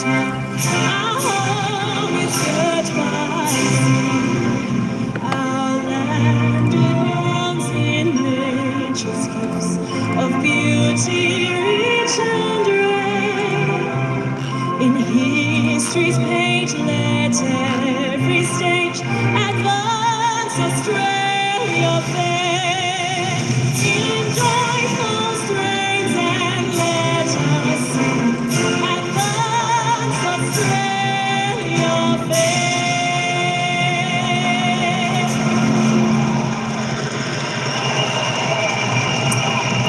Our home is such our land runs in nature's gifts of beauty, rich and rare. In history's page, let every stage advance Australia fair. In joyful strains and let us sing, advance Australia fair.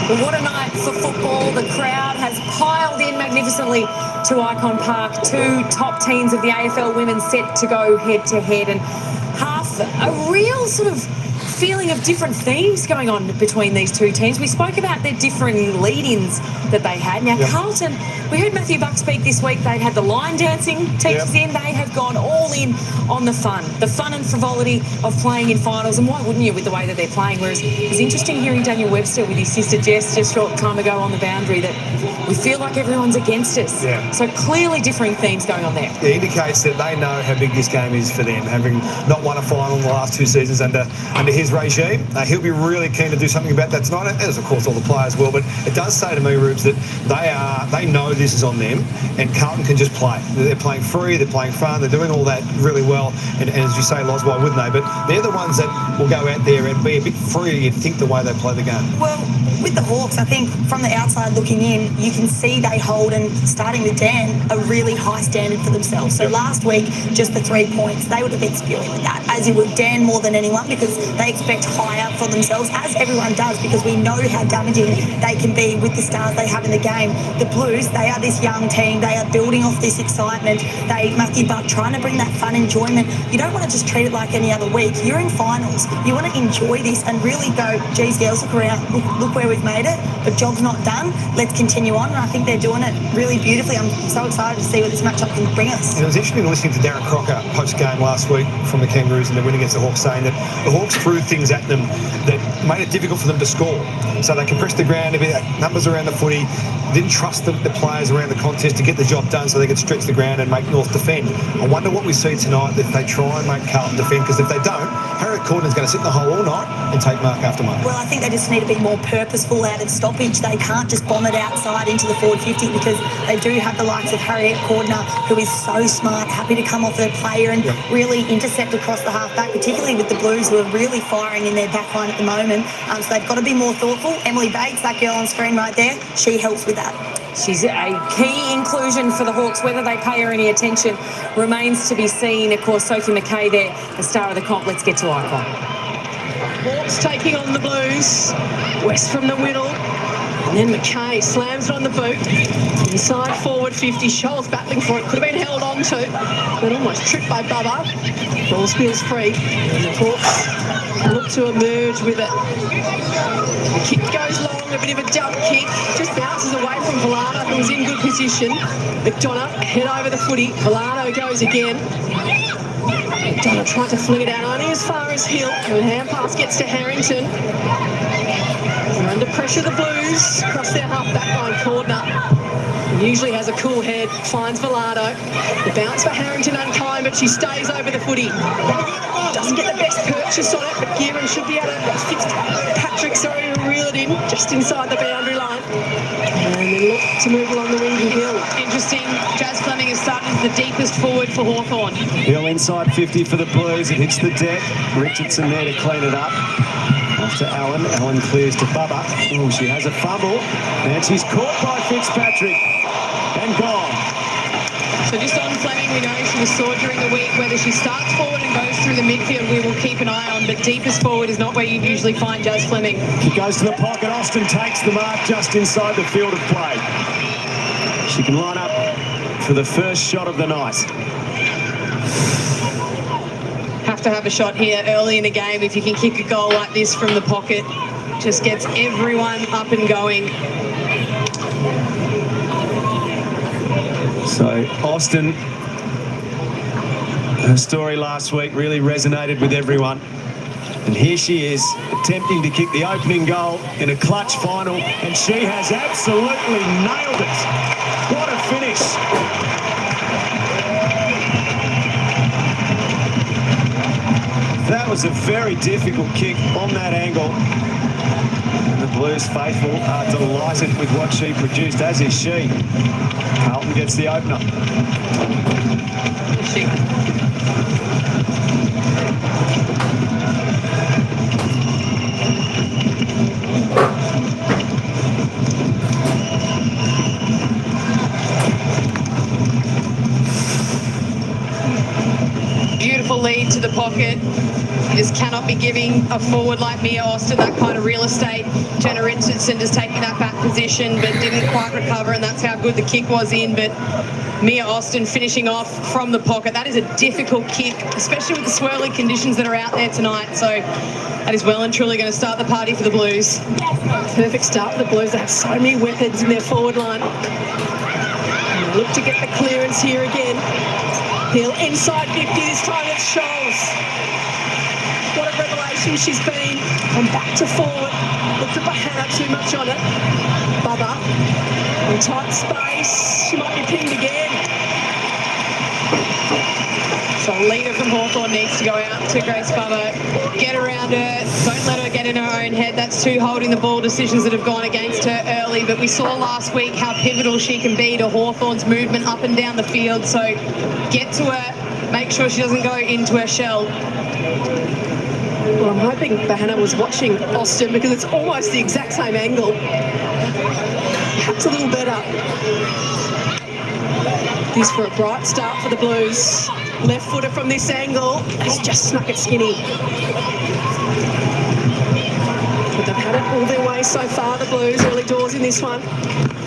Well, what a night for football. The crowd has piled in magnificently to Ikon Park. Two top teams of the AFL women set to go head-to-head, and a real sort of feeling of different themes going on between these two teams. We spoke about their differing lead-ins that they had. Now, Carlton, we heard Matthew Buck speak this week. They'd had the line dancing teachers in. They have gone all in on the fun and frivolity of playing in finals. And why wouldn't you with the way that they're playing? Whereas it was interesting hearing Daniel Webster with his sister Jess just a short time ago on the boundary that we feel like everyone's against us. Yeah. So clearly differing themes going on there. It indicates that they know how big this game is for them, having not won a final in the last 2 seasons under his regime. He'll be really keen to do something about that tonight, as of course all the players will. But it does say to me, Rubes, that they know this is on them, and Carlton can just play. They're playing free, they're playing fun, they're doing all that really well. And as you say, Loz, why wouldn't they? But they're the ones that will go out there and be a bit free and think the way they play the game. Well, with the Hawks, I think from the outside looking in, you can see they hold, and starting with Dan, a really high standard for themselves. So last week, just the 3 points, they would have been spewing with that, as you would Dan more than anyone, because they expect higher for themselves, as everyone does, because we know how damaging they can be with the stars they have in the game. The Blues, they are this young team. They are building off this excitement. Matthew Buck trying to bring that fun enjoyment. You don't want to just treat it like any other week. You're in finals. You want to enjoy this and really go, geez, girls, look around. Look where we've made it. The job's not done. Let's continue on. And I think they're doing it really beautifully. I'm so excited to see what this matchup can bring us. And it was interesting listening to Darren Crocker post-game last week from the Kangaroos and the win against the Hawks, saying that the Hawks threw things at them that made it difficult for them to score. So they compressed the ground a bit, numbers around the footy, didn't trust the players around the contest to get the job done so they could stretch the ground and make North defend. I wonder what we see tonight if they try and make Carlton defend, because if they don't, Harriet Cordner's going to sit in the hole all night and take mark after mark. Well, I think they just need to be more purposeful out of stoppage. They can't just bomb it outside into the forward 50, because they do have the likes of Harriet Cordner, who is so smart, happy to come off their player and really intercept across the half-back, particularly with the Blues, who are really firing in their back line at the moment. So they've got to be more thoughtful. Emily Bates, that girl on screen right there, she helps with that. She's a key inclusion for the Hawks. Whether they pay her any attention remains to be seen. Of course, Sophie McKay there, the star of the comp. Let's get to Ikon. Hawks taking on the Blues. West from the middle. And then McKay slams it on the boot. Inside forward 50. Scholes battling for it. Could have been held on to, but almost tripped by Bubba. Ball spills free. And the Hawks look to emerge with it. The kick goes long, a bit of a dump kick. Just bounces away from Villano, who's in good position. McDonough head over the footy. Villano goes again. McDonough tried to fling it out only as far as Hill. And hand pass gets to Harrington. They're under pressure, the Blues. Across their half-back line, Cordner. Usually has a cool head, finds Villano. The bounce for Harrington unkind, but she stays over the footy. Doesn't get the best purchase on it, but Gearan should be able to Fitzpatrick, reel it in just inside the boundary line. And then look to move along the wing to Hill. Interesting, Jazz Fleming is starting as the deepest forward for Hawthorn. Hill inside 50 for the Blues. It hits the deck. Richardson there to clean it up. Off to Allen. Allen clears to Bubba. Oh, she has a fumble. And she's caught by Fitzpatrick. And gone. So just on Fleming, we know she was sore during the week. Whether she starts forward and goes through the midfield, we will keep an eye on. But deepest forward is not where you usually find Jazz Fleming. She goes to the pocket. Austin takes the mark just inside the field of play. She can line up for the first shot of the night. Have to have a shot here early in the game. If you can kick a goal like this from the pocket, just gets everyone up and going. So Austin, her story last week really resonated with everyone. And here she is, attempting to kick the opening goal in a clutch final, and she has absolutely nailed it. What a finish. That was a very difficult kick on that angle. And the Blues faithful are delighted with what she produced, as is she. Carlton gets the opener. Beautiful lead to the pocket. You just cannot be giving a forward like Mia Austin that kind of real estate. Jenna Richardson just taking that back position but didn't quite recover, and that's how good the kick was in. But Mia Austin finishing off from the pocket. That is a difficult kick, especially with the swirly conditions that are out there tonight. So that is well and truly going to start the party for the Blues. Perfect start for the Blues. They have so many weapons in their forward line. And they look to get the clearance here again. Hill inside 50 this time. It's Scholes. What a revelation she's been. From back to forward. Looked at Bahana, too much on it. Bubba in tight space. She might be pinned again. So a leader from Hawthorn needs to go out to Grace Bubba, get around her, don't let her get in her own head. That's two holding the ball decisions that have gone against her early. But we saw last week how pivotal she can be to Hawthorn's movement up and down the field. So get to her, make sure she doesn't go into her shell. Well, I'm hoping Bahana was watching Austin because it's almost the exact same angle. Perhaps a little better. This for a bright start for the Blues. Left footer from this angle. It's just snuck it skinny. But they've had it all their way so far, the Blues. Early doors in this one.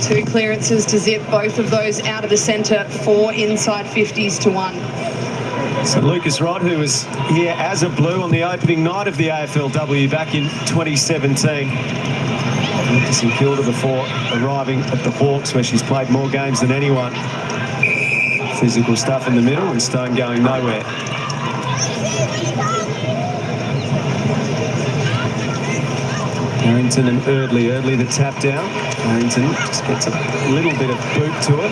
Two clearances to zip both of those out of the centre. 4 inside 50s to 1. So Lucas Rod, who was here as a Blue on the opening night of the AFLW back in 2017. Went to St Kilda before arriving at the Hawks, where she's played more games than anyone. Physical stuff in the middle and Stone going nowhere. Harrington and Eardley the tap down. Harrington just gets a little bit of boot to it.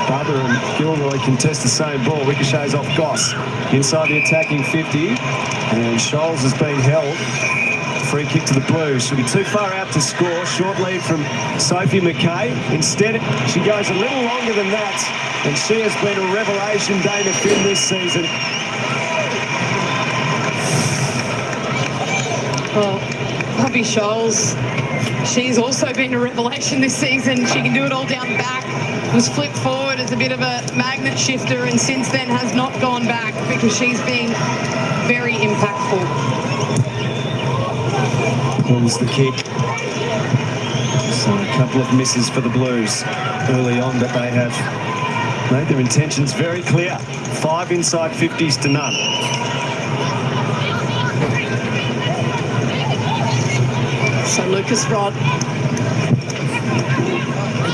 Bubba and Gilroy contest the same ball. Ricochets off Goss inside the attacking 50, and Scholes has been held. Free kick to the Blues. She'll be too far out to score. Short lead from Sophie McKay. Instead, she goes a little longer than that, and she has been a revelation Dana Finn this season. Well, Poppy Scholes, she's also been a revelation this season. She can do it all down the back. Was flipped forward as a bit of a magnet shifter, and since then has not gone back because she's been very impactful. Pulls the kick. So a couple of misses for the Blues early on, but they have made their intentions very clear. 5 inside 50s to none. So Lucas Rod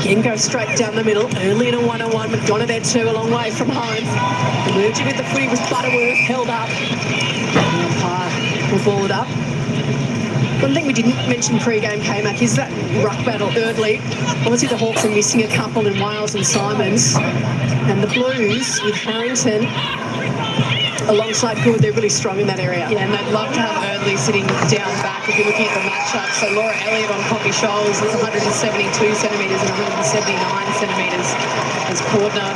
again goes straight down the middle. Early in a 1-on-1. McDonough there too, a long way from home. Emerging with the footy was Butterworth, held up. The umpire will ball it up. One thing we didn't mention pre-game, K-Mac, is that ruck battle. Eardley. Obviously the Hawks are missing a couple in Wales and Simons. And the Blues with Harrington alongside Good, they're really strong in that area. Yeah, and they'd love to have Eardley sitting down back if you're looking at the matchup. So Laura Elliott on Poppy Scholes is 172 centimetres and 179 centimetres as Cordner.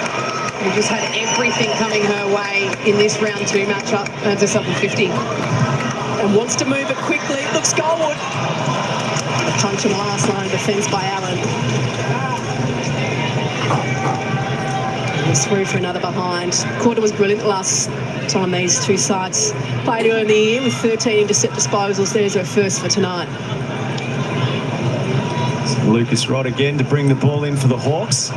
We just had everything coming her way in this round 2 matchup. Earns herself a 50. And wants to move it quickly. Looks Goldwood. A punch in the last line of defence by Allen. It's through for another behind. Quarter was brilliant the last time these two sides played early in the year with 13 intercept disposals. There's her first for tonight. So Lucas Rod again to bring the ball in for the Hawks.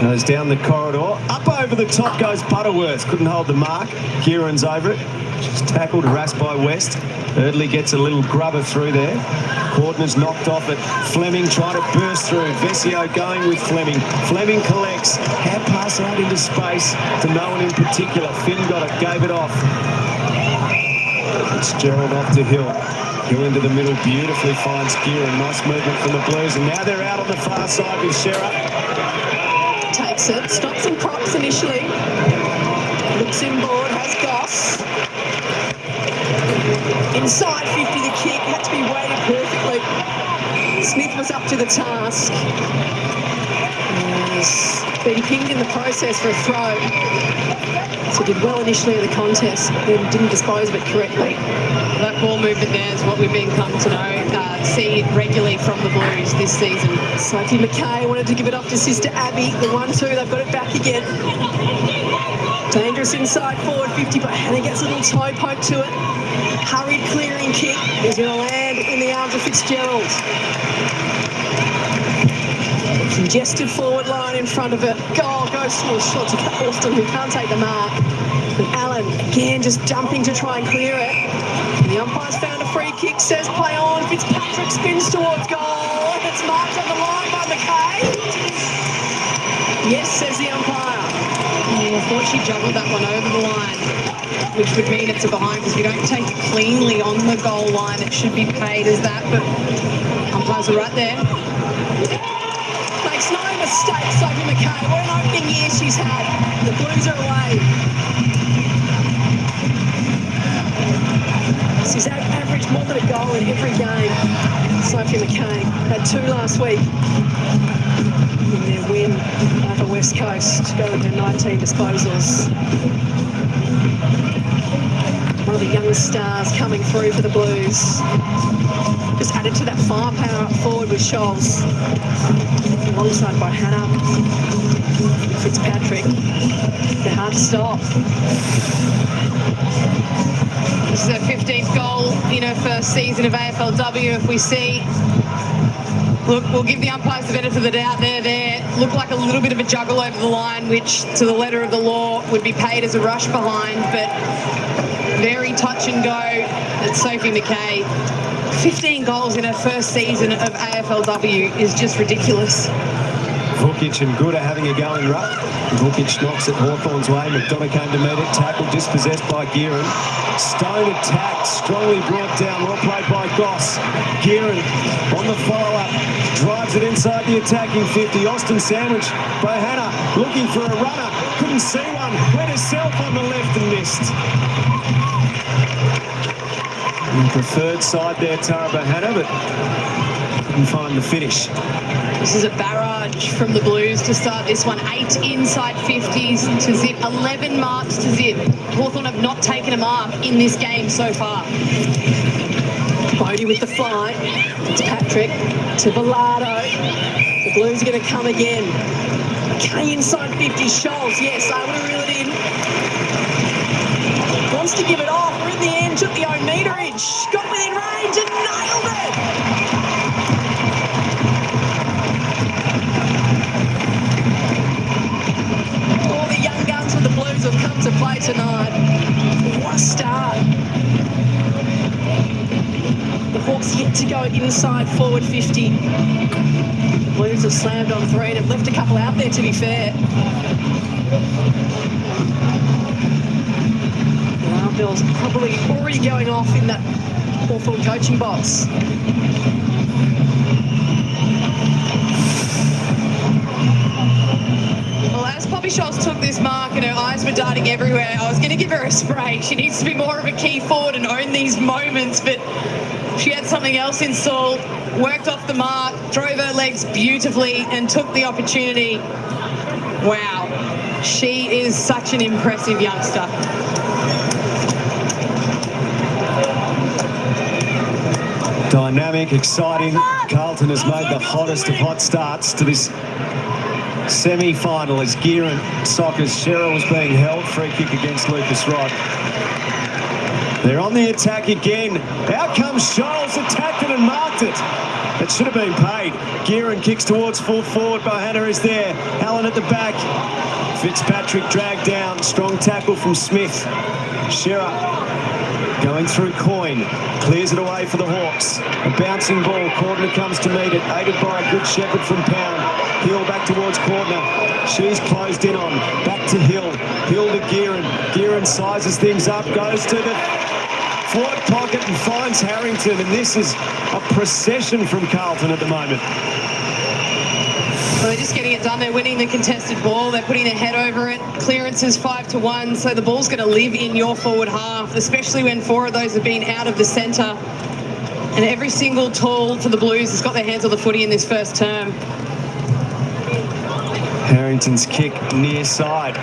Goes down the corridor. Up over the top goes Butterworth. Couldn't hold the mark. Kieran's over it. She's tackled, harassed by West. Eardley gets a little grubber through there. Cordner's knocked off it. Fleming trying to burst through. Vesio going with Fleming. Fleming collects. Hand pass out into space to no one in particular. Finn got it, gave it off. It's Gerald off to Hill. Hill into the middle, beautifully finds Kieran. Nice movement from the Blues. And now they're out on the far side with Shearer. Takes it, stops and props initially. Looks inboard, has Goss. the task. He's been pinged in the process for a throw. So did well initially in the contest, then didn't dispose of it correctly. That ball movement there is what we've been come to know, see regularly from the Blues this season. Sophie McKay wanted to give it off to sister Abby. The 1-2, they've got it back again. Dangerous inside forward 50, but Hannah gets a little toe poke to it. Hurried clearing kick is going to land in the arms of Fitzgerald. Congested forward line in front of it. Goal goes towards shot to Hawthorn, who can't take the mark. And Allen again just jumping to try and clear it. And the umpire's found a free kick, says play on. Fitzpatrick spins towards goal. And it's marked on the line by McKay. Yes, says the umpire. I thought she juggled that one over the line, which would mean it's a behind, because we don't take it cleanly on the goal line. It should be paid as that, but umpires are right there. Makes no mistake, Sophie McKay. What an opening year she's had. The Blues are away. She's averaged more than a goal in every game. Sophie McKay had 2 last week in their win over West Coast, going to 19 disposals. One of the young stars coming through for the Blues. Just added to that firepower up forward with Scholes. Alongside by Hannah, Fitzpatrick. They're hard to stop. This is her 15th goal in her first season of AFLW. If we see, look, we'll give the umpires the benefit of the doubt there. Looked like a little bit of a juggle over the line, which to the letter of the law would be paid as a rush behind, but very touch and go at Sophie McKay. 15 goals in her first season of AFLW is just ridiculous. Vukic and Good are having a go in ruck. Vukic knocks it Hawthorn's way. McDonough came to meet it. Tackle dispossessed by Gearan. Stone attacked, strongly brought down. Well played by Goss. Gearan on the follow-up. Drives it inside the attacking 50. Austin sandwich by Hannah. Looking for a runner. Couldn't see one. Went herself on the left and missed. Preferred side there, Tara Hannah, but couldn't find the finish. This is a barrage from the Blues to start this one. 8 inside 50s to zip, 11 marks to zip. Hawthorn have not taken a mark in this game so far. Bodie with the fly. It's Patrick to Bilardo. The Blues are going to come again. McKay inside 50, Scholes, yes, able to reel it in. Wants to give it off. We're in the end, took the own meterage. Got within range and nailed it. All the young guns for the Blues have come to play tonight. What a start. The Hawks yet to go inside forward 50. The Blues have slammed on 3 and have left a couple out there, to be fair. Bill's probably already going off in that Hawthorn coaching box. Well, as Poppy Scholes took this mark and her eyes were darting everywhere, I was going to give her a spray. She needs to be more of a key forward and own these moments, but she had something else installed, worked off the mark, drove her legs beautifully and took the opportunity. Wow, she is such an impressive youngster. Dynamic, exciting. Carlton has made the hottest of hot starts to this semi-final as Gearan Sockers. Cheryl was being held. Free kick against Lucas Rod. They're on the attack again. Out comes Scholes, attacked it and marked it. It should have been paid. Gearan kicks towards full forward. Bohanna is there. Allen at the back. Fitzpatrick dragged down. Strong tackle from Smith. Shearer going through Coyne. Clears it away for the Hawks. A bouncing ball. Cordner comes to meet it. Aided by a good shepherd from Pound. Hill back towards Cordner. She's closed in on. Back to Hill. Hill to Gearan. Gearan sizes things up. Goes to the forward pocket and finds Harrington. And this is a procession from Carlton at the moment. Well, they're just getting it done. They're winning the contested ball. They're putting their head over it. Clearances 5-1. So the ball's going to live in your forward half, especially when 4 of those have been out of the centre. And every single tall for the Blues has got their hands on the footy in this first term. Harrington's kick near side.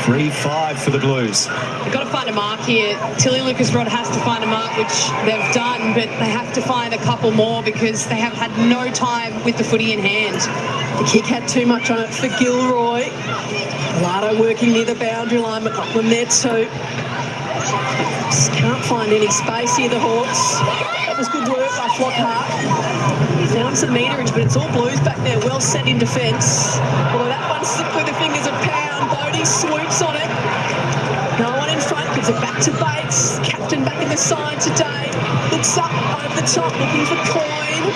3-5 for the Blues. They've got to find a mark here. Tilly Lucas-Rod has to find a mark, which they've done, but they have to find a couple more because they have had no time with the footy in hand. The kick had too much on it for Gilroy. Lardo working near the boundary line, McLaughlin there too. Just can't find any space here, the Hawks. That was good work by Flockhart. Found some meterage, but it's all Blues back there, well set in defence. Although that one slipped with the fingers of Pound. Bodie swoops on it. No one in front, gives it back to Bates. Captain back in the side today. Looks up over the top, looking for Coyne.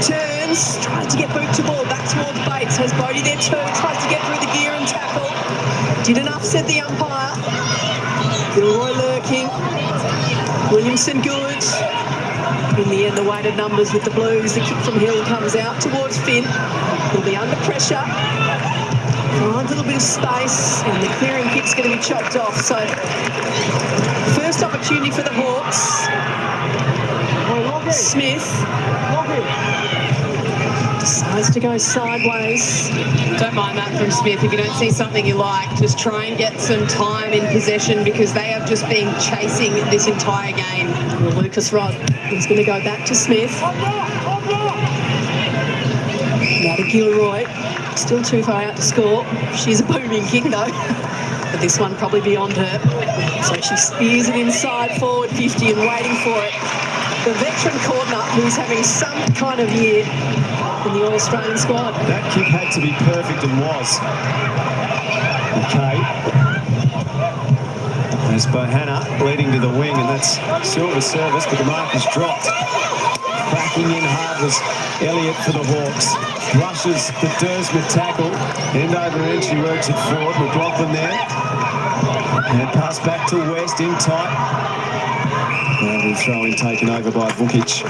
Turns, tries to get boot to ball, back towards Bates. Has Bodie there too, tries to get through the gear and tackle. Did enough, said the umpire. Gilroy lurking. Williamson good. In the end, the weighted numbers with the Blues. The kick from Hill comes out towards Finn. He'll be under pressure. Finds a little bit of space, and the clearing kick's going to be chopped off. So, first opportunity for the Hawks. Smith decides to go sideways. Don't mind that from Smith. If you don't see something you like, just try and get some time in possession because they have just been chasing this entire game. Well, Lucas-Rod is going to go back to Smith. Now to Gilroy. Still too far out to score. She's a booming kick though. But this one probably beyond her. So she spears it inside forward 50 and waiting for it. The veteran Cordner, who's having some kind of year in the All-Australian squad. That kick had to be perfect and was. Okay. There's Bohanna leading to the wing, and that's Silver's service, but the mark is dropped. Cracking in hard was Elliott for the Hawks. Rushes the Dersma tackle. End over end, she works it forward. McLaughlin there. And pass back to West in tight. And throw-in taken over by Vukic.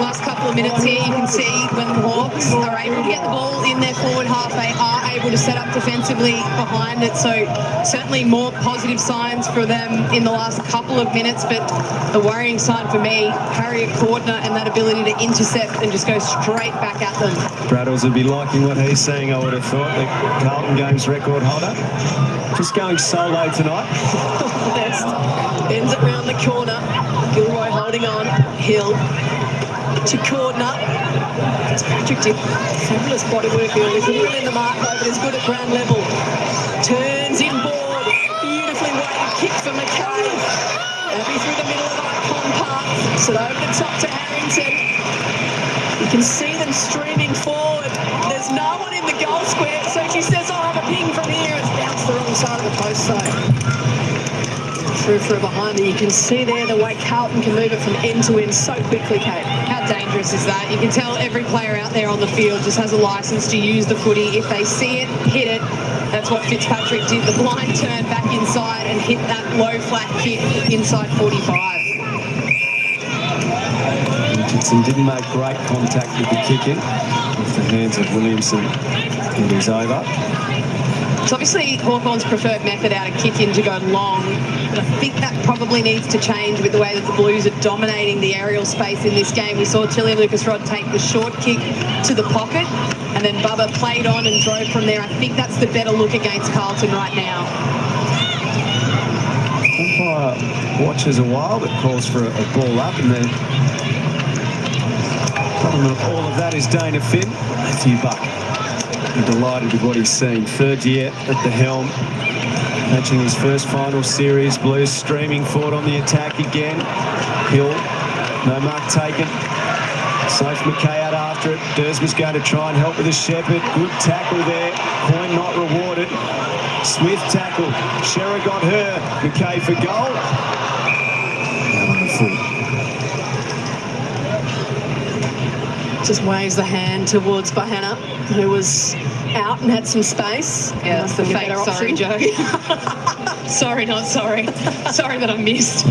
Last couple of minutes here, you can see when the Hawks are able to get the ball in their forward half, they are able to set up defensively behind it. So certainly more positive signs for them in the last couple of minutes. But the worrying sign for me, Harriet Cordner and that ability to intercept and just go straight back at them. Braddles would be liking what he's seeing, I would have thought. The Carlton Games record holder. Just going solo tonight. Best. Bends it round the corner. Gilroy holding on. Hill to Cordner. Fitzpatrick did fabulous body work earlier. He's a little in the mark though, but he's good at ground level. Turns inboard. Beautifully weighted kick for McKay. Happy through the middle of Ikon Park. So over the top to Harrington. You can see them streaming forward. There's no one in the goal square, so she says, I'll have a ping from here. It's bounced the wrong side of the post, so through for a behind. You can see there the way Carlton can move it from end to end so quickly, Kate. How dangerous is that? You can tell every player out there on the field just has a license to use the footy. If they see it, hit it. That's what Fitzpatrick did. The blind turn back inside and hit that low flat kick inside 45. Richardson didn't make great contact with the kick in. With the hands of Williamson, it is over. It's obviously Hawthorn's preferred method out of kick in to go long, but I think that probably needs to change with the way that the Blues are dominating the aerial space in this game. We saw Tilly Lucas-Rod take the short kick to the pocket, and then Bubba played on and drove from there. I think that's the better look against Carlton right now. Umpire watches a while, but calls for a ball up, and then all of that is Dana Finn. Matthew Buck. I'm delighted with what he's seen. Third year at the helm, matching his first final series. Blues streaming forward on the attack again. Hill, no mark taken. Safe McKay out after it. Dersma's going to try and help with a Shepherd. Good tackle there. Coyne not rewarded. Smith tackled. Shearer got her. McKay for goal. Out on the foot. Just waves the hand towards Bohanna, who was out and had some space. Yeah, that's the fake sorry joke. Sorry, not sorry. Sorry that I missed.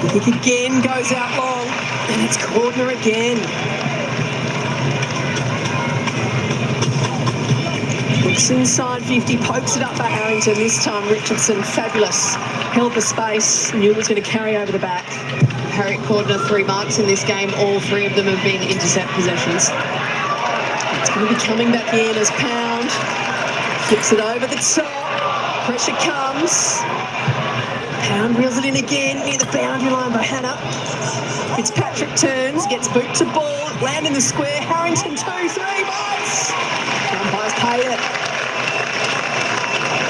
The kick again goes out long, and it's Cordner again. It's inside 50, pokes it up for Harrington. This time Richardson, fabulous. Held the space, knew it was going to carry over the back. Harriet Cordner, 3 marks in this game. All 3 of them have been intercept possessions. It's going to be coming back in as Pound flips it over the top. Pressure comes. Pound reels it in again near the boundary line by Hannah. Fitzpatrick turns, gets boot to ball, land in the square. Harrington 2-3 bites. Umpire's paid it.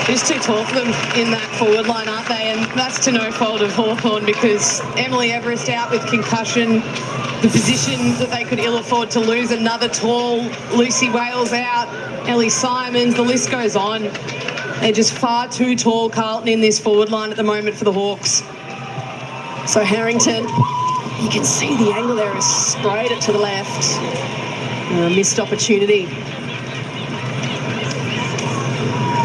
Just too tall for them in that forward line, aren't they? And that's to no fault of Hawthorn, because Emily Everest out with concussion. The position that they could ill afford to lose, another tall Lucy Wales out, Ellie Simons, the list goes on. They're just far too tall, Carlton, in this forward line at the moment for the Hawks. So Harrington, you can see the angle there, has sprayed it to the left. Missed opportunity.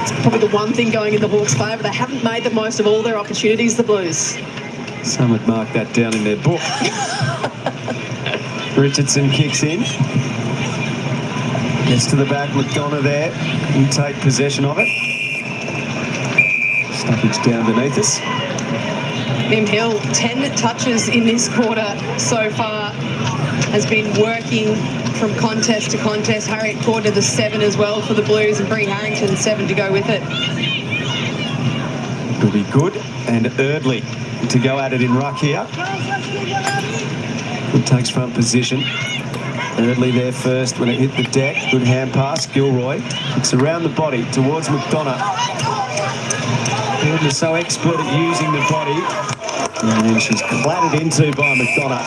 It's probably the one thing going in the Hawks' favour. They haven't made the most of all their opportunities, the Blues. Some would mark that down in their book. Richardson kicks in. Gets to the back, McDonough there. Can take possession of it. Stoppage down beneath us. Mim Hill, 10 touches in this quarter so far, has been working from contest to contest. Harriet Cordner, the 7 as well for the Blues, and Bree Harrington, 7 to go with it. It'll be good, and Erdley to go at it in ruck here. Good takes front position. Erdley there first when it hit the deck. Good hand pass, Gilroy. It's around the body towards McDonough. Erdley so expert at using the body. And then she's clattered into by McDonough.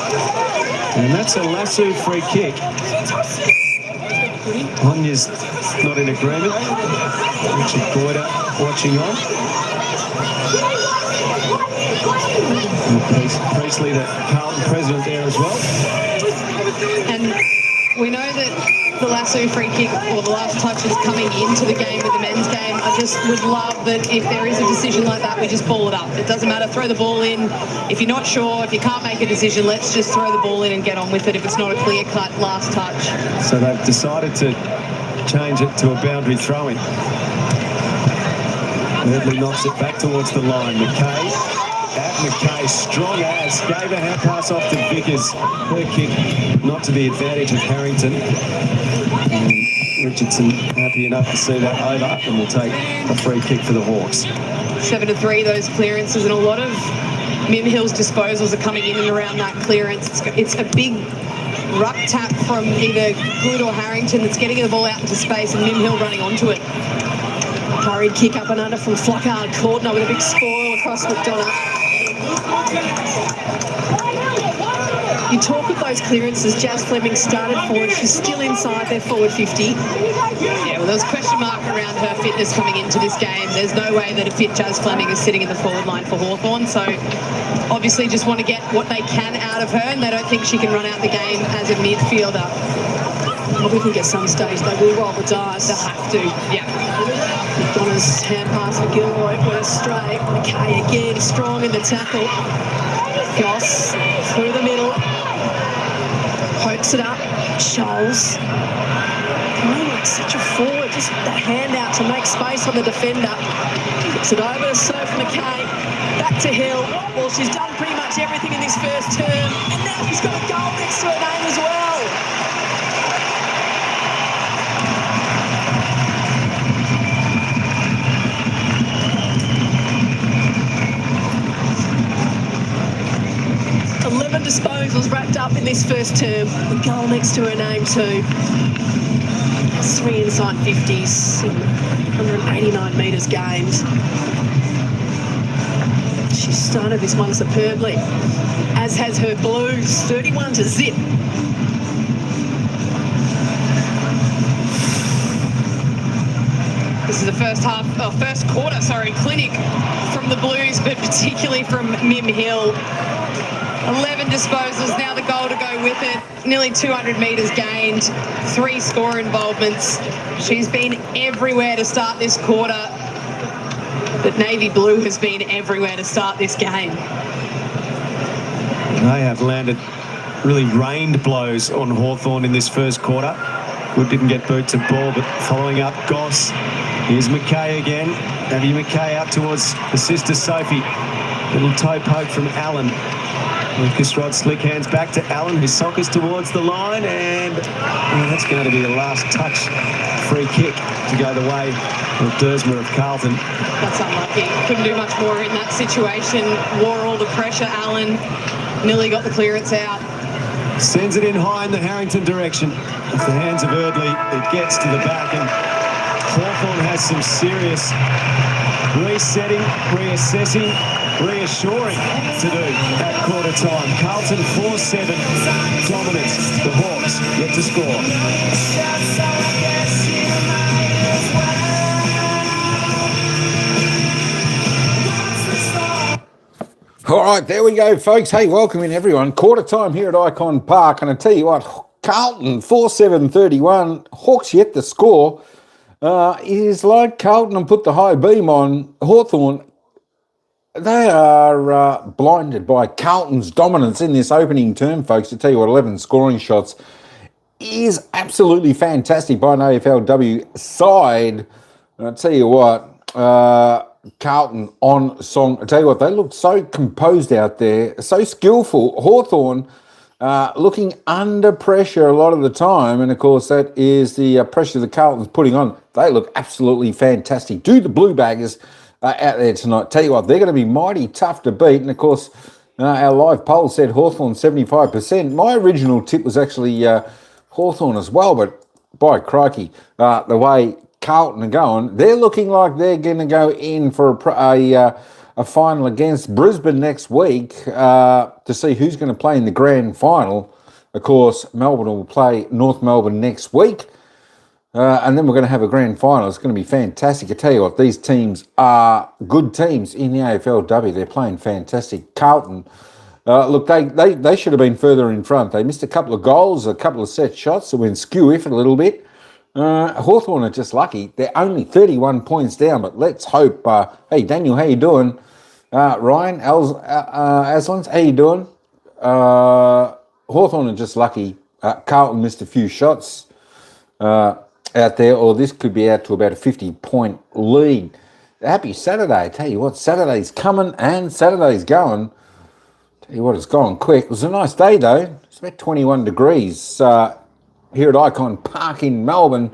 And that's a lasso free kick. Honya's not in agreement. Richard Goyder watching on. Priestley, the Carlton president, there as well. And we know that the lasso free kick, or the last touch, is coming into the game with the men's game. I just would love that if there is a decision like that, we just ball it up. It doesn't matter, throw the ball in. If you're not sure, if you can't make a decision, let's just throw the ball in and get on with it if it's not a clear-cut last touch. So they've decided to change it to a boundary throw-in. Erdley knocks it back towards the line. McKay, strong as, gave a hand pass off to Vickers. Her kick not to the advantage of Harrington. And Richardson happy enough to see that over, and will take a free kick for the Hawks. 7-3, those clearances, and a lot of Mim Hill's disposals are coming in and around that clearance. It's a big ruck tap from either Good or Harrington that's getting the ball out into space, and Mim Hill running onto it. Hurried kick up and under from Flockhart. Cordner with a big spoil across McDonough. You talk of those clearances. Jazz Fleming started forward. She's still inside their forward 50. Yeah, well, there was a question mark around her fitness coming into this game. There's no way that a fit Jazz Fleming is sitting in the forward line for Hawthorn. So obviously just want to get what they can out of her, and they don't think she can run out the game as a midfielder. Well, we think at some stage they will roll the dice. They'll have to, yeah. McDonough's hand pass for Gilroy, put her straight. McKay again, strong in the tackle. Goss through the middle. Pokes it up. Scholes. Playing like such a forward, just the hand out to make space on the defender. Puts it over to Soph McKay. Back to Hill. Well, she's done pretty much everything in this first term, and now she's got a goal next to her name as well. Disposals wrapped up in this first term. The goal next to her name too. That's 3 inside 50s, 189 metres gained. She started this one superbly, as has her Blues, 31 to zip. This is the first quarter, clinic from the Blues, but particularly from Mim Hill. 11 disposals, now the goal to go with it. Nearly 200 metres gained, 3 score involvements. She's been everywhere to start this quarter. But Navy Blue has been everywhere to start this game. They have landed really rained blows on Hawthorn in this first quarter. Wood didn't get boot to ball, but following up, Goss Here's McKay again. Abby McKay out towards the sister Sophie. Little toe poke from Allen. Lucas Rod slick hands back to Allen, who sockers towards the line, and that's going to be the last touch free kick to go the way of Dersmer of Carlton. That's unlucky. Couldn't do much more in that situation. Wore all the pressure, Allen. Nearly got the clearance out. Sends it in high in the Harrington direction. It's the hands of Erdley. It gets to the back, and Hawthorn has some serious resetting, reassessing, reassuring to do at quarter time. Carlton 4-7 dominance. The Hawks yet to score. All right, there we go, folks. Hey, welcome in, everyone. Quarter time here at Ikon Park, and I tell you what, Carlton 4-7-31. Hawks yet to score. Is like Carlton and put the high beam on Hawthorn. They are blinded by Carlton's dominance in this opening term, folks. To tell you what, 11 scoring shots is absolutely fantastic by an AFLW side. And I tell you what, Carlton on song. I tell you what, they looked so composed out there, so skillful. Hawthorn looking under pressure a lot of the time, and of course that is the pressure that Carlton's putting on. They look absolutely fantastic. Do the Blue Baggers out there tonight. Tell you what, they're going to be mighty tough to beat, and of course our live poll said Hawthorn 75%. My original tip was actually Hawthorn as well, but by crikey, the way Carlton are going, they're looking like they're going to go in for a final against Brisbane next week to see who's going to play in the grand final. Of course, Melbourne will play North Melbourne next week, and then we're going to have a grand final. It's going to be fantastic. I tell you what, these teams are good teams in the AFLW. They're playing fantastic. Carlton, look, they should have been further in front. They missed a couple of goals, a couple of set shots, so went skew if a little bit. Hawthorn are just lucky. They're only 31 points down, but let's hope. Hey, Daniel, how you doing? Ryan, Aslans, how you doing? Hawthorn are just lucky. Carlton missed a few shots out there, or this could be out to about a 50-point lead. Happy Saturday. I tell you what, Saturday's coming and Saturday's going. Tell you what, it's gone quick. It was a nice day, though. It's about 21 degrees. Here at Ikon Park in Melbourne.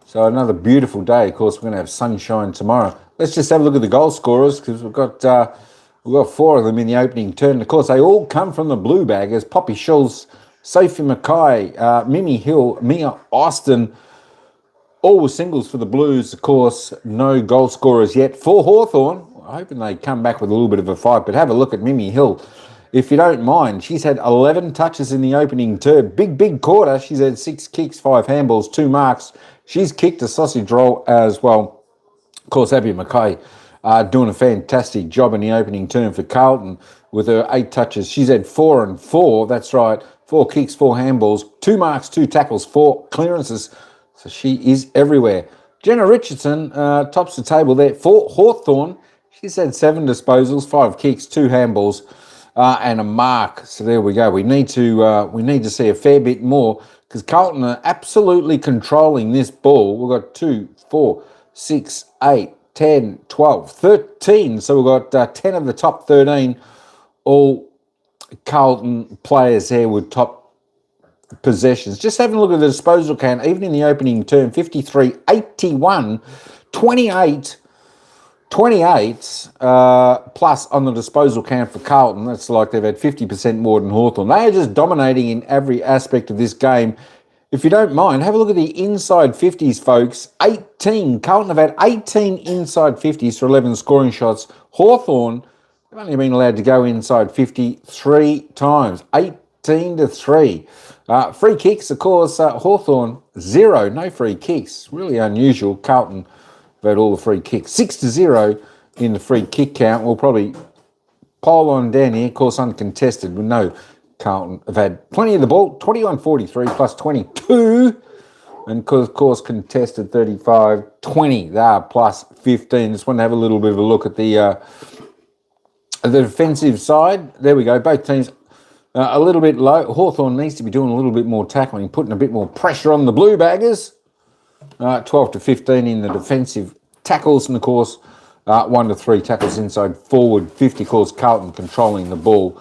So another beautiful day. Of course, we're going to have sunshine tomorrow. Let's just have a look at the goal scorers, because we've got 4 of them in the opening turn. Of course, they all come from the Blue Baggers. Poppy Schultz, Sophie McKay, Mimi Hill, Mia Austin. All were singles for the Blues. Of course, no goal scorers yet for Hawthorn. I'm hoping they come back with a little bit of a fight. But have a look at Mimi Hill. If you don't mind, she's had 11 touches in the opening term. Big quarter. She's had 6 kicks, 5 handballs, 2 marks. She's kicked a sausage roll as well. Of course, Abby McKay doing a fantastic job in the opening term for Carlton with her 8 touches. She's had 4 and 4. That's right. 4 kicks, 4 handballs, 2 marks, 2 tackles, 4 clearances. So she is everywhere. Jenna Richardson tops the table there for Hawthorn. She's had 7 disposals, 5 kicks, 2 handballs. And a mark. So there we go. We need to see a fair bit more, because Carlton are absolutely controlling this ball. We've got 2, 4, 6, 8, 10, 12, 13. So we've got 10 of the top 13, all Carlton players here with top possessions. Just having a look at the disposal count, even in the opening term, 53, 81, 28 plus on the disposal count for Carlton. That's like they've had 50% more than Hawthorn. They are just dominating in every aspect of this game. If you don't mind, have a look at the inside 50s, folks. 18. Carlton have had 18 inside 50s for 11 scoring shots. Hawthorn, they've only been allowed to go inside 50 3 times. 18-3. Free kicks, of course, Hawthorn 0. No free kicks. Really unusual. Carlton about all the free kicks. 6-0 in the free kick count. We'll probably poll on down here. Of course, uncontested. We know Carlton have had plenty of the ball. 21-43 plus 22. And of course, contested 35-20. They are plus 15. Just want to have a little bit of a look at the defensive side. There we go. Both teams a little bit low. Hawthorn needs to be doing a little bit more tackling, putting a bit more pressure on the Blue Baggers. 12 to 15 in the defensive tackles, and of course 1 to 3 tackles inside forward. 50 calls Carlton controlling the ball.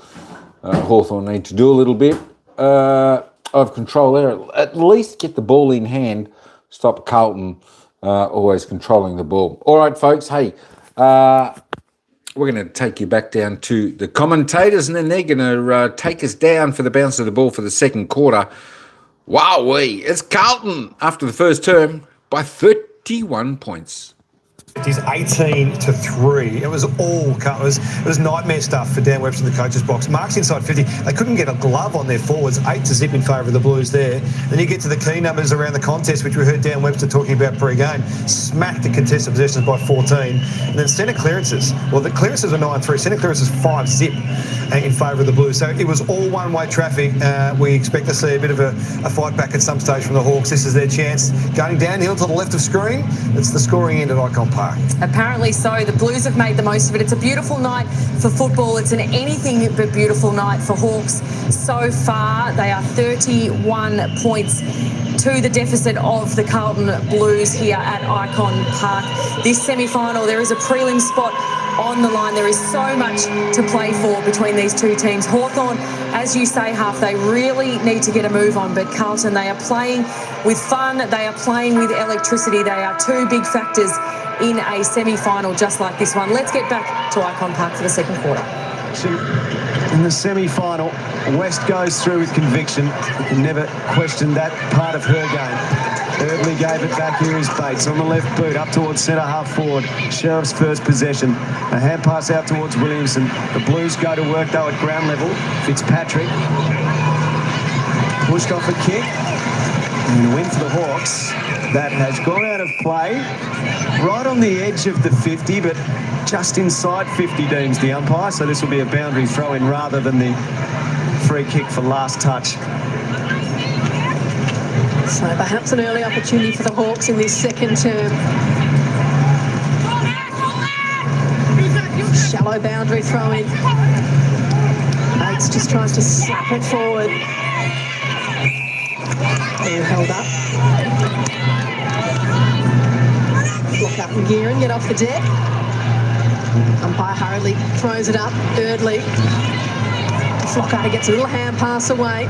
Hawthorn need to do a little bit of control there. At least get the ball in hand. Stop Carlton always controlling the ball. All right, folks. Hey, we're going to take you back down to the commentators, and then they're going to take us down for the bounce of the ball for the second quarter. Wowee, it's Carlton after the first term by 31 points. It is 18 to 3. It was all cut. It was nightmare stuff for Dan Webster in the coach's box. Marks inside 50. They couldn't get a glove on their forwards. 8 to zip in favour of the Blues there. Then you get to the key numbers around the contest, which we heard Dan Webster talking about pre-game. Smacked the contested possessions by 14. And then centre clearances. Well, the clearances were 9-3. Centre clearances 5 zip in favour of the Blues. So it was all one-way traffic. We expect to see a bit of a fight back at some stage from the Hawks. This is their chance. Going downhill to the left of screen. It's the scoring end at Ikon Park. Apparently so. The Blues have made the most of it. It's a beautiful night for football. It's an anything but beautiful night for Hawks. So far, they are 31 points to the deficit of the Carlton Blues here at Ikon Park. This semi-final, there is a prelim spot on the line. There is so much to play for between these two teams. Hawthorn, as you say, Half, they really need to get a move on, but Carlton, they are playing with fun. They are playing with electricity. They are two big factors in a semi-final just like this one. Let's get back to Ikon Park for the second quarter. In the semi-final, West goes through with conviction. Never questioned that part of her game. Eardley gave it back. Here is Bates on the left boot, up towards centre half forward. Sheriff's first possession. A hand pass out towards Williamson. The Blues go to work though at ground level. Fitzpatrick pushed off a kick. And a win for the Hawks. That has gone out of play. Right on the edge of the 50, but just inside 50 deems the umpire. So this will be a boundary throw-in rather than the free kick for last touch. So perhaps an early opportunity for the Hawks in this second term. Shallow boundary throw-in. Bates just tries to slap it forward. And held up. Look up and gear and get off the deck. Umpire hurriedly throws it up. Eardley. Flockhart gets a little hand pass away.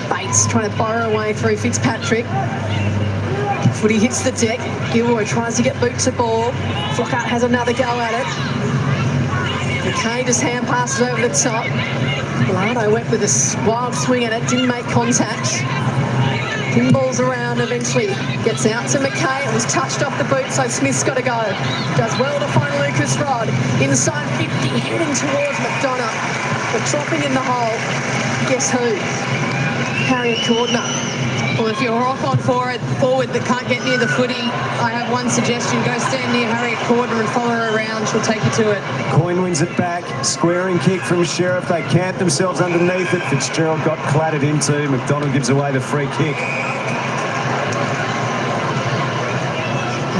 Bates trying to borrow away through Fitzpatrick. Footy hits the deck. Gilroy tries to get boot to ball. Flockhart has another go at it. McKay just hand passes over the top. Lardo went with a wild swing at it, didn't make contact. Pinballs around, eventually gets out to McKay. It was touched off the boot, so Smith's got to go. Does well to find Lucas Rod. Inside 50, heading towards McDonough. But dropping in the hole. Guess who? Harriet Cordner. Well, if you're Hawthorn forward that can't get near the footy, I have one suggestion. Go stand near Harriet Cordner and follow her around. She'll take you to it. Coyne wins it back. Squaring kick from Sheriff. They camp themselves underneath it. Fitzgerald got clattered into. McDonald gives away the free kick.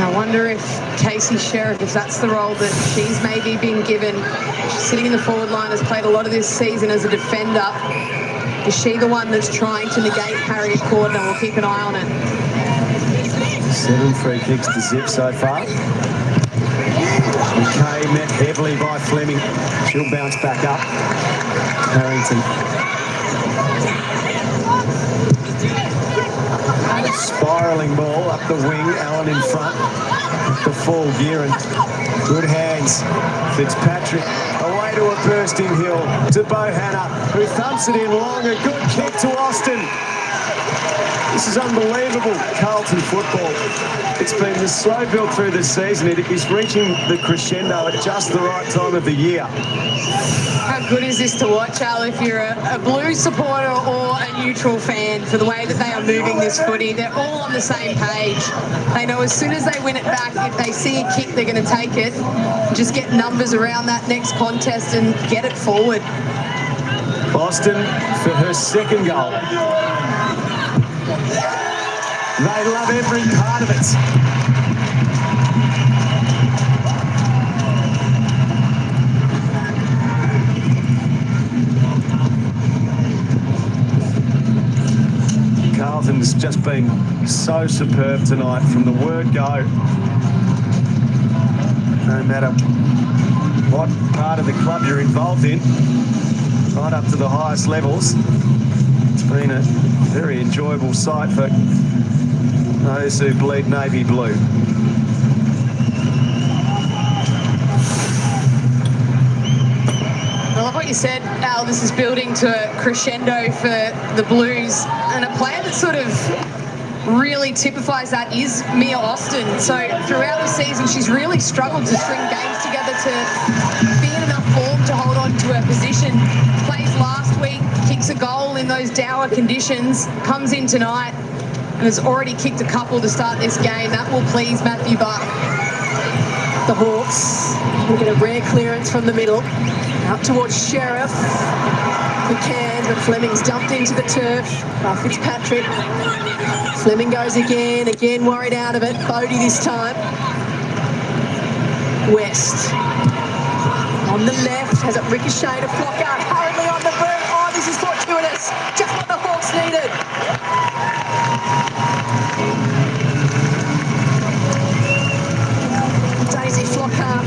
I wonder if Casey Sheriff, if that's the role that she's maybe been given. She's sitting in the forward line, has played a lot of this season as a defender. Is she the one that's trying to negate Harriet Cordner? We'll keep an eye on it. 7 free kicks to zip so far. McKay met heavily by Fleming. She'll bounce back up. Harrington. Spiralling ball up the wing. Allen in front. The full gear and good hands. Fitzpatrick away to a bursting hill to Bohanna, who thumps it in long. A good kick to Austin. This is unbelievable Carlton football. It's been the slow build through the season. It is reaching the crescendo at just the right time of the year. How good is this to watch, Al, if you're a Blues supporter or a neutral fan, for the way that they are moving this footy? They're all on the same page. They know as soon as they win it back, if they see a kick, they're going to take it. Just get numbers around that next contest and get it forward. Austin for her second goal. They love every part of it. Carlton's just been so superb tonight from the word go. No matter what part of the club you're involved in, right up to the highest levels. It's been a very enjoyable sight for those who bleed navy blue. I love what you said, Al. This is building to a crescendo for the Blues, and a player that sort of really typifies that is Mia Austin. So throughout the season, she's really struggled to string games together to be in enough form to hold on to her position. Plays last week, kicks a goal in those dour conditions, comes in tonight and has already kicked a couple to start this game. That will please Matthew Buck. The Hawks will get a rare clearance from the middle. Out towards Sheriff. We can, but Fleming's dumped into the turf by Fitzpatrick. Fleming goes again worried out of it. Bodie this time. West. On the left, has it ricocheted. Flocker hurriedly on the boot. Oh, this is fortuitous. Just what the Hawks needed. Daisy Flocker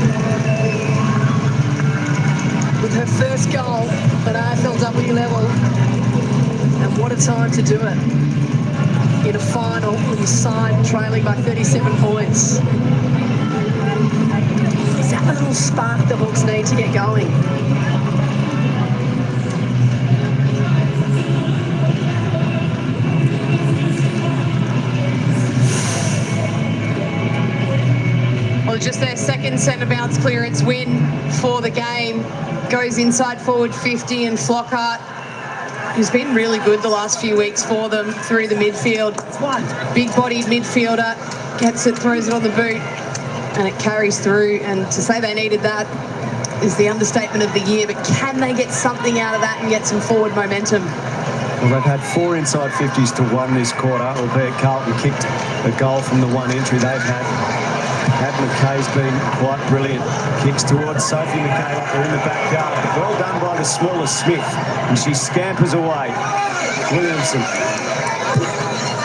with her first goal at AFLW level. And what a time to do it. In a final with the side trailing by 37 points. Is that the little spark the Hawks need to get going? Well, just their second centre bounce clearance win for the game. Goes inside forward 50, and Flockhart, who's been really good the last few weeks for them through the midfield. Big-bodied midfielder, gets it, throws it on the boot, and it carries through. And to say they needed that is the understatement of the year. But can they get something out of that and get some forward momentum? Well, they've had 4 inside 50s to 1 this quarter, albeit Carlton kicked a goal from the one entry they've had. McKay's been quite brilliant. Kicks towards Sophie McKay up there in the backyard. Well done by the smaller Smith. And she scampers away. Williamson.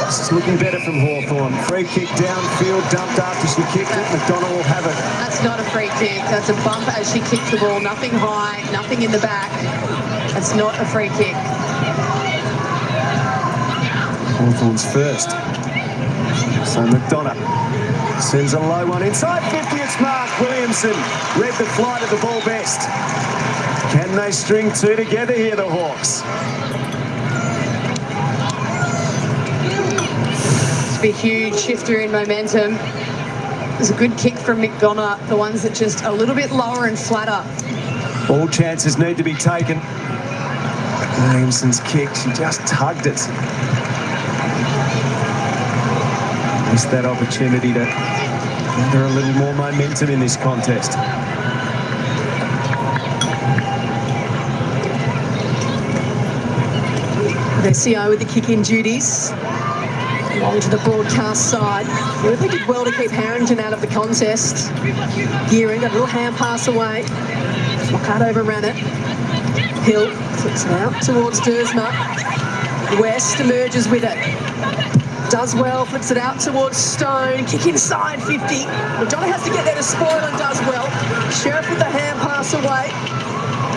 This is looking better from Hawthorn. Free kick downfield, dumped after she kicked it. McDonald will have it. That's not a free kick. That's a bump as she kicked the ball. Nothing high, nothing in the back. That's not a free kick. Hawthorn's first. So McDonough sends a low one inside 50. It's Mark Williamson. Read the flight of the ball best. Can they string 2 together here, the Hawks? It's a huge shifter in momentum. There's a good kick from McDonough. The ones that just a little bit lower and flatter. All chances need to be taken. Williamson's kick, she just tugged it. Missed that opportunity to gather a little more momentum in this contest. SEO with the kick-in duties. Along to the broadcast side. They really did well to keep Harrington out of the contest. Gearing, a little hand pass away. Flockhart overran it. Hill flips it out towards Dersma. West emerges with it. Does well, flips it out towards Stone. Kick inside 50. McDonough has to get there to spoil and does well. Sheriff with the hand pass away.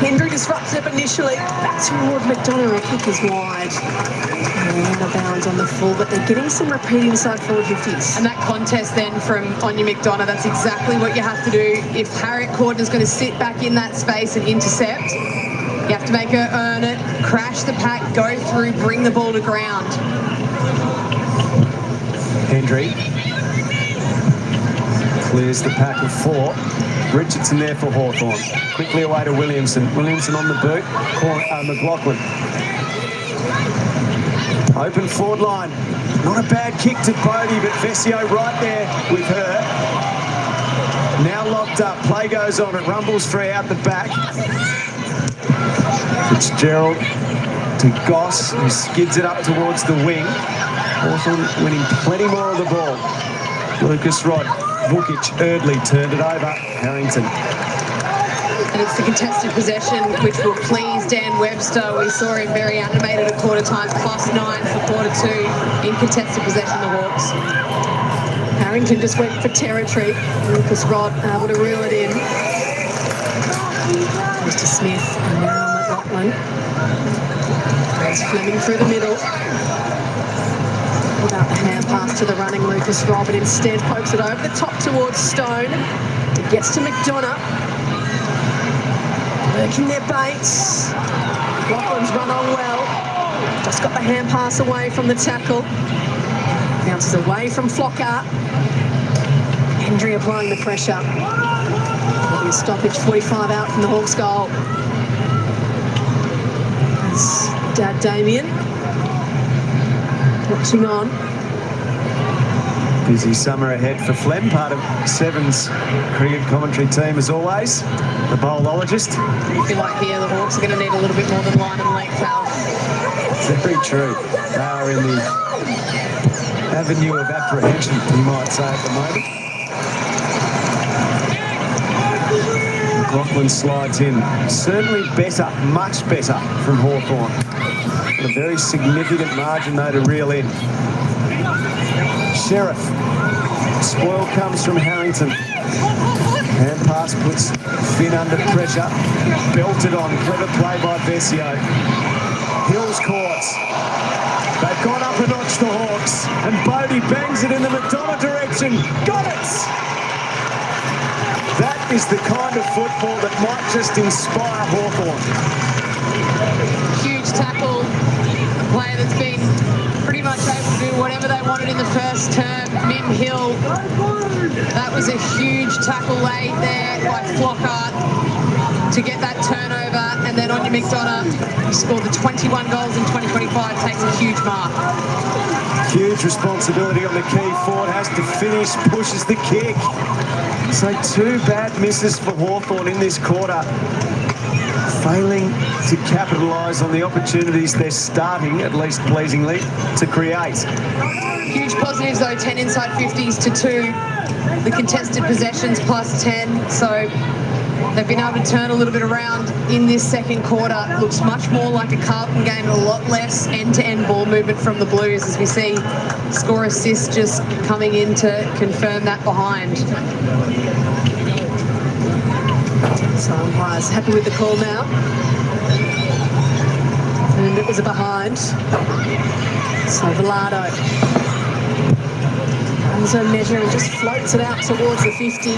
Hendry disrupts it initially. Back toward McDonough. A kick is wide. And a bounds on the full, but they're getting some repeat inside forward 50s. And that contest then from Anya McDonough, that's exactly what you have to do. If Harriet Corden is going to sit back in that space and intercept, you have to make her earn it, crash the pack, go through, bring the ball to ground. Hendry clears the pack of 4. Richardson there for Hawthorn. Quickly away to Williamson. Williamson on the boot. McLaughlin. Open forward line. Not a bad kick to Bodie, but Vesio right there with her. Now locked up. Play goes on. It rumbles free out the back. Fitzgerald to Goss, who skids it up towards the wing. Hawthorn winning plenty more of the ball. Lucas Rod, Vukic, Erdley turned it over. Harrington. And it's the contested possession which will please Dan Webster. We saw him very animated at quarter time, +9 for quarter 2 in contested possession, the Hawks. Harrington just went for territory. Lucas Rod able to reel it in. Mr. Smith and now McLaughlin. There's Fleming through the middle. Without the hand pass to the running Lucas Rod, but instead pokes it over the top towards Stone. It gets to McDonough. Working their baits. McLaughlin's run on well. Just got the hand pass away from the tackle. Bounces away from Flockhart. Hendry applying the pressure. There'll be a stoppage, 45 out from the Hawks' goal. There's Dad Damien watching on. Busy summer ahead for Flem, part of Seven's cricket commentary team as always. The bowlologist. I feel like here the Hawks are going to need a little bit more than line and length, Al. Very true. They are in the avenue of apprehension, you might say, at the moment. McLaughlin slides in. Certainly better, much better from Hawthorn. A very significant margin, though, to reel in. Sheriff. Spoil comes from Harrington. Hand pass puts Finn under pressure. Belted on. Clever play by Vesio. Hills courts. They've gone up a notch, the Hawks. And Bodie bangs it in the McDonough direction. Got it! That is the kind of football that might just inspire Hawthorn. Huge tackle. A player that's been pretty much able to do whatever they wanted in the first term. Mim Hill. That was a huge tackle laid there by Flockhart to get that turnover. And then on your McDonough, he scored the 21 goals in 2025, takes a huge mark. Huge responsibility on the key forward, has to finish, pushes the kick. So 2 bad misses for Hawthorn in this quarter. Failing to capitalise on the opportunities they're starting, at least pleasingly, to create. Huge positives though, 10 inside 50s to 2. The contested possessions +10, so they've been able to turn a little bit around in this second quarter. Looks much more like a Carlton game, a lot less end-to-end ball movement from the Blues, as we see score assist just coming in to confirm that behind. So umpires happy with the call now. And it was a behind. So Velardo runs a measure and just floats it out towards the 50.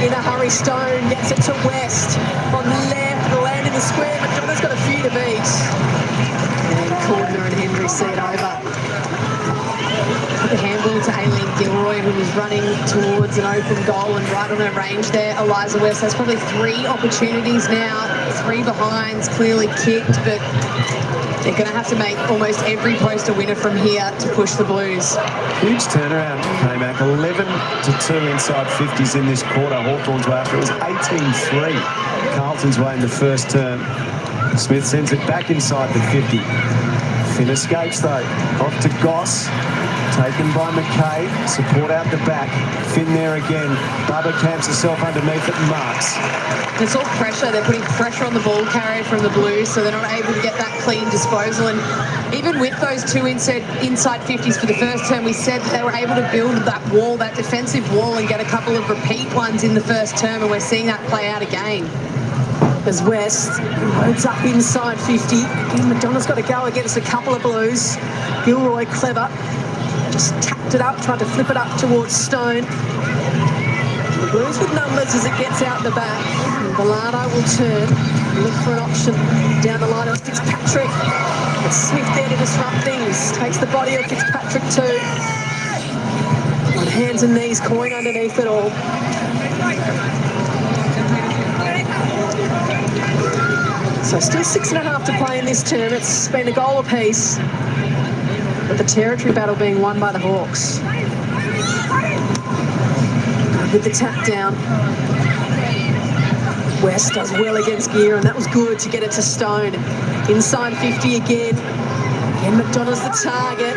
In a hurry, Stone gets it to West. On the left, the land in the square. McDonough's got a few to beat. And Cordner and Hendry see it over. The handball to Aileen Gilroy, who was running towards an open goal and right on her range there. Eliza West has probably 3 opportunities now, 3 behinds, clearly kicked, but they're going to have to make almost every post a winner from here to push the Blues. Huge turnaround, K-Mac. 11 to 2 inside 50s in this quarter. Hawthorn's way after it was 18-3. Carlton's way in the first term. Smith sends it back inside the 50. Finn escapes though. Off to Goss. Taken by McKay. Support out the back. Finn there again. Bubba camps herself underneath it and marks. It's all pressure. They're putting pressure on the ball carrier from the Blues, so they're not able to get that clean disposal. And even with those 2 inside 50s for the first term, we said that they were able to build that wall, that defensive wall, and get a couple of repeat ones in the first term, and we're seeing that play out again. As West loads up inside 50. Again, McDonough's got to go against a couple of Blues. Gilroy clever. Just tapped it up, tried to flip it up towards Stone. The Blues with numbers as it gets out the back. And Velardo will turn, look for an option down the line of Fitzpatrick. It's Smith there to disrupt things. Takes the body of Fitzpatrick too. On hands and knees, coin underneath it all. So still 6.5 to play in this term. It's been a goal apiece. But the territory battle being won by the Hawks. With the tap down. West does well against Gear, and that was good to get it to Stone. Inside 50 again. Again, McDonough's the target.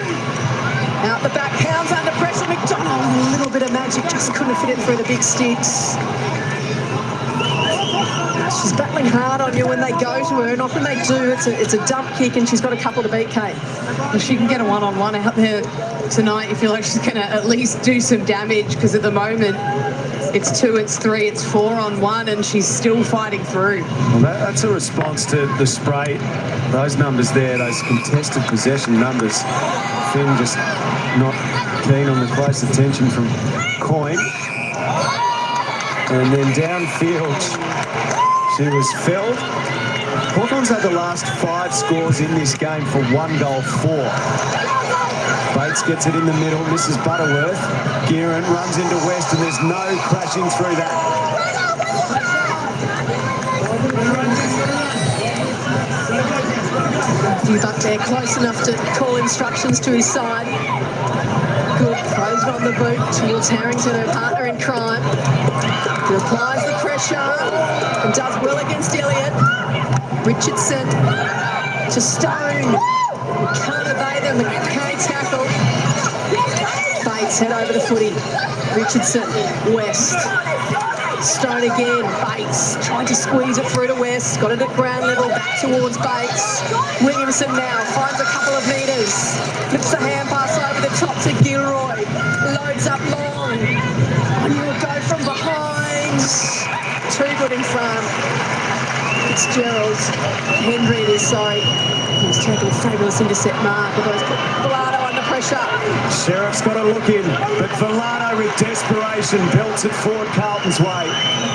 Out the back, Pounds under pressure. McDonough with a little bit of magic, just couldn't fit it through the big sticks. She's battling hard on you when they go to her, and often they do. It's a dump kick, and she's got a couple to beat, Kate. If she can get a one-on-one out there tonight, you feel like she's going to at least do some damage, because at the moment it's 2, it's 3, it's 4 on 1, and she's still fighting through. Well, that's a response to the spray. Those numbers there, those contested possession numbers. Finn just not keen on the close attention from Coyne. And then downfield, she was felled. Hawthorn's had the last 5 scores in this game for 1 goal, 4. Bates gets it in the middle, misses Butterworth. Gearan runs into West, and there's no crashing through that. He's up there close enough to call instructions to his side. Good, throws it on the boot towards Harrington, her partner in crime. He applies the pressure and does well against Elliott. Richardson to Stone. Can't evade them. McKay tackle. Bates head over the footy. Richardson, West. Stone again. Bates trying to squeeze it through to West. Got it at ground level. Back towards Bates. Williamson now finds a couple of metres. Flips the hand pass over the top to Gilroy. Loads up long. And he'll go from behind. Too good in front. Fitzgerald. Henry at his side. He's taken a fabulous intercept mark. Otherwise put Villano under pressure. Sheriff's got a look in, but Villano with desperation belts it forward Carlton's way.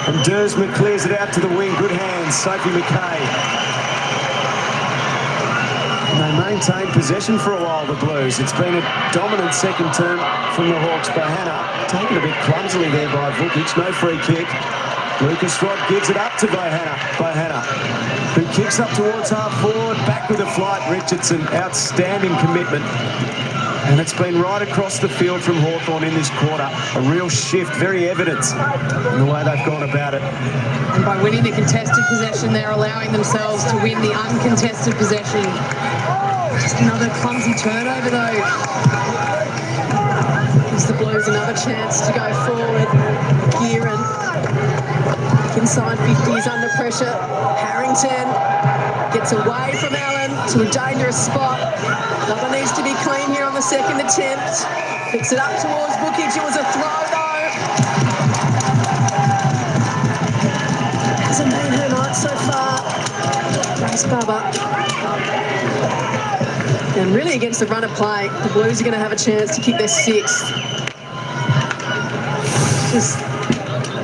And Dersma clears it out to the wing. Good hands, Sophie McKay. And they maintain possession for a while, the Blues. It's been a dominant second term from the Hawks. Bohanna taken a bit clumsily there by Vukic. No free kick. Lucas Rod gives it up to Bohanna, who kicks up towards half forward, back with a flight. Richardson, outstanding commitment. And it's been right across the field from Hawthorn in this quarter. A real shift, very evident in the way they've gone about it. And by winning the contested possession, they're allowing themselves to win the uncontested possession. Just another clumsy turnover, though. Gives the Blues another chance to go forward. Gearan. Inside 50, he's under pressure. Harrington gets away from Allen to a dangerous spot. Another needs to be clean here on the second attempt. Picks it up towards Vukic. It was a throw, though. Hasn't been her night so far. Grace Bubba. And really against the run of play, the Blues are going to have a chance to kick their 6th. Just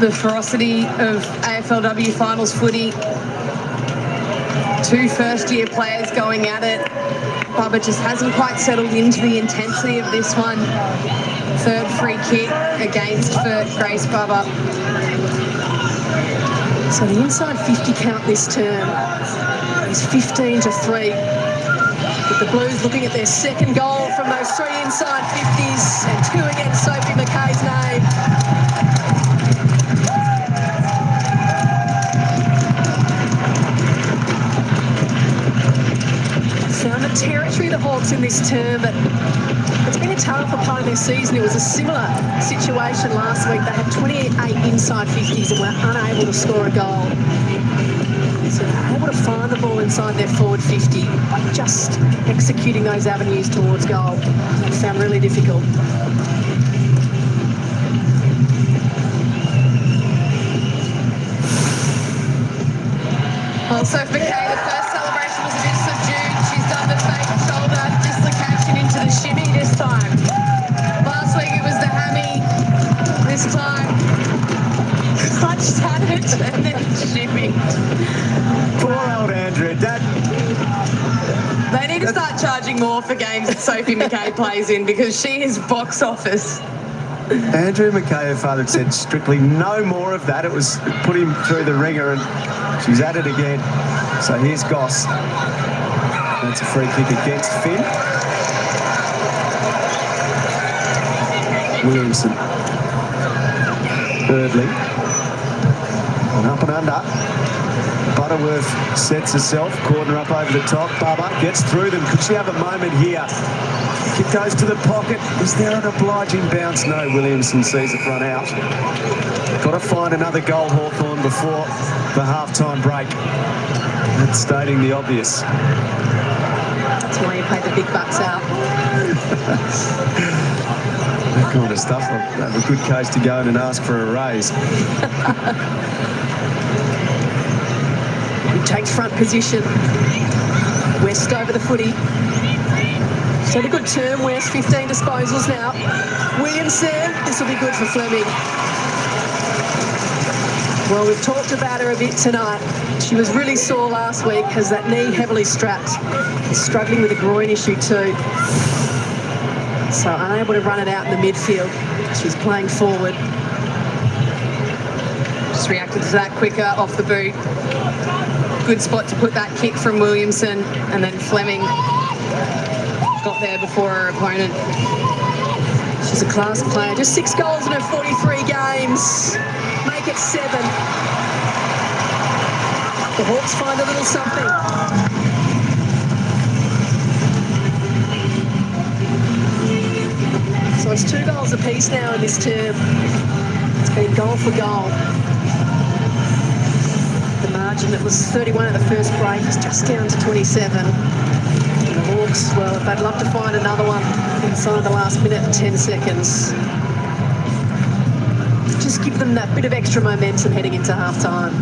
the ferocity of AFLW finals footy. 2 first-year players going at it. Bubba just hasn't quite settled into the intensity of this one. 3rd free kick against for Grace Bubba. So the inside 50 count this term is 15-3. But the Blues looking at their second goal from those 3 inside 50s and 2 against Sophie McKay's name. Found a territory, the Hawks, in this term, but it's been a tougher part of their season. It was a similar situation last week. They had 28 inside 50s and were unable to score a goal. So they're able to find the ball inside their forward 50, but just executing those avenues towards goal, they found really difficult. Well, Sophie McKay, the first celebration was a bit subdued. She's done the fake shoulder dislocation into the shimmy this time. Last week it was the hammy. This time, clutched at it and then shimmy. Poor old Andrew. They need to start charging more for games that Sophie McKay plays in, because she is box office. Andrew McKay, her father, said strictly no more of that. It was put him through the ringer, and she's at it again. So here's Goss. That's a free kick against Finn. Williamson. Thirdly. And up and under. Butterworth sets herself. Corner up over the top. Bubba gets through them. Could she have a moment here? Kick goes to the pocket. Is there an obliging bounce? No, Williamson sees it run out. got to find another goal, Hawthorn, before the half-time break. That's stating the obvious. That's why you pay the big bucks out. That kind of stuff. I have a good case to go in and ask for a raise. He takes front position. West over the footy. He's had a good term, West. 15 disposals now. Williamson, this will be good for Fleming. Well, we've talked about her a bit tonight. She was really sore last week, has that knee heavily strapped. Struggling with a groin issue too. So unable to run it out in the midfield. She's playing forward. Just reacted to that quicker off the boot. Good spot to put that kick from Williamson, and then Fleming got there before her opponent. She's a class player. Just 6 goals in her 43 games. Make it 7. The Hawks find a little something. So it's 2 goals apiece now in this term. It's been goal for goal. The margin that was 31 at the first break is just down to 27. And the Hawks, well, if they'd love to find another one inside the last minute and 10 seconds, just give them that bit of extra momentum heading into half-time.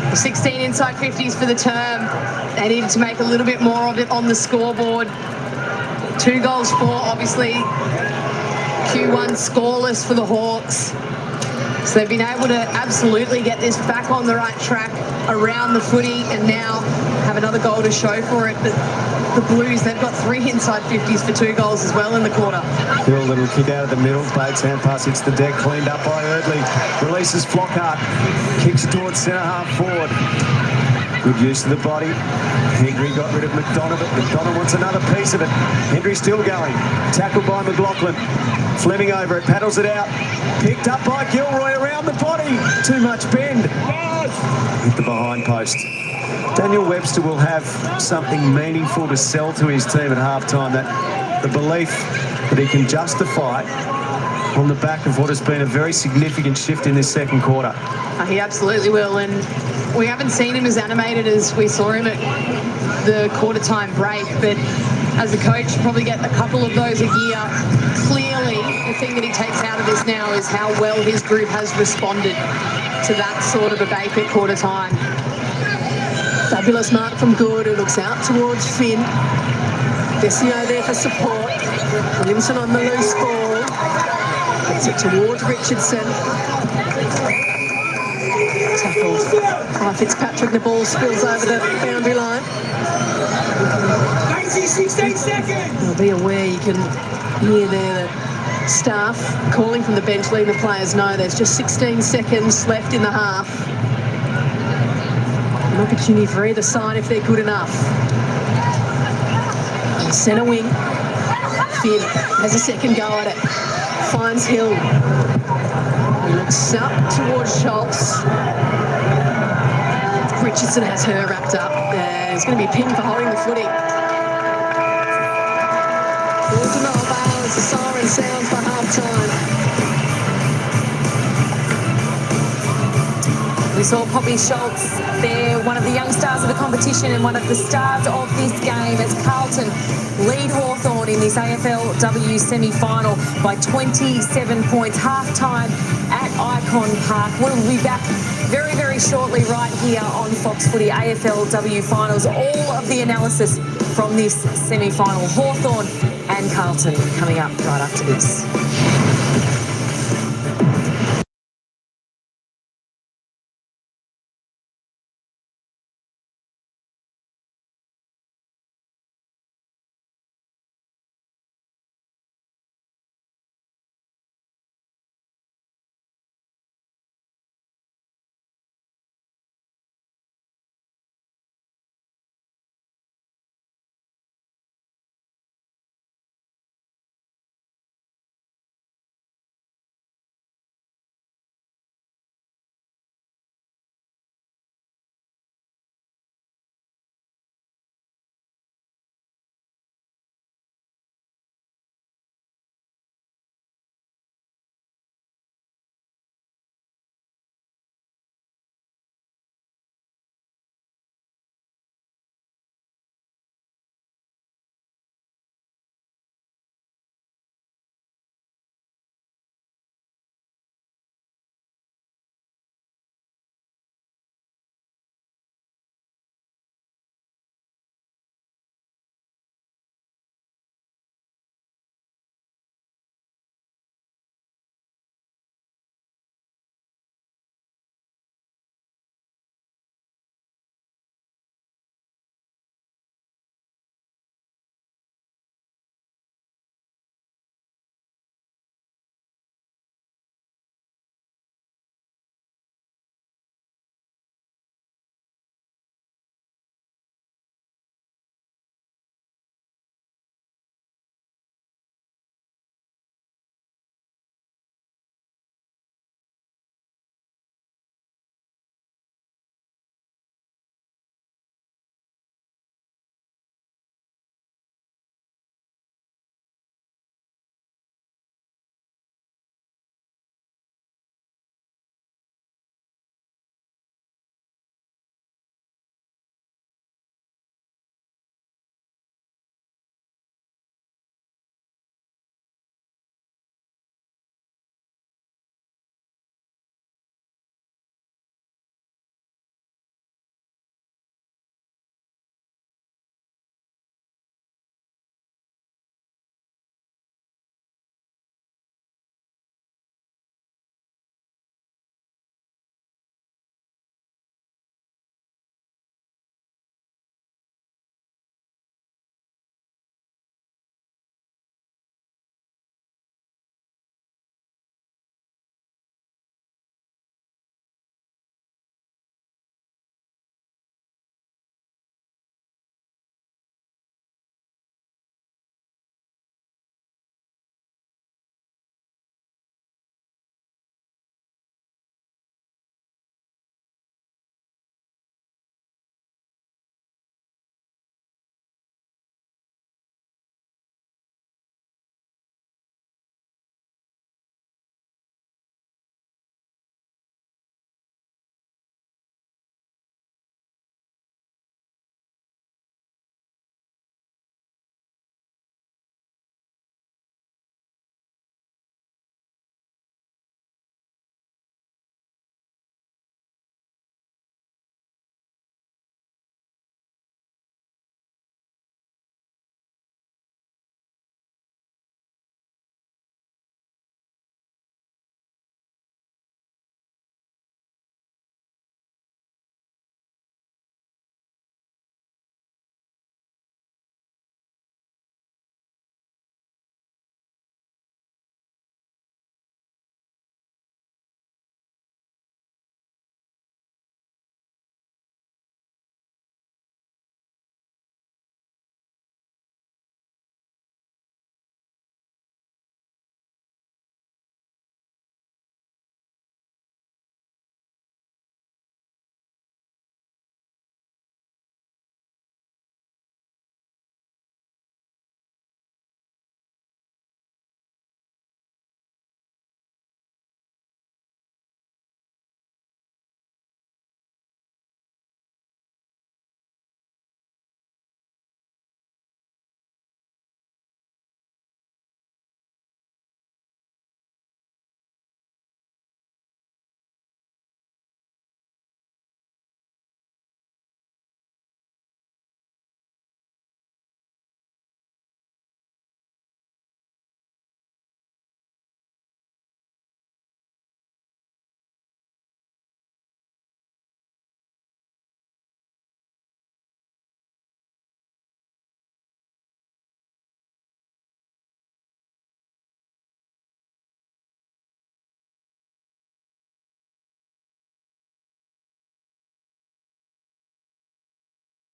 The 16 inside 50s for the term. They needed to make a little bit more of it on the scoreboard. 2 goals for, obviously. Q1 scoreless for the Hawks. So they've been able to absolutely get this back on the right track around the footy and now have another goal to show for it. But the Blues, they've got 3 inside 50s for 2 goals as well in the quarter. Hill, little kick out of the middle. Bates hand pass hits the deck, cleaned up by Erdley. Releases Flockhart. Kicks towards centre half forward. Good use of the body. Hendry got rid of McDonough, but McDonough wants another piece of it. Hendry still going. Tackled by McLaughlin. Fleming over it, paddles it out. Picked up by Gilroy around the body. Too much bend. Hit the behind post. Daniel Webster will have something meaningful to sell to his team at halftime. That the belief that he can justify on the back of what has been a very significant shift in this second quarter. He absolutely will, and we haven't seen him as animated as we saw him at the quarter-time break, but as a coach, you probably get a couple of those a year. Clearly, the thing that he takes out of this now is how well his group has responded to that sort of a break at quarter-time. Fabulous mark from Good, who looks out towards Finn. Vesio there for support. Williamson on the loose ball. Gets it towards Richardson. Tackled by Fitzpatrick. The ball spills over the boundary line. 16 seconds. You'll be aware, you can hear there the staff calling from the bench, letting the players know there's just 16 seconds left in the half. An opportunity for either side if they're good enough. Centre wing. Finn has a second go at it. Finds Hill. He looks up towards Schultz. Richardson has her wrapped up. He's going to be pinned for holding the footy. Balls in the as the siren sounds for half-time. We saw Poppy Schultz there, one of the young stars of the competition and one of the stars of this game as Carlton lead Hawthorn in this AFLW semi-final by 27 points. Half-time at Ikon Park. We'll be back very, very shortly right here on Fox Footy AFLW Finals. All of the analysis from this semi-final. Hawthorn and Carlton coming up right after this.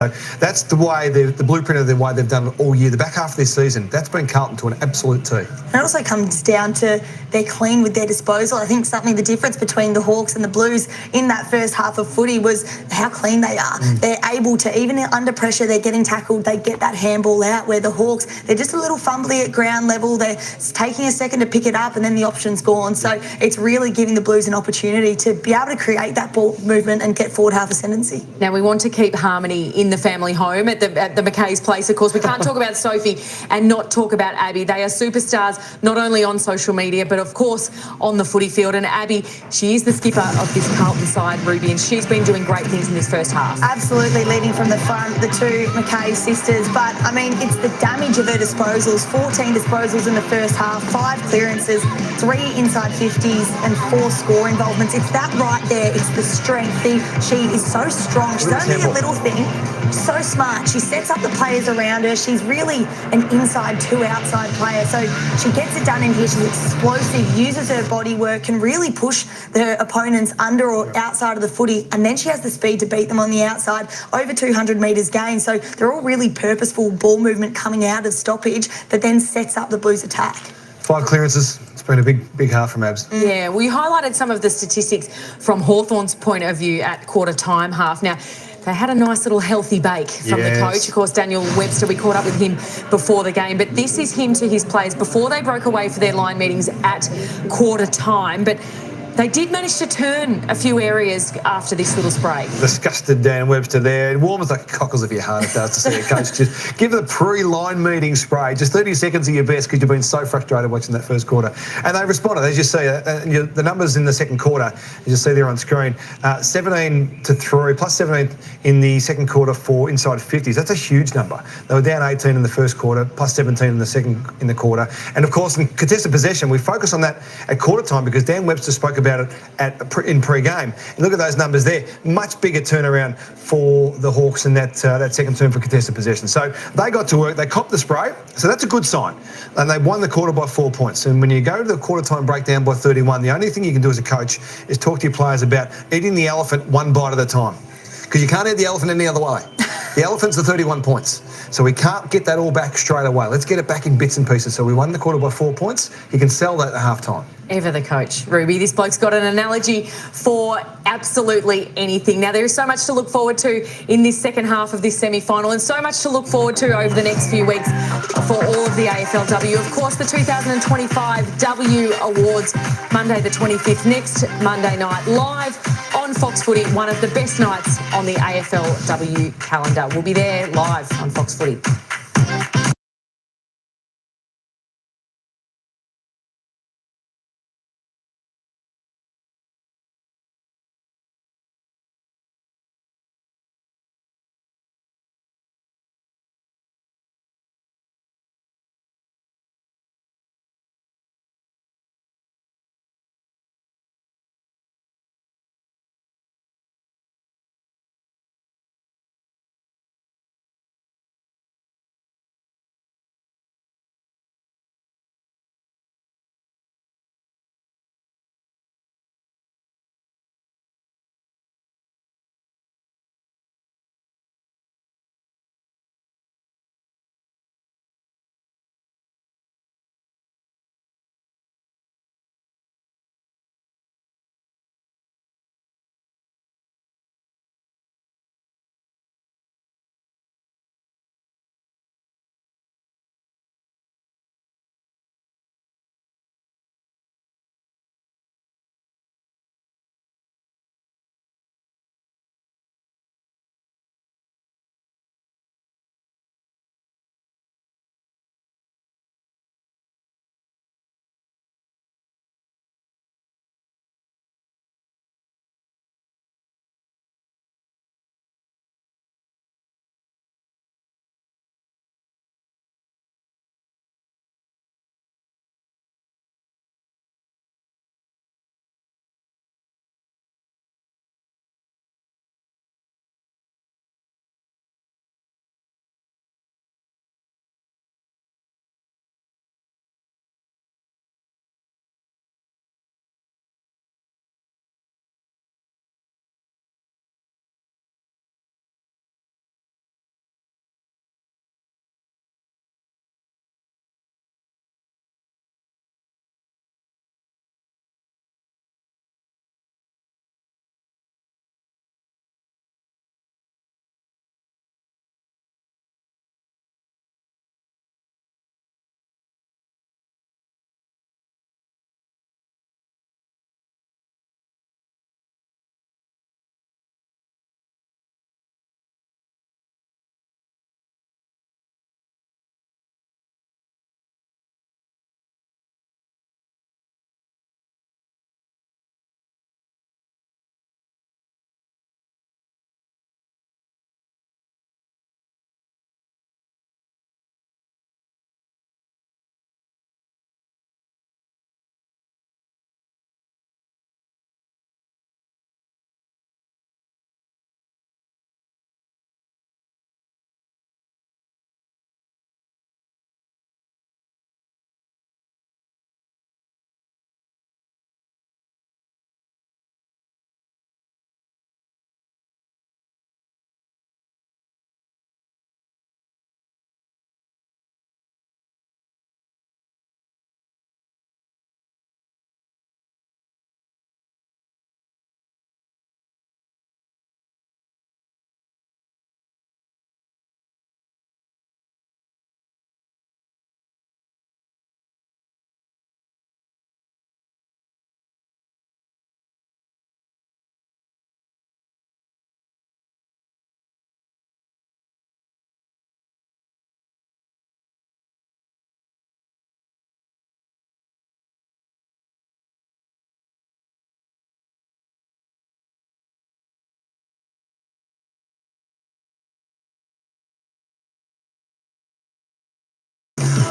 That's the way, the blueprint of the way they've done it all year. The back half of this season, that's been Carlton to an absolute T. It also comes down to they're clean with their disposal. I think something the difference between the Hawks and the Blues in that first half of footy was how clean they are. They're able to, even under pressure, they're getting tackled, they get that handball out, where the Hawks, they're just a little fumbly at ground level. They're taking a second to pick it up and then the option's gone. So it's really giving the Blues an opportunity to be able to create that ball movement and get forward half ascendancy. Now, we want to keep harmony in the family home at the McKay's place. Of course, we can't talk about Sophie and not talk about Abby. They are superstars, not only on social media, but of course on the footy field. And Abby, she is the skipper of this Carlton side, Ruby, and she's been doing great things in this first half. Absolutely leading from the front, the two McKay sisters. But, I mean, it's the damage of her disposals. 14 disposals in the first half, 5 clearances, 3 inside 50s and 4 score involvements. It's that right there. It's the strength. She is so strong. She's only a little thing, so smart. She sets up the players around her. She's really an inside to outside player. So she gets it done in here. She's explosive, uses her body work, can really push the opponents under or outside of the footy. And then she has the speed to beat them on the outside, over 200 metres gain. So they're all really purposeful ball movement coming out of stoppage that then sets up the Blues attack. 5 clearances. It's been a big half from Abs. Yeah, we highlighted some of the statistics from Hawthorn's point of view at quarter time half. Now, they had a nice little healthy bake from the coach. Of course, Daniel Webster, we caught up with him before the game. But this is him to his players before they broke away for their line meetings at quarter time. But they did manage to turn a few areas after this little spray. Disgusted Dan Webster there. It warms like cockles of your heart it does to see a coach just give the pre-line meeting spray. Just 30 seconds of your best because you've been so frustrated watching that first quarter. And they responded. As you see, the numbers in the second quarter, you see there on screen, 17 to 3, plus 17 in the second quarter for inside 50s. That's a huge number. They were down 18 in the first quarter, plus 17 in the quarter. And of course, in contested possession, we focus on that at quarter time because Dan Webster spoke about it in pre-game. And look at those numbers there. Much bigger turnaround for the Hawks in that second term for contested possession. So they got to work. They copped the spray. So that's a good sign. And they won the quarter by 4 points. And when you go to the quarter time breakdown by 31, the only thing you can do as a coach is talk to your players about eating the elephant one bite at a time. Because you can't eat the elephant any other way. The elephant's the 31 points. So we can't get that all back straight away. Let's get it back in bits and pieces. So we won the quarter by 4 points. You can sell that at half time. Ever the coach, Ruby. This bloke's got an analogy for absolutely anything. Now, there is so much to look forward to in this second half of this semi-final and so much to look forward to over the next few weeks for all of the AFLW. Of course, the 2025 W Awards, Monday the 25th, next Monday night, live on Fox Footy, one of the best nights on the AFLW calendar. We'll be there live on Fox Footy.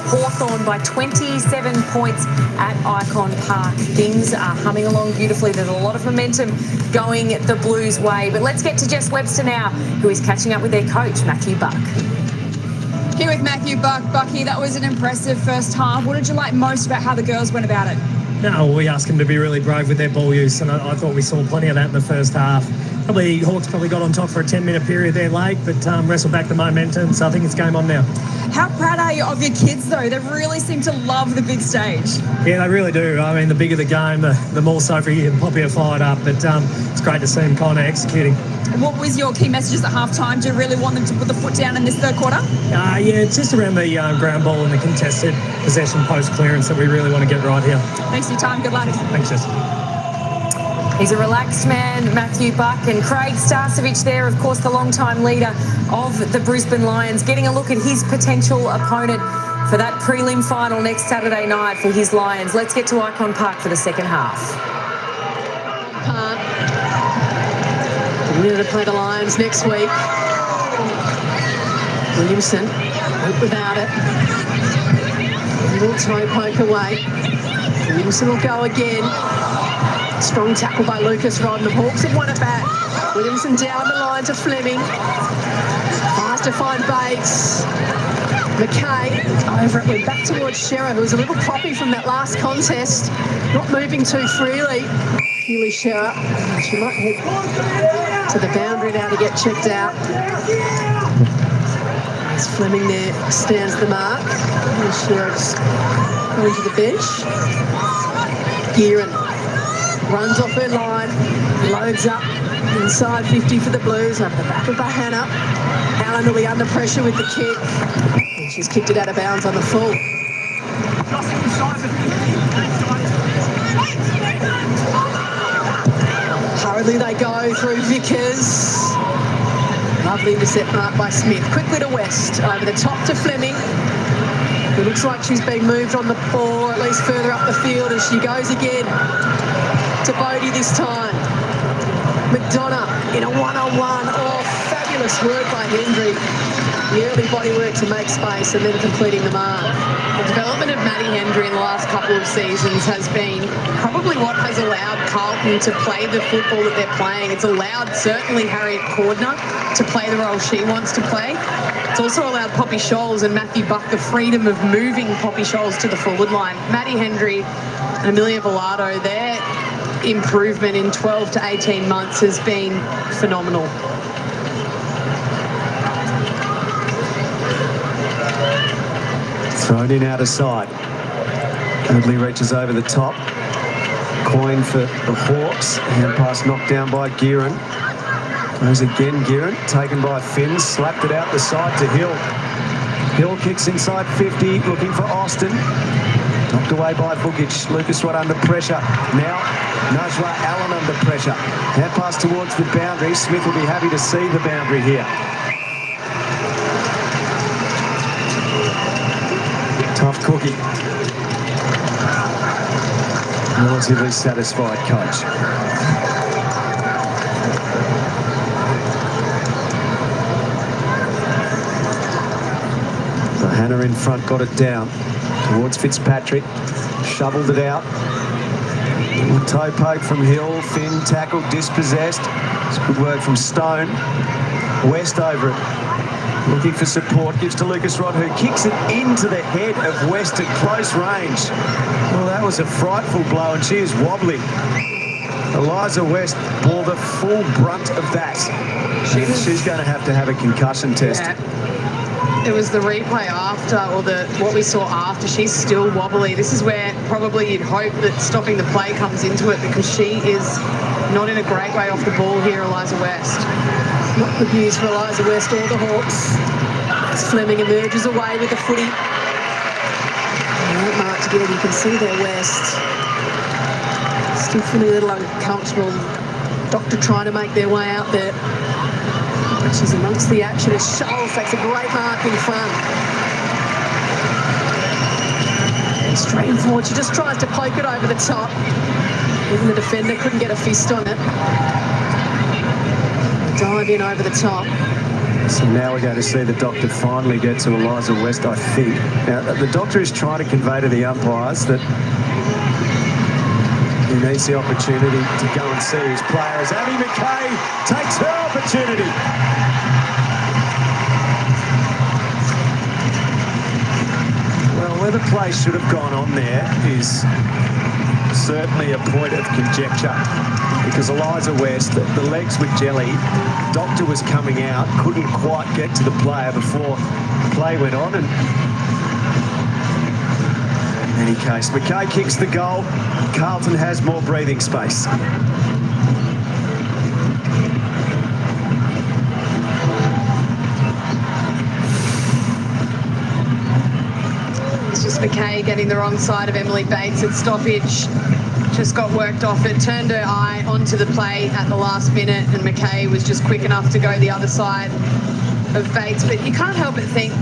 Hawthorn by 27 points at Ikon Park. Things are humming along beautifully. There's a lot of momentum going the Blues' way. But let's get to Jess Webster now, who is catching up with their coach, Matthew Buck. Here with Matthew Buck. Bucky, that was an impressive first half. What did you like most about how the girls went about it? No, we asked them to be really brave with their ball use, and I thought we saw plenty of that in the first half. Hawks probably got on top for a 10-minute period there late, but wrestled back the momentum, so I think it's game on now. How proud are you of your kids, though? They really seem to love the big stage. Yeah, they really do. I mean, the bigger the game, the more Sophie and Poppy are fired up, but it's great to see them kind of executing. What was your key messages at half-time? Do you really want them to put the foot down in this third quarter? Yeah, it's just around the ground ball and the contested possession post-clearance that we really want to get right here. Thanks for your time. Good luck. Thanks, Jess. He's a relaxed man, Matthew Buck, and Craig Starcevich there, of course, the long-time leader of the Brisbane Lions, getting a look at his potential opponent for that prelim final next Saturday night for his Lions. Let's get to Ikon Park for the second half. The winner to play the Lions next week. Williamson went without it. A little toe poke away. Williamson will go again. Strong tackle by Lucas Rod, and the Hawks have won it back. Williamson down the line to Fleming. Tries to find Bates. McKay over it, went back towards Shearer, who was a little proppy from that last contest. Not moving too freely. Keely Shearer. She might head to the boundary now to get checked out. As Fleming there stands the mark. And Shearer just going to the bench. Gearan runs off her line, loads up inside 50 for the Blues, up the back of Bahana. Allen will be under pressure with the kick, and she's kicked it out of bounds on the full. Hurriedly they go through Vickers. Lovely intercept mark by Smith. Quickly to West, over the top to Fleming. It looks like she's being moved on the ball, or at least further up the field, as she goes again to Bodie this time. McDonough in a one-on-one. Oh, fabulous work by Hendry. The early body work to make space and then completing the mark. The development of Maddie Hendry in the last couple of seasons has been probably what has allowed Carlton to play the football that they're playing. It's allowed certainly Harriet Cordner to play the role she wants to play. It's also allowed Poppy Scholes and Matthew Buck the freedom of moving Poppy Scholes to the forward line. Maddie Hendry and Amelia Villado, their improvement in 12 to 18 months has been phenomenal. Thrown in out of sight. Dudley reaches over the top. Coin for the Hawks. Hand pass knocked down by Gearan. Goes again, Gearan. Taken by Finn. Slapped it out the side to Hill. Hill kicks inside 50. Looking for Austin. Knocked away by Vukic. Lucas Rod under pressure. Now Najwa Allen under pressure. Hand pass towards the boundary. Smith will be happy to see the boundary here. Tough cookie. Relatively satisfied coach. So Hannah in front got it down towards Fitzpatrick. Shoveled it out. Toe poke from Hill. Finn tackled, dispossessed. It's good work from Stone. West over it. Looking for support, gives to Lucas Rod, who kicks it into the head of West at close range. Well, that was a frightful blow, and she is wobbly. Eliza West bore the full brunt of that. She's going to have a concussion test. Yeah. It was the replay after, or what we saw after. She's still wobbly. This is where probably you'd hope that stopping the play comes into it, because she is not in a great way off the ball here, Eliza West. Not good news for Eliza West or the Hawks. As Fleming emerges away with the footy. Right, marked again, you can see there West. Still feeling a little uncomfortable. Doctor trying to make their way out there. But she's amongst the action as Scholes takes a great mark in front. Straight forward, she just tries to poke it over the top. Even the defender couldn't get a fist on it. Dive in over the top. So now we're going to see the doctor finally get to Eliza West, I think. Now, the doctor is trying to convey to the umpires that he needs the opportunity to go and see his player as Abby McKay takes her opportunity. Well, where the play should have gone on there is certainly a point of conjecture, because Eliza West, the legs were jelly. Doctor was coming out, couldn't quite get to the player before the play went on. And in any case, McKay kicks the goal. Carlton has more breathing space. It's just McKay getting the wrong side of Emily Bates at stoppage. Just got worked off it, turned her eye onto the play at the last minute, and McKay was just quick enough to go the other side of Bates. But you can't help but think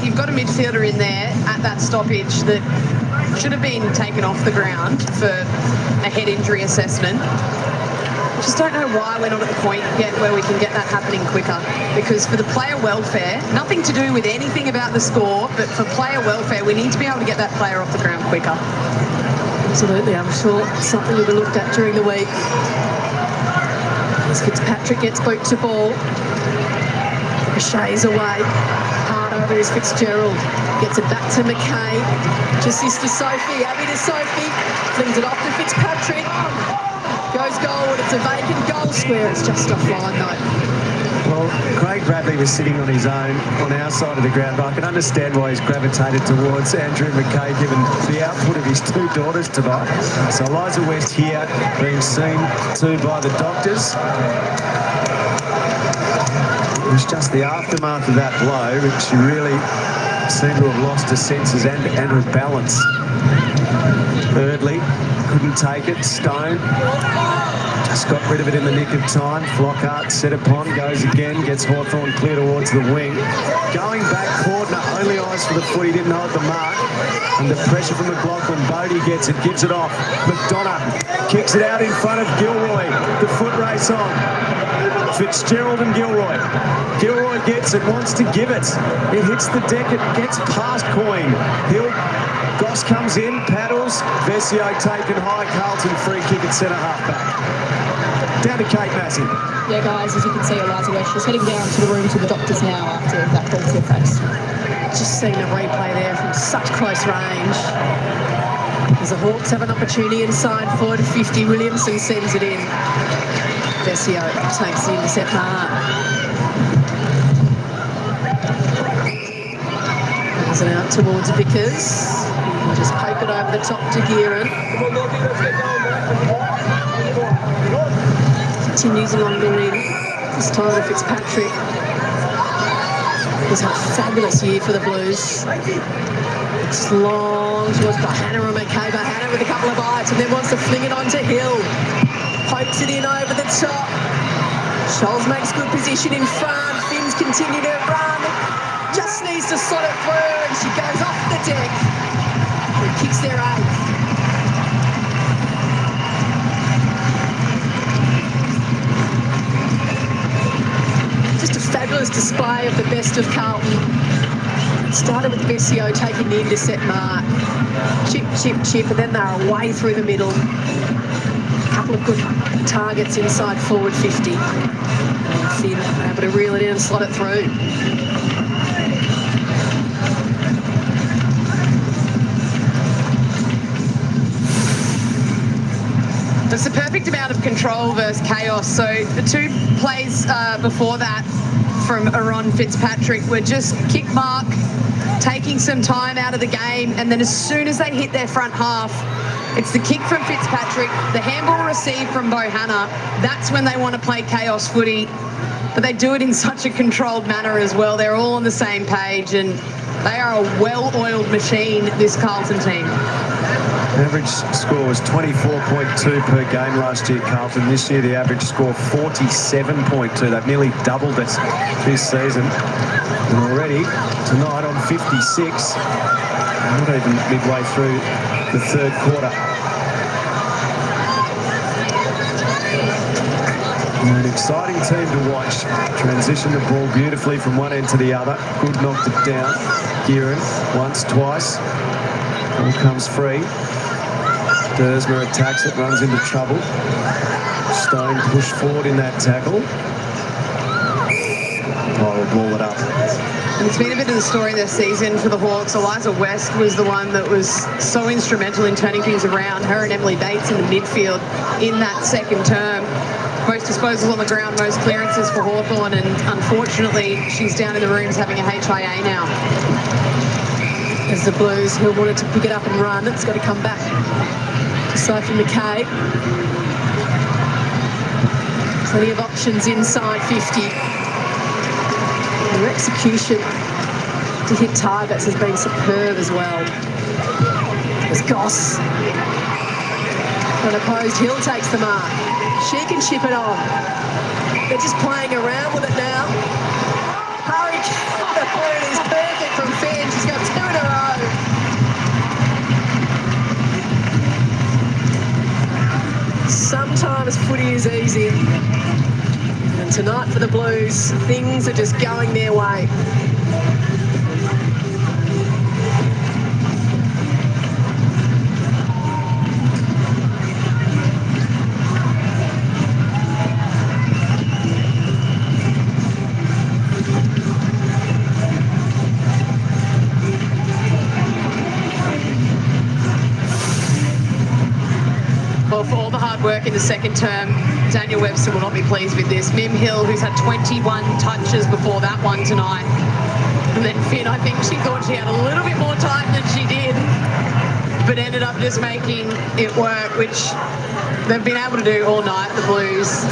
you've got a midfielder in there at that stoppage that should have been taken off the ground for a head injury assessment. Just don't know why we're not at the point yet where we can get that happening quicker, because for the player welfare, nothing to do with anything about the score, but for player welfare, we need to be able to get that player off the ground quicker. Absolutely, I'm sure something will be looked at during the week. As Fitzpatrick gets boot to ball. Ricochets away. Hard over is Fitzgerald. Gets it back to McKay. To sister Sophie. Abby to Sophie. Flings it off to Fitzpatrick. Goes goal, and it's a vacant goal square. It's just offline though. Well, Craig Bradley was sitting on his own on our side of the ground, but I can understand why he's gravitated towards Andrew McKay, given the output of his two daughters tonight. So Eliza West here being seen to by the doctors. It was just the aftermath of that blow, which she really seemed to have lost her senses and her balance. Thirdly, couldn't take it. Stone just got rid of it in the nick of time. Flockhart set upon, goes again, gets Hawthorn clear towards the wing. Going back, Cordner, only eyes for the foot, he didn't hold the mark. Under pressure from McLaughlin, Bodie gets it, gives it off. McDonough kicks it out in front of Gilroy. The foot race on. Fitzgerald and Gilroy. Gilroy gets it, wants to give it. It hits the deck, it gets past Coyne. Goss comes in, paddles. Vesio taken high. Carlton free kick at centre half back. Down to Kate Massey. Yeah, guys, as you can see, Eliza West is heading down to the room to the doctors now after that ball to the face. Just seeing a replay there from such close range. As the Hawks have an opportunity inside forward 50. Williamson sends it in. Vesio takes the intercept mark. Brings it out towards Vickers. We'll just poke it over the top to Gearan. Continues along the wing. This time to Fitzpatrick. He's had a fabulous year for the Blues. It's long towards Bahana and McKay. Bahana with a couple of bites and then wants to fling it onto Hill. Pokes it in over the top. Scholes makes good position in front. Finns continue to run. Just needs to slot it through and she goes off the deck. And kicks their eighth. Just a fabulous display of the best of Carlton. It started with Vesio taking the intercept mark. Chip, chip, chip, and then they're away through the middle. A couple of good targets inside forward 50. And Finn able to reel it in and slot it through. It's the perfect amount of control versus chaos. So the two plays before that from Aaron Fitzpatrick were just kick mark, taking some time out of the game, and then as soon as they hit their front half, it's the kick from Fitzpatrick, the handball received from Bohanna. That's when they want to play chaos footy, but they do it in such a controlled manner as well. They're all on the same page, and they are a well-oiled machine, this Carlton team. Average score was 24.2 per game last year, Carlton. This year, the average score 47.2. They've nearly doubled it this season. And already, tonight on 56, not even midway through the third quarter. They're an exciting team to watch. Transition the ball beautifully from one end to the other. Good knocked it down. Gearan once, twice. Ball comes free. Dersmer attacks it, runs into trouble. Stone pushed forward in that tackle. Oh, we'll ball it up. And it's been a bit of the story this season for the Hawks. Eliza West was the one that was so instrumental in turning things around. Her and Emily Bates in the midfield in that second term. Most disposals on the ground, most clearances for Hawthorn, and unfortunately she's down in the rooms having a HIA now. As the Blues, who wanted to pick it up and run, it's got to come back to Sophie McKay. Plenty of options inside 50. Their execution to hit targets has been superb as well. As Goss, unopposed, Hill takes the mark. She can chip it on. They're just playing around with it now. Hurry, the point is perfect from Finn. She's got 2 in a row. Sometimes footy is easy. And tonight for the Blues, things are just going their way. Well, for all the hard work in the second term, Daniel Webster will not be pleased with this. Mim Hill, who's had 21 touches before that one tonight. And then Finn, I think she thought she had a little bit more time than she did, but ended up just making it work, which they've been able to do all night, the Blues.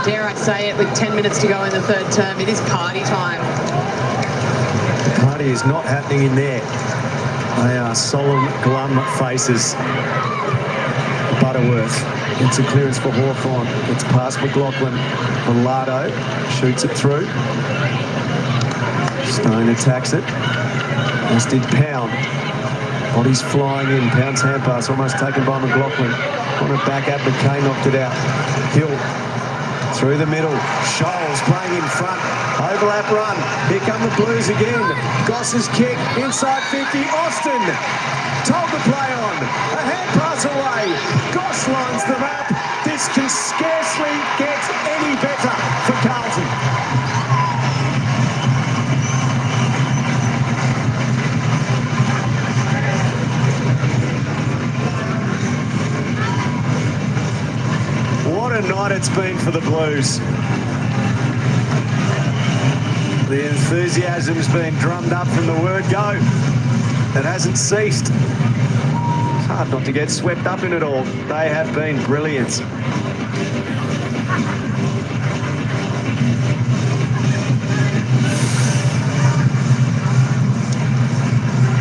Dare I say it, with 10 minutes to go in the third term, it is party time. The party is not happening in there. They are solemn, glum faces. Butterworth gets a clearance for Hawthorn. It's past McLaughlin. Velado shoots it through. Stone attacks it. As did Pound. Bodies flying in. Pound's hand pass almost taken by McLaughlin. On a back at McKay knocked it out. Hill through the middle. Scholes playing in front. Overlap run. Here come the Blues again. Goss's kick inside 50. Austin told to play on. A hand pass away. Goss lines them up. This can scarcely get any better for Carlton. What a night it's been for the Blues. The enthusiasm's been drummed up from the word go. It hasn't ceased. It's hard not to get swept up in it all. They have been brilliant.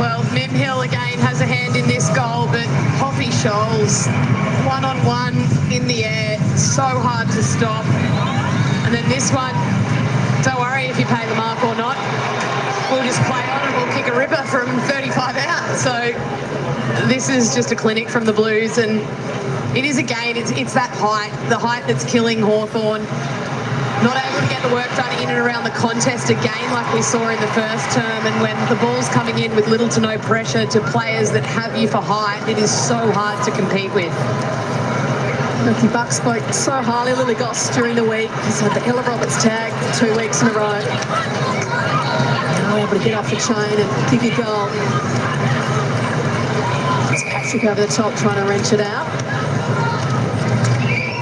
Well, Mim Hill again has a hand in this goal, but Poppy Scholes, one-on-one in the air, so hard to stop. And then this one, don't worry if you pay the mark or not. We'll just play on and we'll kick a ripper from 35 out. So this is just a clinic from the Blues, and it is again, it's that height, the height that's killing Hawthorn. Not able to get the work done in and around the contest again like we saw in the first term, and when the ball's coming in with little to no pressure to players that have you for height, it is so hard to compete with. Matthew Buck spoke so highly of Lily Goss during the week. He's had the Ella Roberts tag 2 weeks in a row. Now able to get off the chain and kick a goal. It's Patrick over the top trying to wrench it out.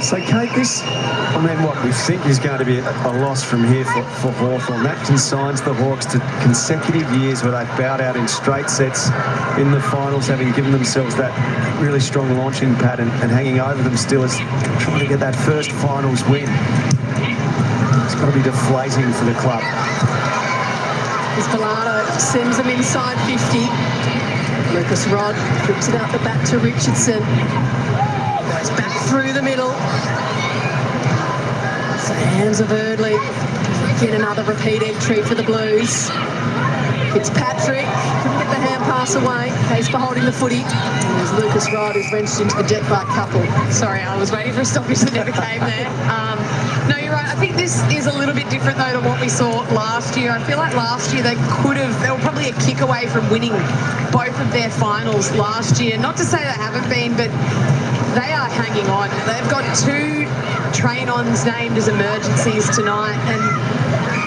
So, Kate, this, I mean, what we think is going to be a loss from here for Hawthorn. That consigns the Hawks to consecutive years where they've bowed out in straight sets in the finals, having given themselves that really strong launching pattern, and hanging over them still is trying to get that first finals win. It's got to be deflating for the club. As Velado sends them inside 50. Lucas Rod flips it out the back to Richardson. Goes back through the middle. It's the hands of Erdley. Again, another repeat entry for the Blues. Fitzpatrick couldn't get the hand pass away. Case for holding the footy. And there's Lucas Wright who's wrenched into the deck by a couple. Sorry, I was waiting for a stoppage that never came there. No, you're right. I think this is a little bit different, though, to what we saw last year. I feel like last year they were probably a kick away from winning both of their finals last year. Not to say they haven't been, but they are hanging on. They've got 2 train-ons named as emergencies tonight, and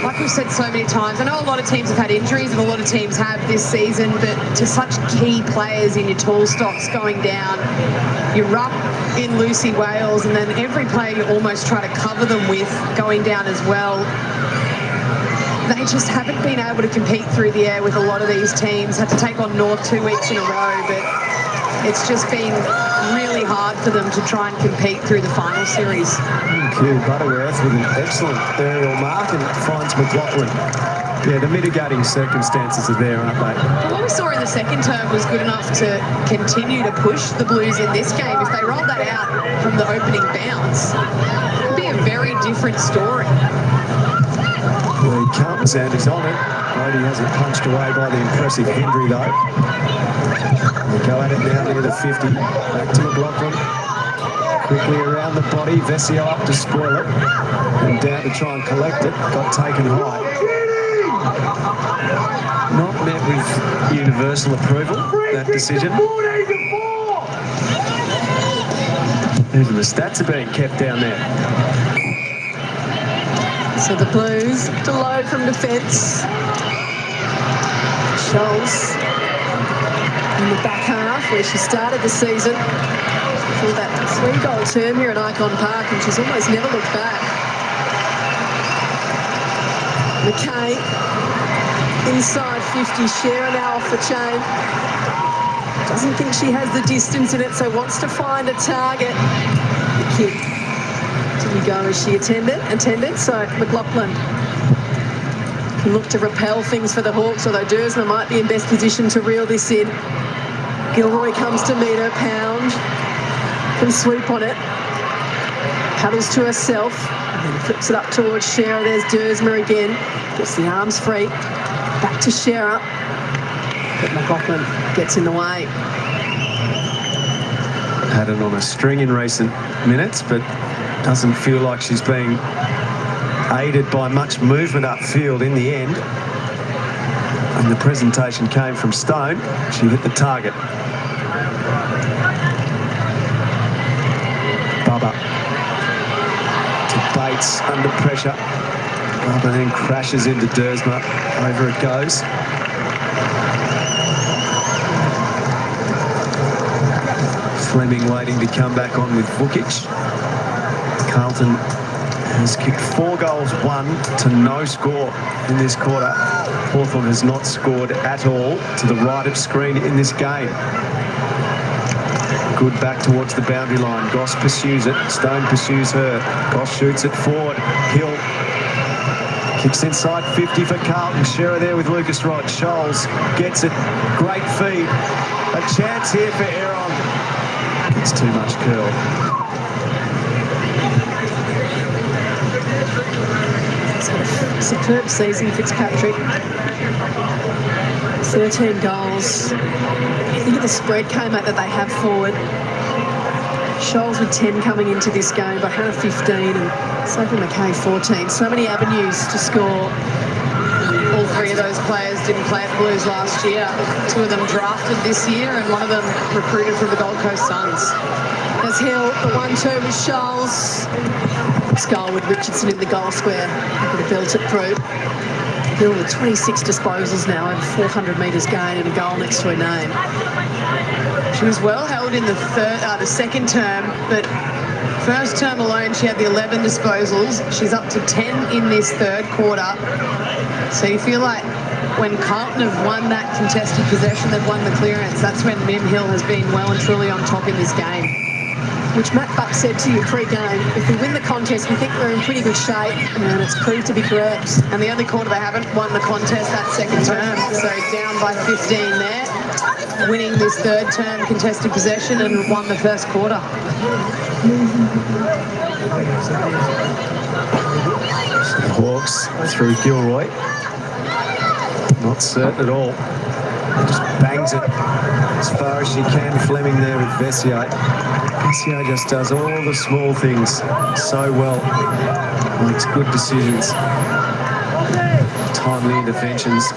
like we've said so many times, I know a lot of teams have had injuries and a lot of teams have this season, but to such key players in your tall stocks going down, you're up in Lucy Wales, and then every player you almost try to cover them with going down as well. They just haven't been able to compete through the air with a lot of these teams. Had to take on North 2 weeks in a row, but it's just been really hard for them to try and compete through the final series. Thank you, Butterworth, with an excellent aerial mark and finds McLaughlin. Yeah, the mitigating circumstances are there, aren't they? But what we saw in the second term was good enough to continue to push the Blues in this game. If they rolled that out from the opening bounce, it would be a very different story. Well, he comes and he's on it. Brody hasn't punched away by the impressive Hendry, though. They go at it now near the 50. Back to McLaughlin. Quickly around the body. Vesio up to spoil it. And down to try and collect it. Got taken high. Not met with universal approval, that decision. Even the stats are being kept down there. So the Blues to load from defence. Scholes in the back half where she started the season for that 3-goal term here at Ikon Park, and she's almost never looked back. McKay inside 50, Shearer now off the chain. Doesn't think she has the distance in it, so wants to find a target. The kick didn't go as she intended, so McLaughlin can look to repel things for the Hawks, although Dersma might be in best position to reel this in. Gilroy comes to meet her, Pound can sweep on it, paddles to herself, and then flips it up towards Shearer. There's Dersma again, gets the arms free, back to Shearer, but McLaughlin gets in the way. Had it on a string in recent minutes, but doesn't feel like she's being aided by much movement upfield in the end. And the presentation came from Stone. She hit the target. Bubba to Bates under pressure. Bubba then crashes into Dersma. Over it goes. Fleming waiting to come back on with Vukic. Carlton has kicked 4 goals, 1 to no score in this quarter. Hawthorn has not scored at all to the right of screen in this game. Good back towards the boundary line. Goss pursues it. Stone pursues her. Goss shoots it forward. Hill kicks inside 50 for Carlton. Shearer there with Lucas Wright. Scholes gets it. Great feed. A chance here for Aaron. It's too much curl. Superb season, Fitzpatrick. 13 goals. I think of the spread came out that they have forward. Scholes with 10 coming into this game, but Hannah 15 and Sophie McKay 14. So many avenues to score. All 3 of those players didn't play at Blues last year. 2 of them drafted this year and 1 of them recruited from the Gold Coast Suns. There's Hill, the 1-2 with Scholes. Goal with Richardson in the goal square. Could have built it through. Hill with 26 disposals now, over 400 metres gain and a goal next to her name. She was well held in the second term, but first term alone she had the 11 disposals. She's up to 10 in this third quarter. So you feel like when Carlton have won that contested possession, they've won the clearance. That's when Mim Hill has been well and truly on top in this game. Which Matt Buck said to you pre-game, if we win the contest, we think we're in pretty good shape, and it's proved to be correct. And the only quarter they haven't won the contest that second term, so down by 15 there, winning this third term contested possession and won the first quarter. Hawks through Gilroy. Not certain at all. Just bangs it as far as she can. Fleming there with Vessier. Vessier just does all the small things so well. Makes good decisions. Timely interventions.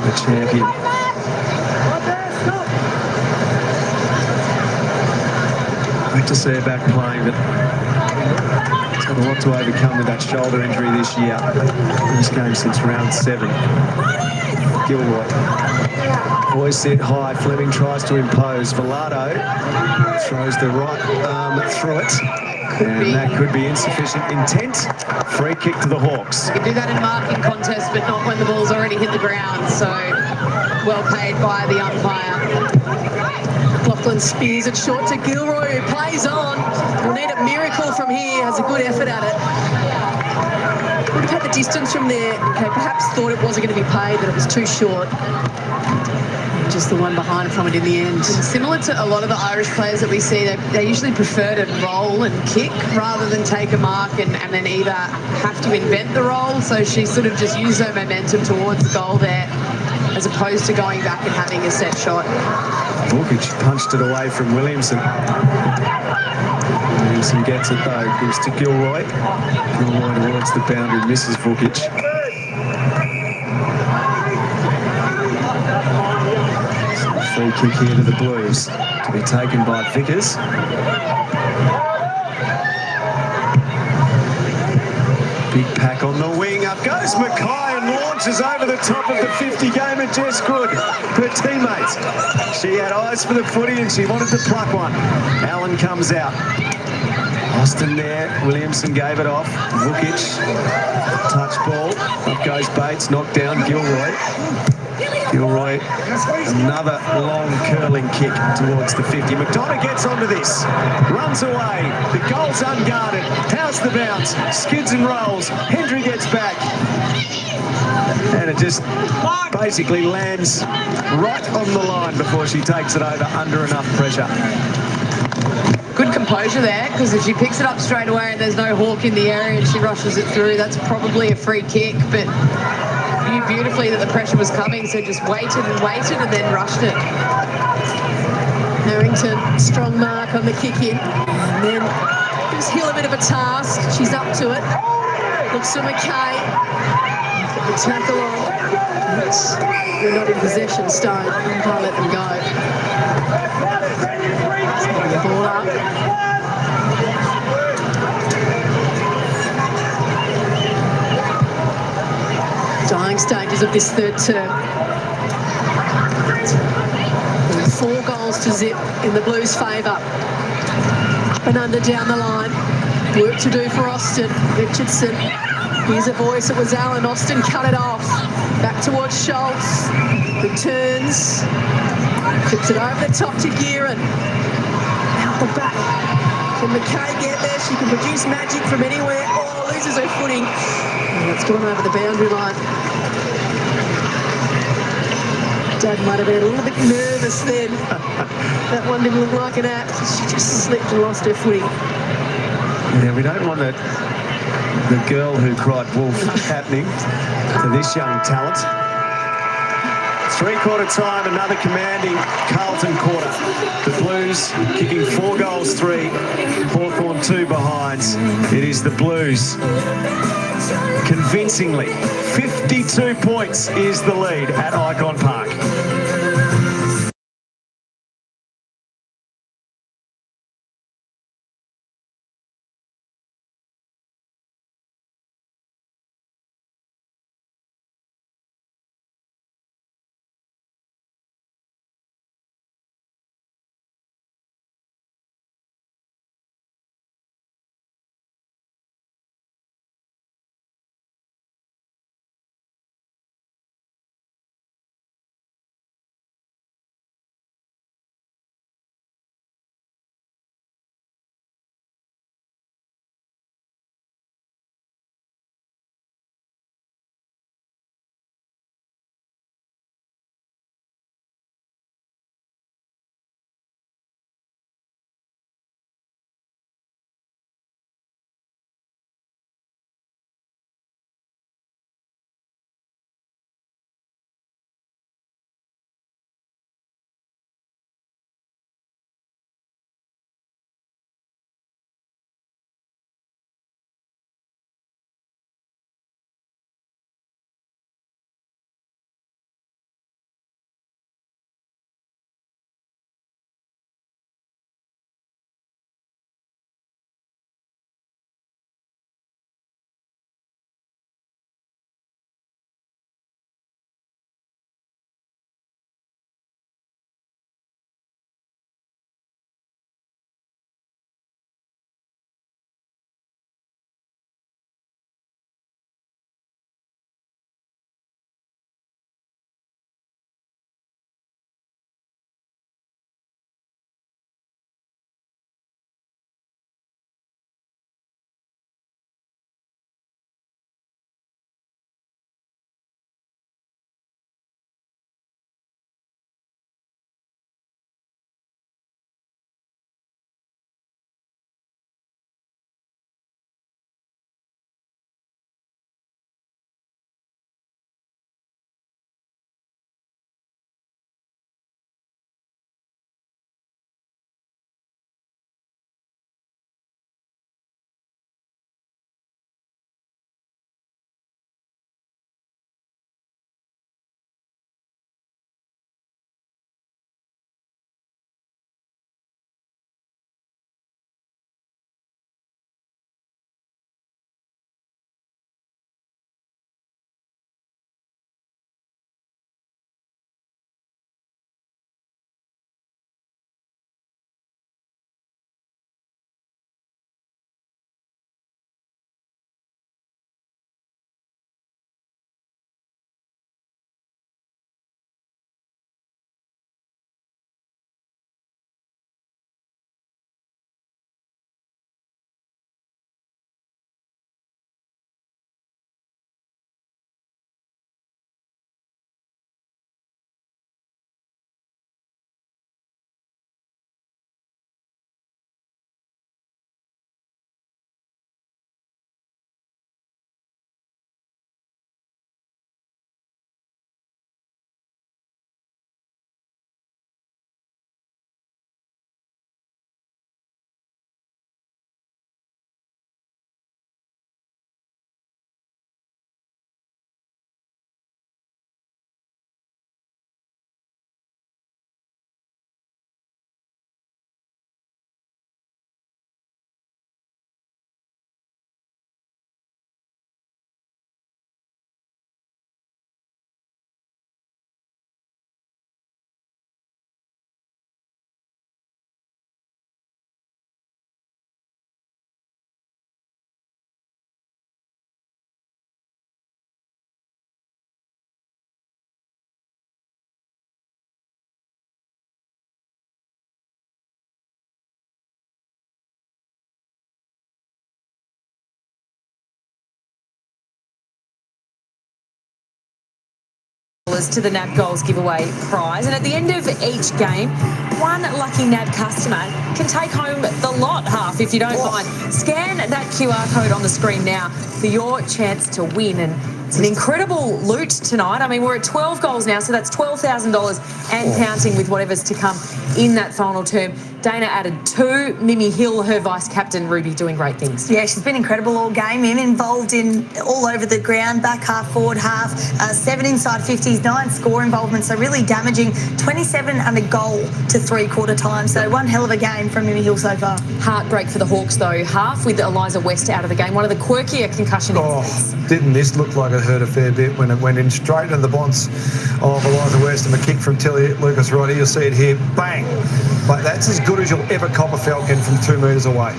The champion. Great to see her back playing, but she's had a lot to overcome with that shoulder injury this year. First game since round 7. Gilroy. Boys set high. Fleming tries to impose. Velado throws the right arm through it. And that could be insufficient intent. Free kick to the Hawks. You can do that in marking contests, but not when the ball's already hit the ground. So well paid by the umpire. Lachlan spears it short to Gilroy, who plays on. We'll need a miracle from here. Has a good effort at it. Would have had the distance from there. Okay, perhaps thought it wasn't going to be paid, that it was too short. Just the one behind from it in the end. And similar to a lot of the Irish players that we see, they usually prefer to roll and kick rather than take a mark and then either have to invent the roll. So she sort of just used her momentum towards the goal there, as opposed to going back and having a set shot. Vukic punched it away from Williamson. Williamson gets it though, gives to Gilroy. Gilroy towards the boundary, misses Vukic. Free kick here to the Blues, to be taken by Vickers. Big pack on the wing, up goes Mackay and launches over the top of the 50 gamer Jess Good, her teammate. She had eyes for the footy and she wanted to pluck one. Allen comes out. Austin there, Williamson gave it off. Vukic, touch ball, up goes Bates, knocked down Gilroy. Gilroy, another long curling kick towards the 50. McDonough gets onto this, runs away, the goal's unguarded. How's the bounce? Skids and rolls. Hendry gets back. And it just basically lands right on the line before she takes it over under enough pressure. Good composure there, because if she picks it up straight away and there's no hawk in the area and she rushes it through, that's probably a free kick. But knew beautifully that the pressure was coming, so just waited and then rushed it. Harrington, strong mark on the kick in. And then gives Hill a bit of a task. She's up to it. Looks to Mackay. Put the tackle on. We're not in possession, Stone. Can't let them go. The ball up. Dying stages of this third term. 4 goals to zip in the Blues' favour. Up and under down the line. Work to do for Austin. Richardson. Here's a voice. It was Allen. Austin cut it off. Back towards Schultz. Returns. Tips it over the top to Gearan. Out the back. Can Mackay get there? She can produce magic from anywhere. Oh, loses her footing. And it's gone over the boundary line. Dad might have been a little bit nervous then. That one didn't look like an act. She just slipped and lost her footing. Yeah, we don't want the girl who cried wolf happening to this young talent. 3/4 time, another commanding Carlton quarter. The Blues kicking 4 goals, 3. Hawthorn 2 behinds. It is the Blues. Convincingly, 52 points is the lead at Ikon Park. $1,000 to the NAB Goals giveaway prize. And at the end of each game, one lucky NAB customer can take home the lot half if you don't mind. Scan that QR code on the screen now for your chance to win. And it's an incredible loot tonight. I mean, we're at 12 goals now, so that's $12,000 and counting with whatever's to come in that final term. Dana added 2. Mimi Hill, her vice-captain, Ruby, doing great things. Yeah, she's been incredible all game, involved in all over the ground, back half, forward half, 7 inside 50s, 9 score involvement, so really damaging. 27 and a goal to three-quarter time, so one hell of a game from Mimi Hill so far. Heartbreak for the Hawks, though. Half with Eliza West out of the game, one of the quirkier concussion incidents. Didn't this look like it hurt a fair bit when it went in straight into the bonds of Eliza West, and a kick from Tilly Lucas Roddy. You'll see it here, bang. But that's as good as you'll ever cop a Falcon from 2 metres away.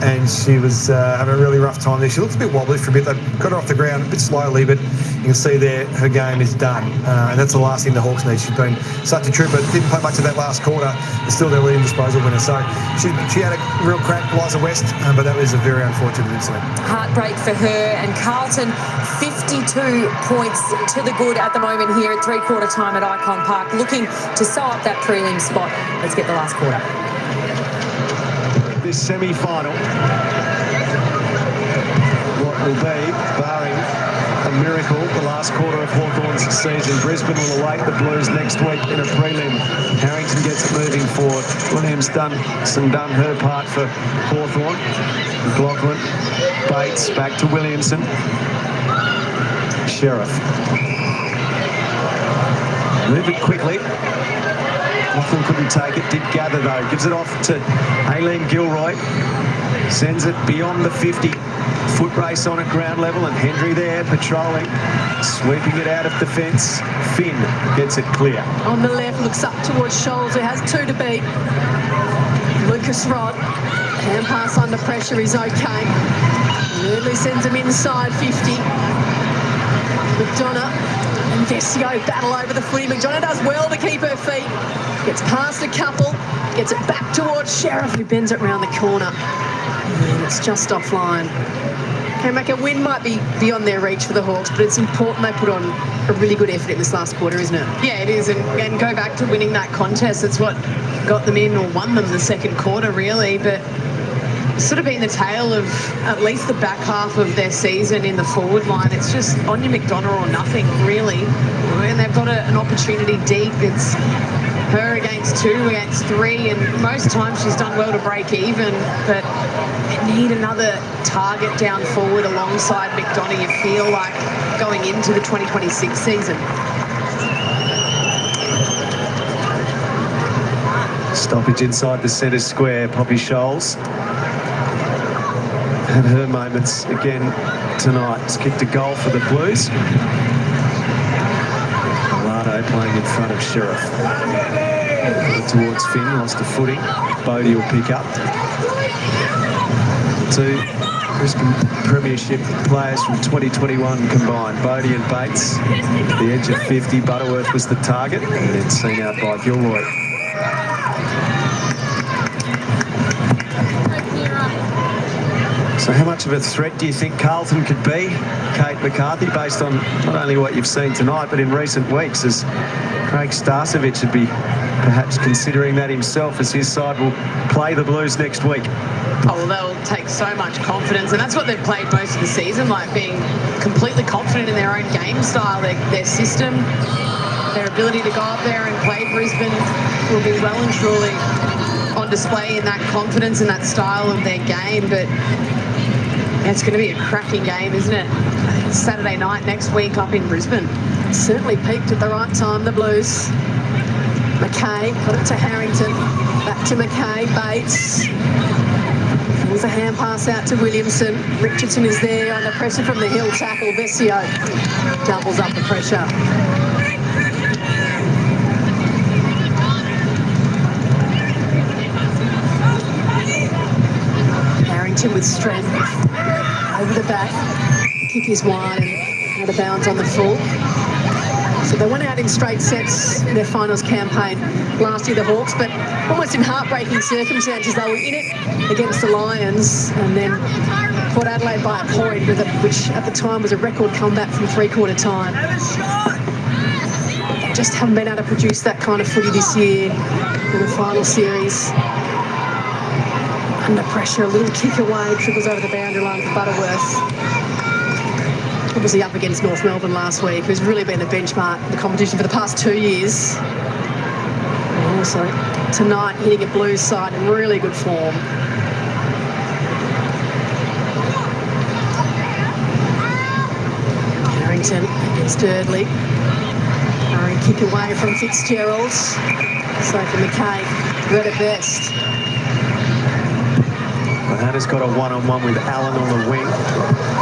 And she was having a really rough time there. She looked a bit wobbly for a bit. They got her off the ground a bit slowly, but you can see there her game is done. And that's the last thing the Hawks need. She's been such a trooper. Didn't play much of that last quarter, but still their leading disposal winner. So she had a real crack, Eliza West, but that was a very unfortunate incident. Heartbreak for her. And Carlton, 52 points to the good at the moment here at three-quarter time at Ikon Park, looking to sew up that prelim spot. Let's get the last quarter. This semi-final, what will be, barring a miracle, the last quarter of Hawthorn's season. Brisbane will await the Blues next week in a prelim. Harrington gets it moving forward. Williams done her part for Hawthorn. McLaughlin, Bates, back to Williamson. Sheriff. Move it quickly. Hawthorn couldn't take it, did gather though. Gives it off to Aileen Gilroy. Sends it beyond the 50. Foot race on at ground level, and Hendry there patrolling. Sweeping it out of defence. Finn gets it clear. On the left, looks up towards Scholes, who has 2 to beat. Lucas Rod. Hand pass under pressure is okay. Early sends him inside 50. McDonough and Desio battle over the footy. McDonough does well to keep her feet. Gets past a couple, gets it back towards Sheriff, who bends it round the corner. And it's just offline. A win might be beyond their reach for the Hawks, but it's important they put on a really good effort in this last quarter, isn't it? Yeah, it is, and go back to winning that contest. It's what got them in, or won them the second quarter, really. But it's sort of been the tale of at least the back half of their season in the forward line. It's just Anya McDonough or nothing, really. And they've got an opportunity deep. It's her against 2, against 3, and most times she's done well to break even, but they need another target down forward alongside McDonough, you feel like, going into the 2026 season. Stoppage inside the centre square. Poppy Scholes had her moments again tonight. Has kicked a goal for the Blues. Lado playing in front of Sheriff. Towards Finn, lost a footing. Bodie will pick up. 2 Brisbane Premiership players from 2021 combined. Bodie and Bates, the edge of 50. Butterworth was the target, and then seen out by Gilroy. So how much of a threat do you think Carlton could be, Kate McCarthy, based on not only what you've seen tonight, but in recent weeks, as Craig Starcevich would be perhaps considering that himself, as his side will play the Blues next week? Oh, well, they'll take so much confidence, and that's what they've played most of the season, like being completely confident in their own game style, their system, their ability to go up there and play Brisbane will be well and truly on display in that confidence and that style of their game. But it's going to be a cracking game, isn't it? It's Saturday night next week up in Brisbane. Certainly peaked at the right time, the Blues. McKay put it to Harrington. Back to McKay. Bates. There's a hand pass out to Williamson. Richardson is there under pressure from the hill tackle. Vesio doubles up the pressure. Harrington with strength. Over the back. Kick is wide and out of bounds on the full. So they went out in straight sets in their finals campaign last year, the Hawks, but almost in heartbreaking circumstances. They were in it against the Lions and then fought Adelaide by a point, which at the time was a record comeback from three-quarter time. just haven't been able to produce that kind of footy this year in the final series. Under pressure, a little kick away, trickles over the boundary line for Butterworth. Obviously up against North Melbourne last week, who's really been the benchmark in the competition for the past 2 years. And also tonight hitting a Blues side in really good form. Harrington against Durdley. Murray kick away from Fitzgerald. Sophie McKay, read at best. Well, Hannah's got a one-on-one with Allen on the wing.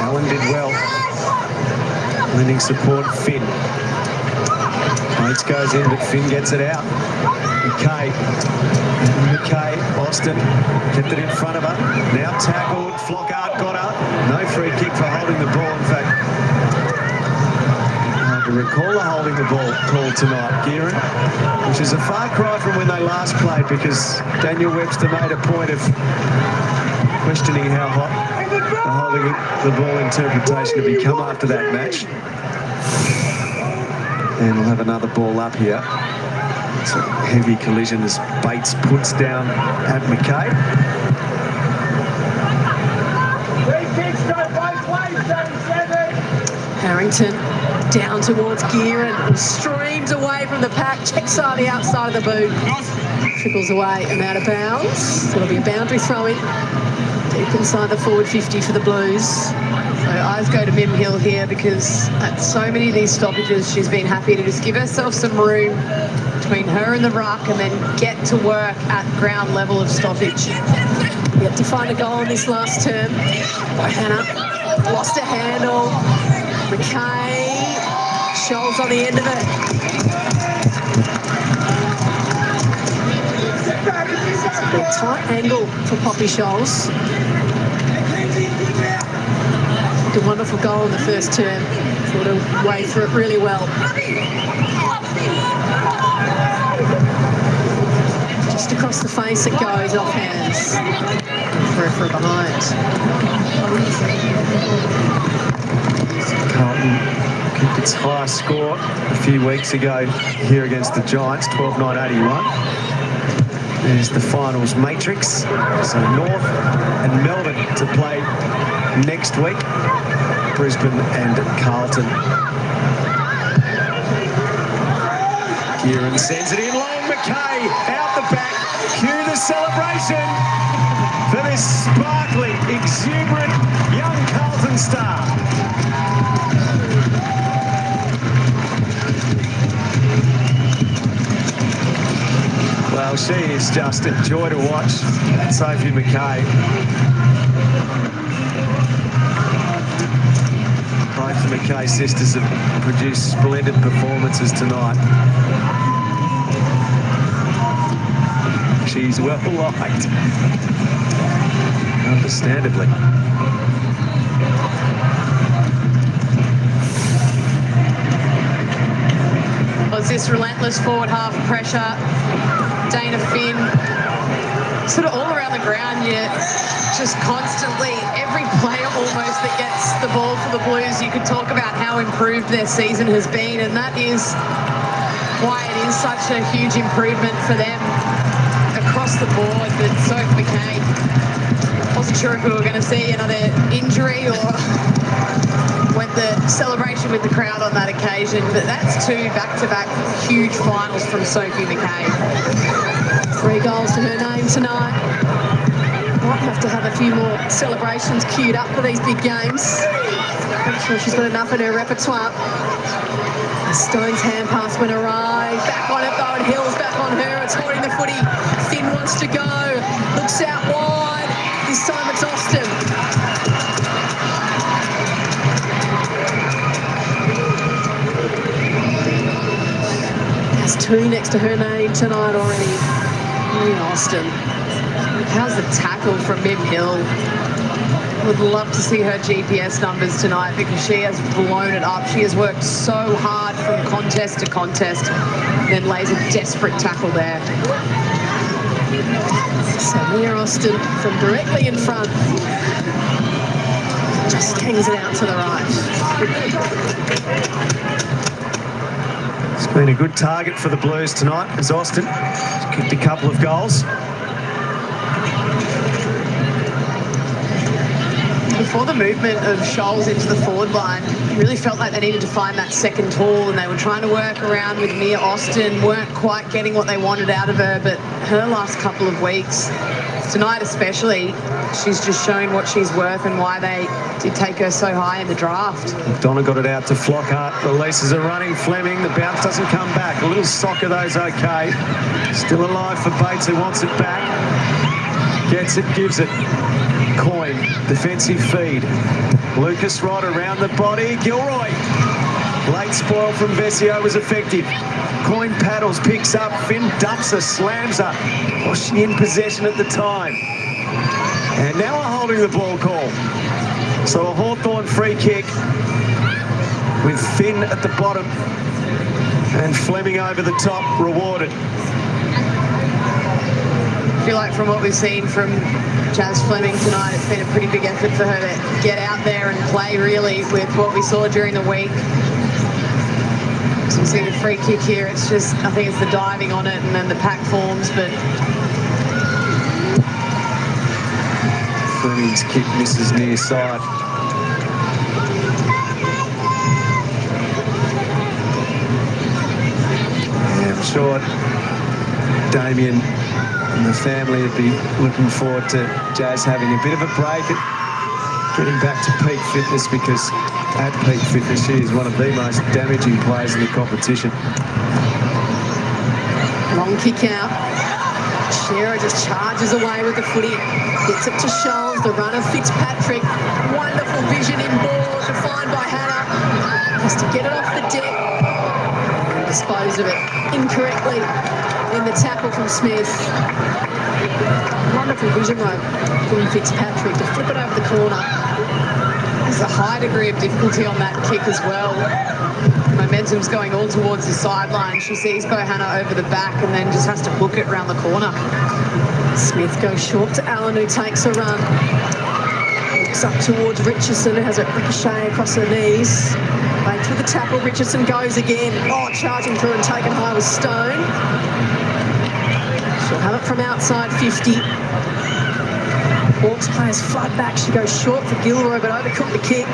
Allen did well. Lending support, Finn. Bates goes in, but Finn gets it out. McKay, Austin, kept it in front of her. Now tackled, Flockhart got her. No free kick for holding the ball. In fact, hard to recall her holding the ball call tonight, Kieran, which is a far cry from when they last played, because Daniel Webster made a point of questioning how hot the holding the ball interpretation had become after that match. And we'll have another ball up here. It's a heavy collision as Bates puts down at McKay. Harrington down towards Gearan, streams away from the pack, checks on the outside of the boot, trickles away and out of bounds. So it'll be a boundary throw in, deep inside the forward 50 for the Blues. So eyes go to Mim Hill here, because at so many of these stoppages she's been happy to just give herself some room between her and the ruck and then get to work at ground level of stoppage. Yet to find a goal in this last term. Hannah lost a handle. McKay, Scholes on the end of it. A tight angle for Poppy Scholes. A wonderful goal in the first term. Thought her way through it really well. Just across the face it goes, off hands. For behind. Carlton kicked its highest score a few weeks ago here against the Giants, 12-9-81. There's the finals matrix. So North and Melbourne to play next week. Brisbane and Carlton. Kieran sends it in long. McKay out the back. Cue the celebration for this sparkling, exuberant young Carlton star. Well, she is just a joy to watch, Sophie McKay. Both the McKay sisters have produced splendid performances tonight. She's well liked, understandably. Was this relentless forward half pressure? Dana Finn, sort of all around the ground, yet just constantly, every player almost that gets the ball for the Blues, you could talk about how improved their season has been, and that is why it is such a huge improvement for them across the board. But Sophie McKay, wasn't sure if we were going to see another injury or went the celebration with the crowd on that occasion, but that's two back-to-back huge finals from Sophie McKay. 3 goals to her name tonight. Might have to have a few more celebrations queued up for these big games. I'm sure she's got enough in her repertoire. Stone's hand pass went awry. Back on it though, and Hill's back on her. It's holding the footy. Finn wants to go. Looks out wide. This time it's Austin. Has 2 next to her name tonight already. Austin. How's the tackle from Mim Hill? Would love to see her GPS numbers tonight, because she has blown it up. She has worked so hard from contest to contest, then lays a desperate tackle there. So Mia Austin from directly in front just hangs it out to the right. Been a good target for the Blues tonight as Austin kicked a couple of goals. Before the movement of Scholes into the forward line, it really felt like they needed to find that second tall, and they were trying to work around with Mia Austin, weren't quite getting what they wanted out of her, but her last couple of weeks, tonight especially, she's just showing what she's worth and why they did take her so high in the draft. Donna got it out to Flockhart. Releases a running Fleming. The bounce doesn't come back. A little soccer though's okay. Still alive for Bates, who wants it back. Gets it, gives it. Coyne, defensive feed. Lucas right around the body. Gilroy. Late spoil from Vesio was effective. Coyne paddles, picks up. Finn dumps her, slams her. Was she in possession at the time? And now a holding the ball call. So a Hawthorn free kick with Finn at the bottom and Fleming over the top, rewarded. I feel like from what we've seen from Jazz Fleming tonight, it's been a pretty big effort for her to get out there and play really with what we saw during the week. So you see the free kick here, it's just, I think it's the diving on it and then the pack forms, but Fleming's kick misses near side. Yeah, I'm sure Damien and the family would be looking forward to Jazz having a bit of a break and getting back to peak fitness, because at peak fitness she is one of the most damaging players in the competition. long kick out. Shearer just charges away with the footy. Gets it to Scholes, the runner Fitzpatrick. Wonderful vision in ball, defined by Hannah. Has to get it off the deck and dispose of it incorrectly in the tackle from Smith. Wonderful vision though from Fitzpatrick to flip it over the corner. There's a high degree of difficulty on that kick as well. Momentum's going all towards the sideline. She sees Bohanna over the back and then just has to hook it round the corner. Smith goes short to Allen, who takes a run. Looks up towards Richardson, who has it ricochet across her knees. Waits with the tackle. Richardson goes again. Oh, charging through and taken high with Stone. She'll have it from outside 50. Hawks players flood back. She goes short for Gilroy, but overcooked the kick.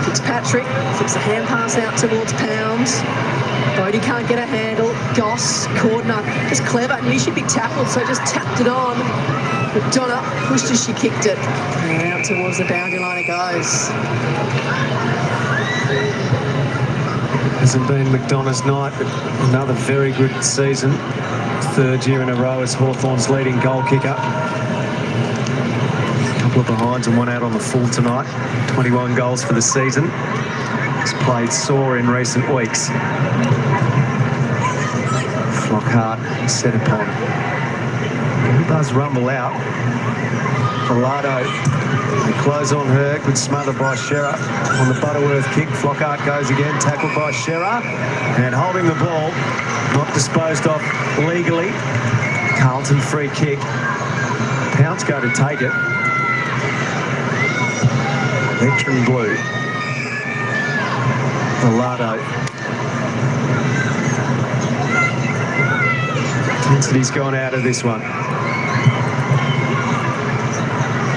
Fitzpatrick flips a hand pass out towards Pounds. Bodie can't get a handle. Goss, Cordner, just clever. Knew she'd be tackled, so just tapped it on. But Donna pushed as she kicked it. And out towards the boundary line it goes. Hasn't been McDonough's night, but another very good season. Third year in a row as Hawthorn's leading goal kicker. A couple of behinds and one out on the full tonight. 21 goals for the season. He's played sore in recent weeks. Flockhart set upon. He does rumble out. Pilado, they close on her. Good smother by Shearer on the Butterworth kick. Flockhart goes again, tackled by Shearer. And holding the ball, not disposed of legally. Carlton free kick. Pounds go to take it. Veteran blue. Pilado. Intensity's gone out of this one.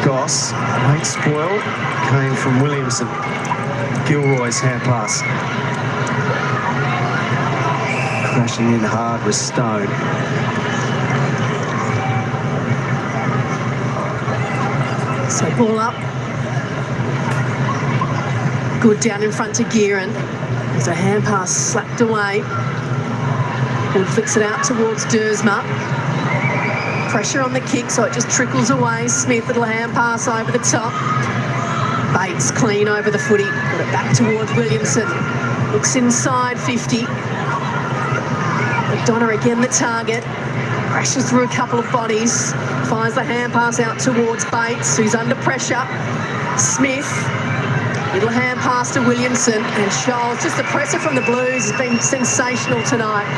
Goss, late spoil, came from Williamson. Gilroy's hand pass. Crashing in hard with Stone. So ball up. Good down in front to Gearan. There's a hand pass slapped away. And flicks it out towards Dersma. Pressure on the kick, so it just trickles away. Smith, little hand pass over the top. Bates clean over the footy. Put it back towards Williamson. Looks inside 50. McDonough again the target. Crashes through a couple of bodies. Finds the hand pass out towards Bates, who's under pressure. Smith. Little hand pass to Williamson. And Scholes, just the pressure from the Blues has been sensational tonight.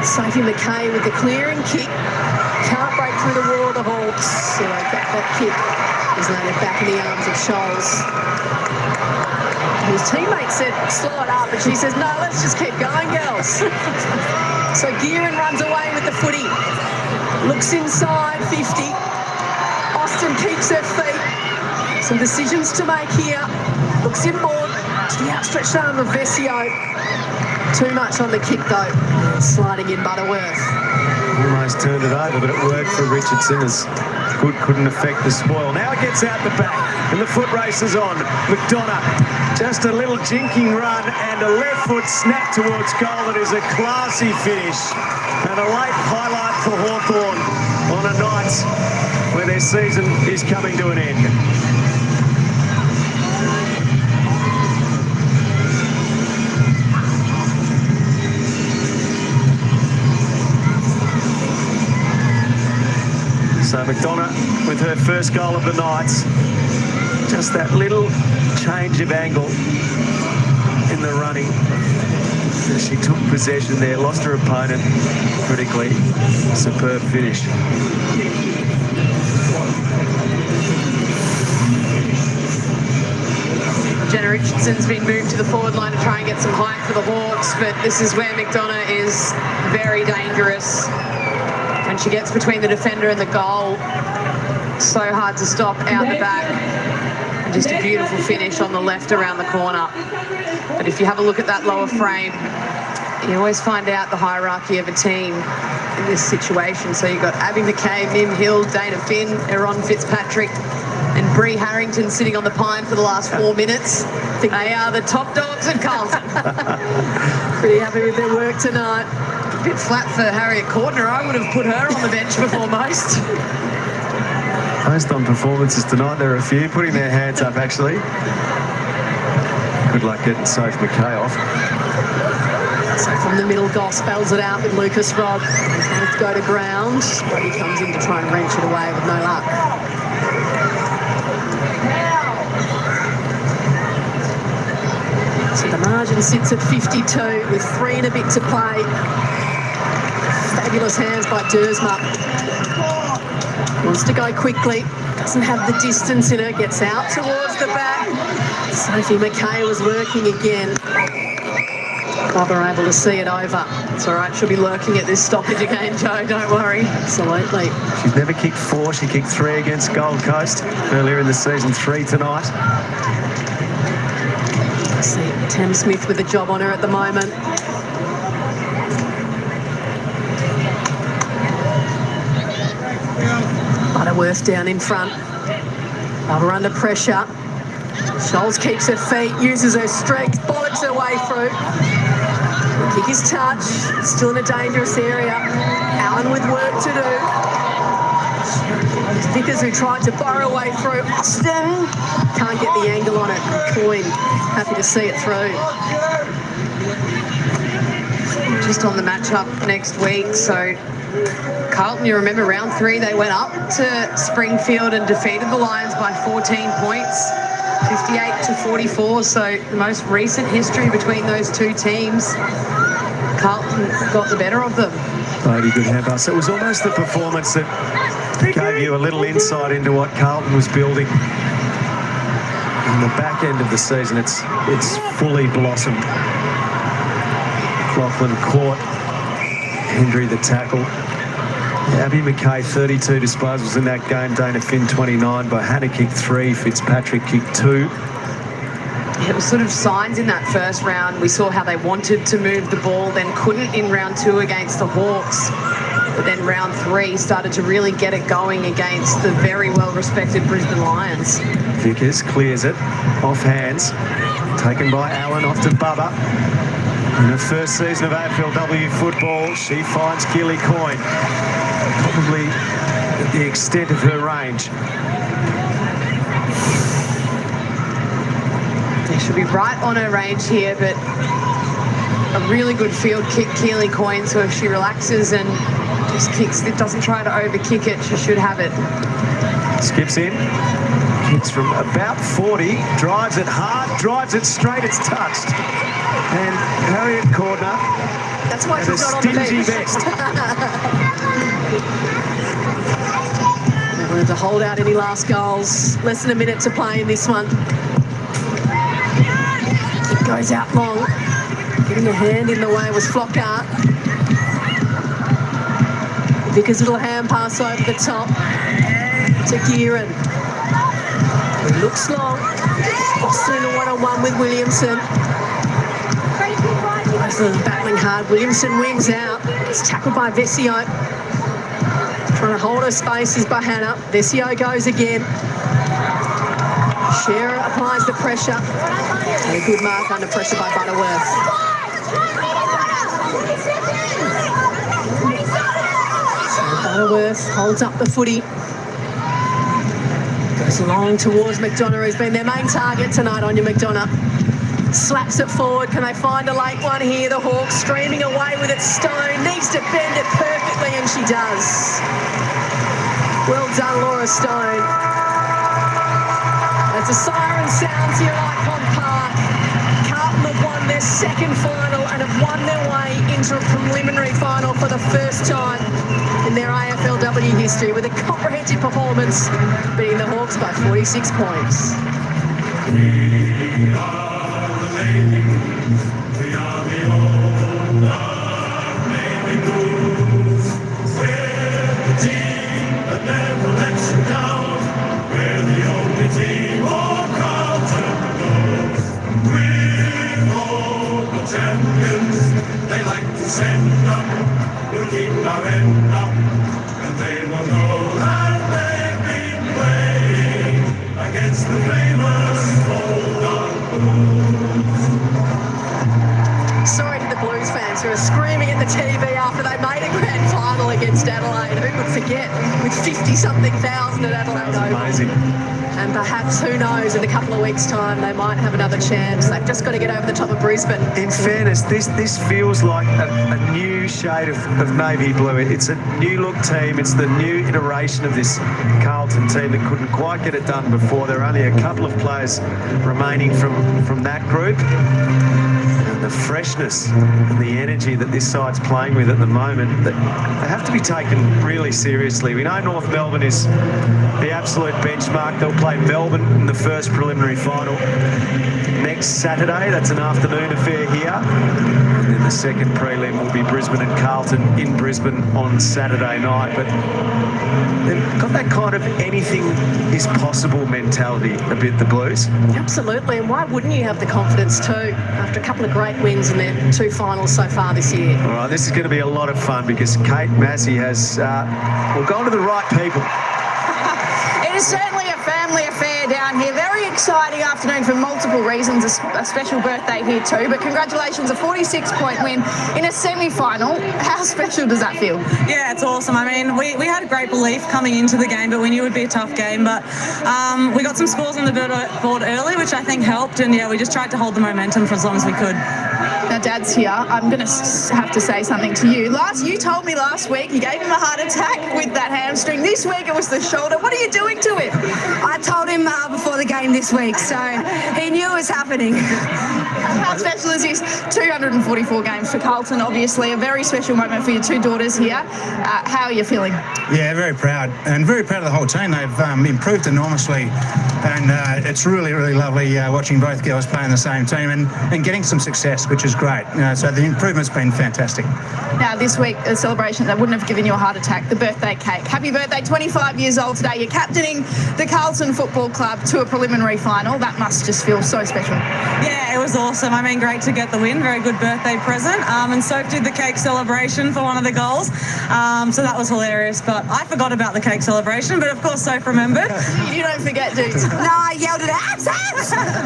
Sophie McKay with the clearing kick. Can't break through the wall of the Hawks. So that kick is landed back in the arms of Scholes. His teammate said, slow it up, and she says, no, let's just keep going, girls. So Gearin runs away with the footy. Looks inside 50. Austin keeps her feet. Some decisions to make here. Looks inboard to the outstretched arm of Vesio. Too much on the kick, though. Sliding in Butterworth. Almost turned it over, but it worked for Richardson as Good couldn't affect the spoil. Now it gets out the back, and the foot race is on. McDonough, just a little jinking run and a left foot snap towards goal. It is a classy finish and a late highlight for Hawthorn on a night where their season is coming to an end. So McDonough with her first goal of the night. Just that little change of angle in the running. She took possession there, lost her opponent critically. Superb finish. Jenna Richardson's been moved to the forward line to try and get some height for the Hawks, but this is where McDonough is very dangerous. When she gets between the defender and the goal, so hard to stop out the back. And just a beautiful finish on the left around the corner. But if you have a look at that lower frame, you always find out the hierarchy of a team in this situation. So you've got Abby McKay, Mim Hill, Dana Finn, Erin Fitzpatrick, and Bree Harrington sitting on the pine for the last 4 minutes. They are the top dogs at Carlton. Pretty happy with their work tonight. A bit flat for Harriet Cordner. I would have put her on the bench before most. Based on performances tonight, there are a few putting their hands up, actually. Good luck getting Soph McKay off. So from the middle, Goss spells it out with Lucas Rod. Both go to ground. Brody comes in to try and wrench it away with no luck. So the margin sits at 52 with 3 and a bit to play. Fabulous hands by Dersma. Wants to go quickly. Doesn't have the distance in her. Gets out towards the back. Sophie McKay was working again. Club are able to see it over. It's all right. She'll be lurking at this stoppage again, Joe. Don't worry. Absolutely. She's never kicked 4. She kicked 3 against Gold Coast earlier in the season. 3 tonight. See Tam Smith with a job on her at the moment. Butterworth down in front. Bubba under pressure. Scholes keeps her feet, uses her strength, bollocks her way through. The kick is touch, still in a dangerous area. Allen with work to do. Vickers who tried to burrow her way through. Austin can't get the angle on it. Coyne happy to see it through. Just on the matchup next week, so Carlton, you remember round 3, they went up to Springfield and defeated the Lions by 14 points, 58-44. So the most recent history between those two teams, Carlton got the better of them. Bloody good handball. So it was almost the performance that gave you a little insight into what Carlton was building. In the back end of the season, it's fully blossomed. Cloughlin caught Hendry the tackle. Abby McKay, 32 disposals in that game. Dana Finn, 29. Bohanna kicked 3. Fitzpatrick kicked 2. It was sort of signs in that first round. We saw how they wanted to move the ball, then couldn't in round 2 against the Hawks. But then round 3 started to really get it going against the very well-respected Brisbane Lions. Vickers clears it off hands. Taken by Allen, off to Bubba. In her first season of AFLW football, she finds Gilly Coyne. Probably at the extent of her range. They should be right on her range here, but a really good field kick, Keely Coyne, so if she relaxes and just kicks it, doesn't try to overkick it, she should have it. Skips in, kicks from about 40, drives it hard, drives it straight, it's touched. And Harriet Cordner, that's why she's not on the bench. Vest. They wanted to hold out any last goals. Less than a minute to play in this one. Goes out long. Getting a hand in the way was Flockart. Vickers' little hand pass over the top to Gearan. He looks long. Austin in a one-on-one with Williamson. Both of them battling hard. Williamson wings out. It's tackled by Vesio. Trying to hold her spaces by Hannah. Vesio goes again. Shearer applies the pressure. And a good mark under pressure by Butterworth. So Butterworth holds up the footy. Goes along towards McDonough, who's been their main target tonight on your McDonough. Slaps it forward. Can they find a late one here? The Hawks streaming away with it. Stone needs to bend it perfectly, and she does. Well done, Laura Stone. As the siren sounds here at Ikon Park, Carlton have won their second final and have won their way into a preliminary final for the first time in their AFLW history with a comprehensive performance, beating the Hawks by 46 points. They like to send up, we'll keep our end up, and they will know that they've been playing against the famous Blues. Sorry to the Blues fans who are screaming at the TV after they made a grand final against Adelaide. Who would forget, with 50-something thousand at Adelaide Oval. Amazing. And perhaps, who knows, in a couple of weeks' time, they might have another chance. They've just got to get over the top of Brisbane. In fairness, this feels like a new shade of navy blue. It's a new look team. It's the new iteration of this Carlton team that couldn't quite get it done before. There are only a couple of players remaining from that group. And the freshness and the energy that this side's playing with at the moment, they have to be taken really seriously. We know North Melbourne is the absolute benchmark. They'll play Melbourne in the first preliminary final next Saturday. That's an afternoon affair here. And then the second prelim will be Brisbane and Carlton in Brisbane on Saturday night. But they've got that kind of anything is possible mentality a bit, the Blues. Absolutely, and why wouldn't you have the confidence too, after a couple of great wins in their two finals so far this year? All right, this is going to be a lot of fun because Kate Massey has gone to the right people. It is certainly a family affair down here. Very exciting afternoon for multiple reasons. A special birthday here too. But congratulations, a 46-point win in a semi-final. How special does that feel? Yeah, it's awesome. I mean, we had great belief coming into the game, but we knew it would be a tough game. But we got some scores on the board early, which I think helped. And yeah, we just tried to hold the momentum for as long as we could. Now, Dad's here. I'm going to have to say something to you. You told me last week you gave him a heart attack with that hamstring. This week it was the shoulder. What are you doing to him? I told him before the game this week, so he knew it was happening. How special is this? 244 games for Carlton, obviously. A very special moment for your two daughters here. How are you feeling? Yeah, very proud. And very proud of the whole team. They've improved enormously. And it's really, really lovely watching both girls play in the same team and getting some success, which is great. So the improvement's been fantastic. Now, this week, a celebration that wouldn't have given you a heart attack, the birthday cake. Happy birthday, 25 years old today. You're captaining the Carlton Football Club to a preliminary final. That must just feel so special. Yeah, it was awesome. I mean, great to get the win. Very good birthday present. And Soph did the cake celebration for one of the goals. So that was hilarious. But I forgot about the cake celebration. But of course, Soph remembered. You don't forget, do you? No, I yelled at her, Abs,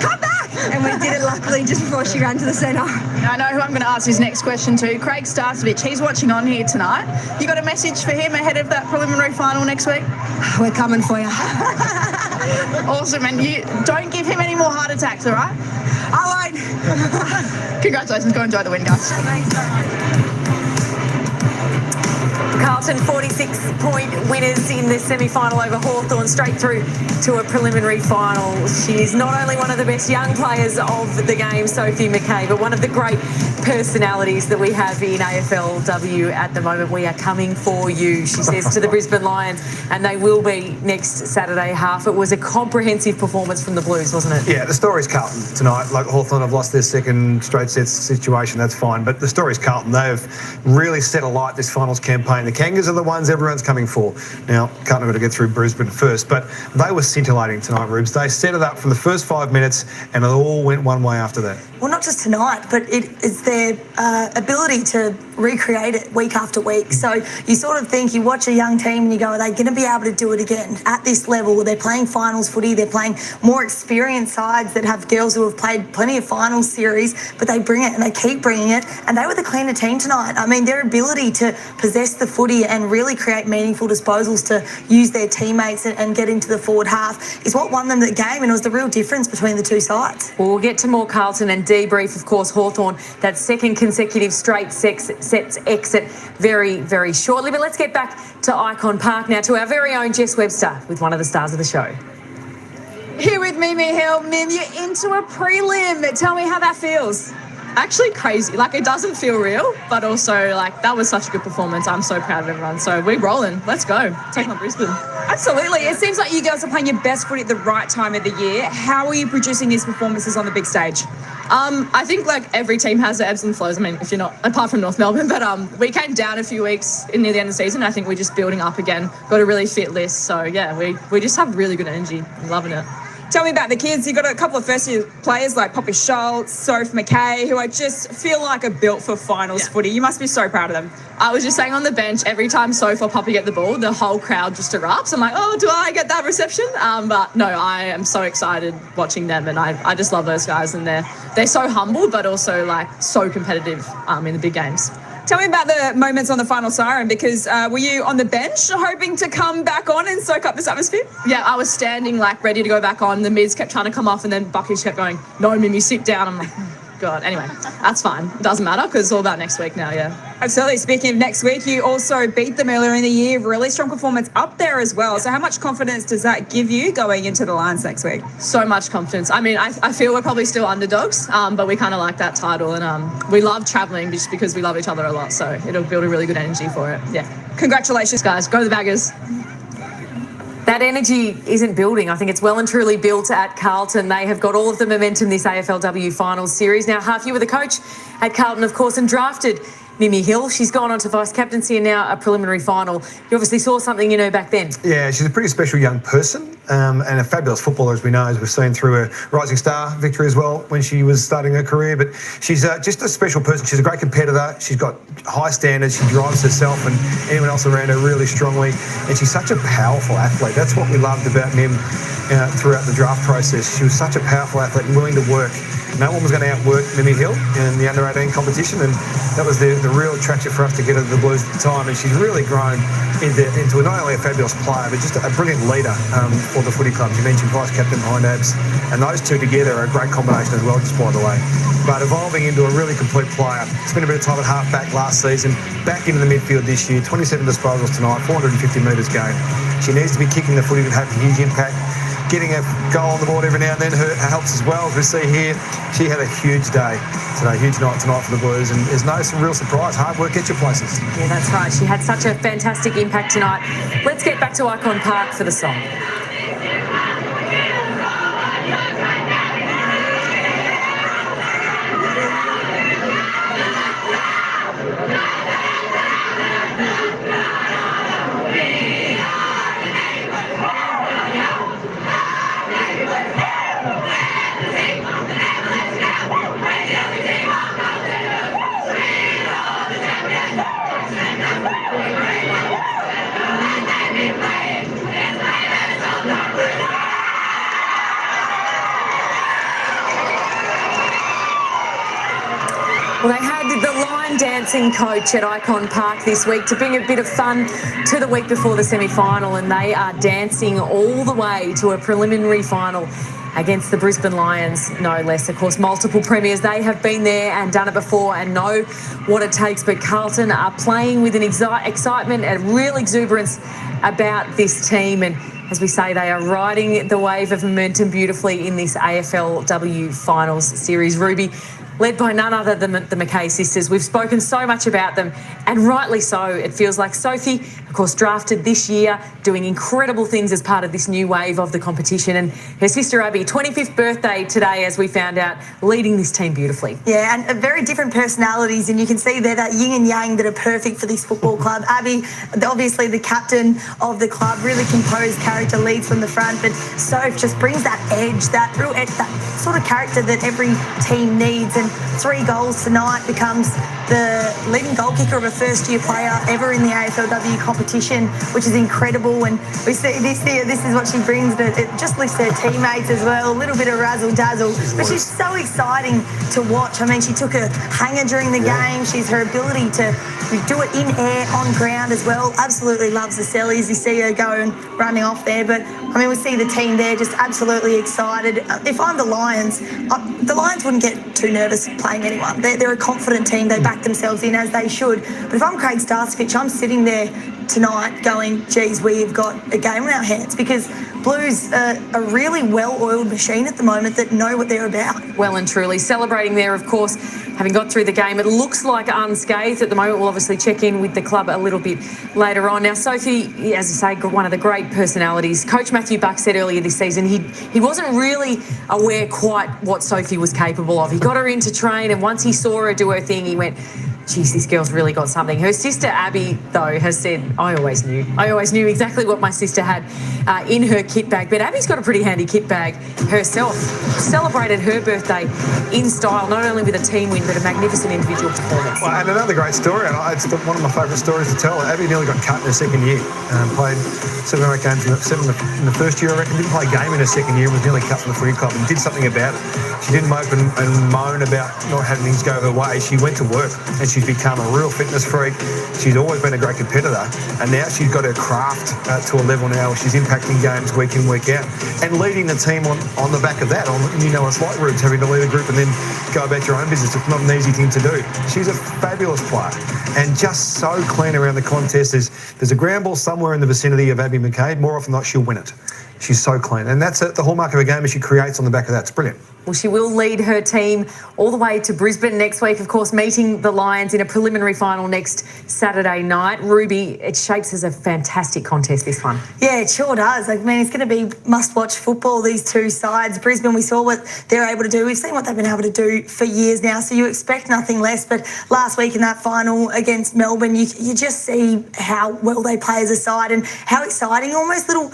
come back! And we did it luckily just before she ran to the centre. I know who I'm going to ask this next question to. Craig Starcevich, he's watching on here tonight. You got a message for him ahead of that preliminary final next week? We're coming for you. Awesome, and you don't give him any more heart attacks, all right? I won't. Congratulations, go enjoy the win, guys. Carlton 46-point winners in the semi-final over Hawthorn, straight through to a preliminary final. She's not only one of the best young players of the game, Sophie McKay, but one of the great personalities that we have in AFLW at the moment. We are coming for you, she says to the Brisbane Lions, and they will be next Saturday half. It was a comprehensive performance from the Blues, wasn't it? Yeah, the story's Carlton tonight. Like Hawthorn have lost their second straight set situation, that's fine. But the story's Carlton. They've really set alight this finals campaign. The Kangas are the ones everyone's coming for. Now, Carlton have got to get through Brisbane first, but they were scintillating tonight, Rubes. They set it up from the first 5 minutes, and it all went one way after that. Well, not just tonight, but it's their ability to recreate it week after week. So you sort of think, you watch a young team and you go, are they going to be able to do it again at this level? They're playing finals footy, they're playing more experienced sides that have girls who have played plenty of finals series, but they bring it and they keep bringing it, and they were the cleaner team tonight. I mean, their ability to possess the footy and really create meaningful disposals to use their teammates and get into the forward half is what won them the game, and it was the real difference between the two sides. Well, we'll get to more Carlton and debrief, of course, Hawthorn, that second consecutive straight sets exit very, very shortly. But let's get back to Ikon Park now, to our very own Jess Webster with one of the stars of the show. Here with Mimi Hill. Mim, you're into a prelim. Tell me how that feels. Actually crazy. Like, it doesn't feel real, but also, like, that was such a good performance. I'm so proud of everyone. So we're rolling. Let's go. Take on Brisbane. Absolutely. It seems like you girls are playing your best footy at the right time of the year. How are you producing these performances on the big stage? I think, like, every team has their ebbs and flows. I mean, if you're not, apart from North Melbourne, but we came down a few weeks near the end of the season. I think we're just building up again. Got a really fit list. So, yeah, we just have really good energy. I'm loving it. Tell me about the kids. You've got a couple of first-year players like Poppy Schultz, Soph McKay, who I just feel like are built for finals footy. You must be so proud of them. I was just saying on the bench, every time Soph or Poppy get the ball, the whole crowd just erupts. I'm like, oh, do I get that reception? But no, I am so excited watching them, and I just love those guys, and they're so humble, but also like so competitive in the big games. Tell me about the moments on the final siren, because were you on the bench hoping to come back on and soak up this atmosphere? Yeah, I was standing like ready to go back on. The mids kept trying to come off, and then Bucky just kept going, no, Mimi, sit down. I'm like, God. Anyway, that's fine. It doesn't matter because it's all about next week now, yeah. Absolutely. Speaking of next week, you also beat them earlier in the year. Really strong performance up there as well. So how much confidence does that give you going into the Lions next week? So much confidence. I mean, I feel we're probably still underdogs, but we kind of like that title, and we love travelling just because we love each other a lot. So it'll build a really good energy for it. Yeah. Congratulations, guys. Go the Baggers. That energy isn't building. I think it's well and truly built at Carlton. They have got all of the momentum this AFLW Finals Series. Now, half you were the coach at Carlton, of course, and drafted Mimi Hill. She's gone on to vice-captaincy and now a preliminary final. You obviously saw something in her back then. Yeah, she's a pretty special young person and a fabulous footballer, as we know, as we've seen through her Rising Star victory as well when she was starting her career. But she's just a special person. She's a great competitor. She's got high standards. She drives herself and anyone else around her really strongly. And she's such a powerful athlete. That's what we loved about Mim throughout the draft process. She was such a powerful athlete and willing to work. No one was going to outwork Mimi Hill in the under-18 competition, and that was the real attraction for us to get her to the Blues at the time. And she's really grown into not only a fabulous player, but just a brilliant leader for the footy club. You mentioned vice-captain behind Abs, and those two together are a great combination as well, just by the way. But evolving into a really complete player. Spent a bit of time at half-back last season, back into the midfield this year, 27 disposals tonight, 450 metres game. She needs to be kicking the footy to have a huge impact. Getting a goal on the board every now and then helps as well. As we see here, she had a huge day today, huge night tonight for the Blues, and there's no real surprise. Hard work gets you places. Yeah, that's right. She had such a fantastic impact tonight. Let's get back to Ikon Park for the song. Well, they had the line dancing coach at Ikon Park this week to bring a bit of fun to the week before the semi-final, and they are dancing all the way to a preliminary final against the Brisbane Lions, no less. Of course, multiple premiers. They have been there and done it before and know what it takes. But Carlton are playing with an excitement and real exuberance about this team. And as we say, they are riding the wave of momentum beautifully in this AFLW Finals Series. Ruby, led by none other than the McKay sisters. We've spoken so much about them, and rightly so. It feels like Sophie, of course, drafted this year, doing incredible things as part of this new wave of the competition, and her sister Abby, 25th birthday today, as we found out, leading this team beautifully. Yeah, and very different personalities, and you can see they're that yin and yang that are perfect for this football club. Abby, obviously the captain of the club, really composed character, leads from the front, but Soph just brings that edge, that real edge, that sort of character that every team needs. And 3 goals tonight, becomes the leading goal kicker of a first-year player ever in the AFLW competition, which is incredible. And we see this here, this is what she brings, but it just lifts her teammates as well, a little bit of razzle-dazzle. But she's so exciting to watch. I mean, she took a hanger during the game. She's her ability to do it in air, on ground as well. Absolutely loves the sellies. You see her going, running off there. But, I mean, we see the team there just absolutely excited. If I'm the Lions wouldn't get too nervous playing anyone. They're a confident team. They back themselves in as they should. But if I'm Craig Starcevich, I'm sitting there tonight going, geez, we've got a game on our hands, because Blues are a really well-oiled machine at the moment that know what they're about. Well and truly. Celebrating there, of course, having got through the game. It looks like unscathed at the moment. We'll obviously check in with the club a little bit later on. Now, Sophie, as I say, one of the great personalities. Coach Matthew Buck said earlier this season he wasn't really aware quite what Sophie was capable of. He got her in to train, and once he saw her do her thing, he went, geez, this girl's really got something. Her sister Abby, though, has said, I always knew exactly what my sister had in her kit bag. But Abby's got a pretty handy kit bag herself. Celebrated her birthday in style, not only with a team win, but a magnificent individual performance. Well, and another great story, and it's one of my favourite stories to tell. Abby nearly got cut in her second year. Played 7 or 8 games, 7 in the first year, I reckon. Didn't play a game in her second year, was nearly cut from the footy club, and did something about it. She didn't mope and moan about not having things go her way. She went to work, and she's become a real fitness freak. She's always been a great competitor, and now she's got her craft to a level now where she's impacting games week in, week out, and leading the team on the back of that. It's like Rubes having to lead a group and then go about your own business. It's not an easy thing to do. She's a fabulous player and just so clean around the contest. There's a ground ball somewhere in the vicinity of Abby McKay. More often than not, she'll win it. She's so clean, and that's the hallmark of a game, as she creates on the back of that. It's brilliant. Well, she will lead her team all the way to Brisbane next week, of course, meeting the Lions in a preliminary final next Saturday night. Ruby, it shapes as a fantastic contest, this one. Yeah, it sure does. I mean, it's going to be must-watch football, these two sides. Brisbane, we saw what they're able to do. We've seen what they've been able to do for years now, so you expect nothing less. But last week in that final against Melbourne, you just see how well they play as a side and how exciting, almost little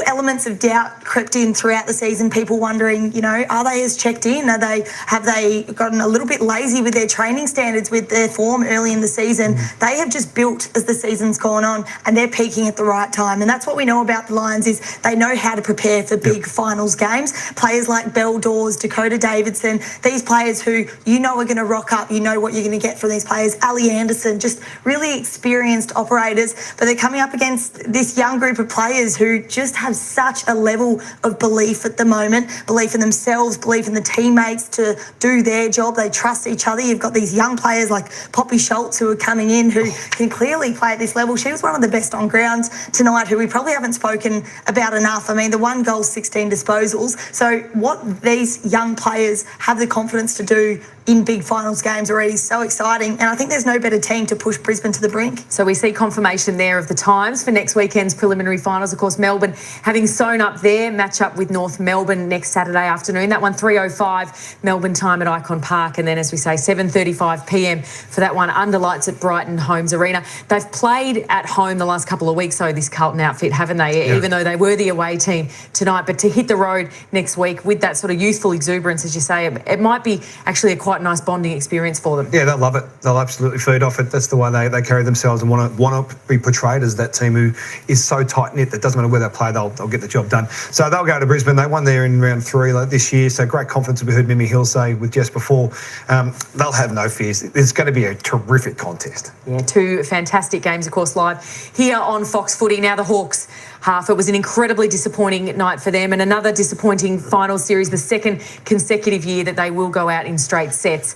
elements of doubt crept in throughout the season. People wondering, are they as checked in? Have they gotten a little bit lazy with their training standards, with their form early in the season? They have just built as the season's gone on, and they're peaking at the right time. And that's what we know about the Lions, is they know how to prepare for big finals games. Players like Belle Dawes, Dakota Davidson, these players who are going to rock up, what you're going to get from these players. Ali Anderson, just really experienced operators, but they're coming up against this young group of players who just have such a level of belief at the moment, belief in themselves, belief in the teammates to do their job. They trust each other. You've got these young players like Poppy Schultz who are coming in, who can clearly play at this level. She was one of the best on ground tonight, who we probably haven't spoken about enough. I mean, the 1 goal, 16 disposals. So what these young players have the confidence to do in big finals games already is so exciting, and I think there's no better team to push Brisbane to the brink. So we see confirmation there of the times for next weekend's preliminary finals. Of course, Melbourne having sewn up their match-up with North Melbourne next Saturday afternoon. That one 3:05 Melbourne time at Ikon Park, and then, as we say, 7:35 p.m. for that one under lights at Brighton Homes Arena. They've played at home the last couple of weeks, though, this Carlton outfit, haven't they? Yeah. Even though they were the away team tonight. But to hit the road next week with that sort of youthful exuberance, as you say, it might be actually a quite nice bonding experience for them. Yeah, they'll love it. They'll absolutely feed off it. That's the way they carry themselves and want to be portrayed as that team who is so tight-knit that doesn't matter where they play, they'll get the job done. So they'll go to Brisbane. They won there in round 3 this year, so great confidence. We heard Mimi Hill say with Jess before. They'll have no fears. It's going to be a terrific contest. Yeah, 2 fantastic games, of course, live here on Fox Footy. Now the Hawks half. It was an incredibly disappointing night for them and another disappointing final series, the second consecutive year that they will go out in straight sets.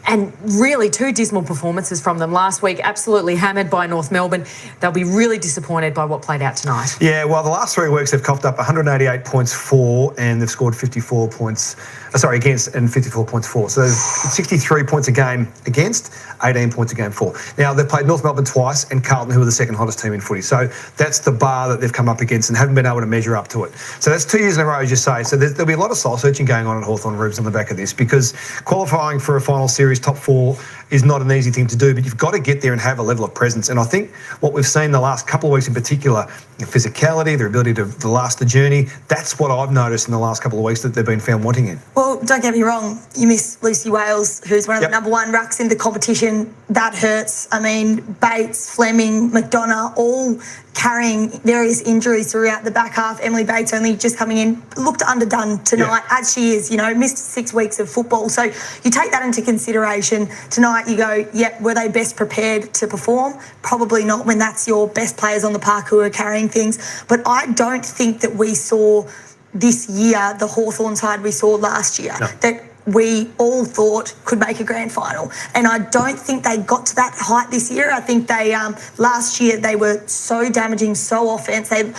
And really 2 dismal performances from them last week, absolutely hammered by North Melbourne. They'll be really disappointed by what played out tonight. Yeah, well, the last 3 weeks they've coughed up 188 points for, and they've scored 54 points, against, and 54 points for. So 63 points a game against, 18 points a game for. Now, they've played North Melbourne twice and Carlton, who are the second hottest team in footy. So that's the bar that they've come up against and haven't been able to measure up to it. So that's 2 years in a row, as you say. So there'll be a lot of soul searching going on at Hawthorn, Rubes, on the back of this, because qualifying for a final series top 4 is not an easy thing to do, but you've got to get there and have a level of presence. And I think what we've seen the last couple of weeks in particular, physicality, their ability to last the journey, that's what I've noticed in the last couple of weeks that they've been found wanting in. Well, don't get me wrong, you miss Lucy Wales, who's one of the number 1 rucks in the competition. That hurts. I mean, Bates, Fleming, McDonough, all carrying various injuries throughout the back half. Emily Bates only just coming in, looked underdone tonight, as she is, missed 6 weeks of football. So you take that into consideration. Tonight you go, were they best prepared to perform? Probably not, when that's your best players on the park who are carrying things. But I don't think that we saw this year the Hawthorn side we saw last year. No. That we all thought could make a grand final. And I don't think they got to that height this year. I think they, last year, they were so damaging, so offensive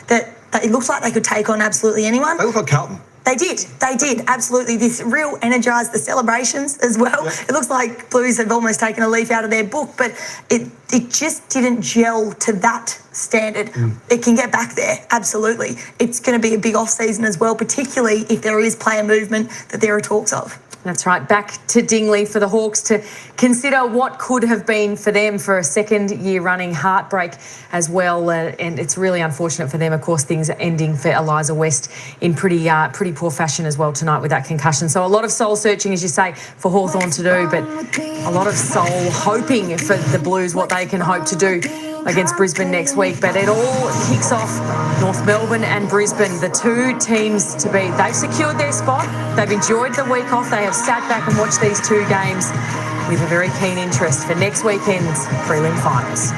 that it looks like they could take on absolutely anyone. They look like Carlton. They did, absolutely. This real energised the celebrations as well. Yeah. It looks like Blues have almost taken a leaf out of their book, but it just didn't gel to that standard. It can get back there, absolutely. It's going to be a big off-season as well, particularly if there is player movement that there are talks of. That's right. Back to Dingley for the Hawks to consider what could have been for them for a second year running heartbreak as well. And it's really unfortunate for them. Of course, things are ending for Eliza West in pretty poor fashion as well tonight with that concussion. So a lot of soul searching, as you say, for Hawthorn to do, but a lot of soul hoping for the Blues what they can hope to do against Brisbane next week. But it all kicks off North Melbourne and Brisbane, the 2 teams to beat. They've secured their spot. They've enjoyed the week off. They have sat back and watched these 2 games with a very keen interest for next weekend's prelim finals.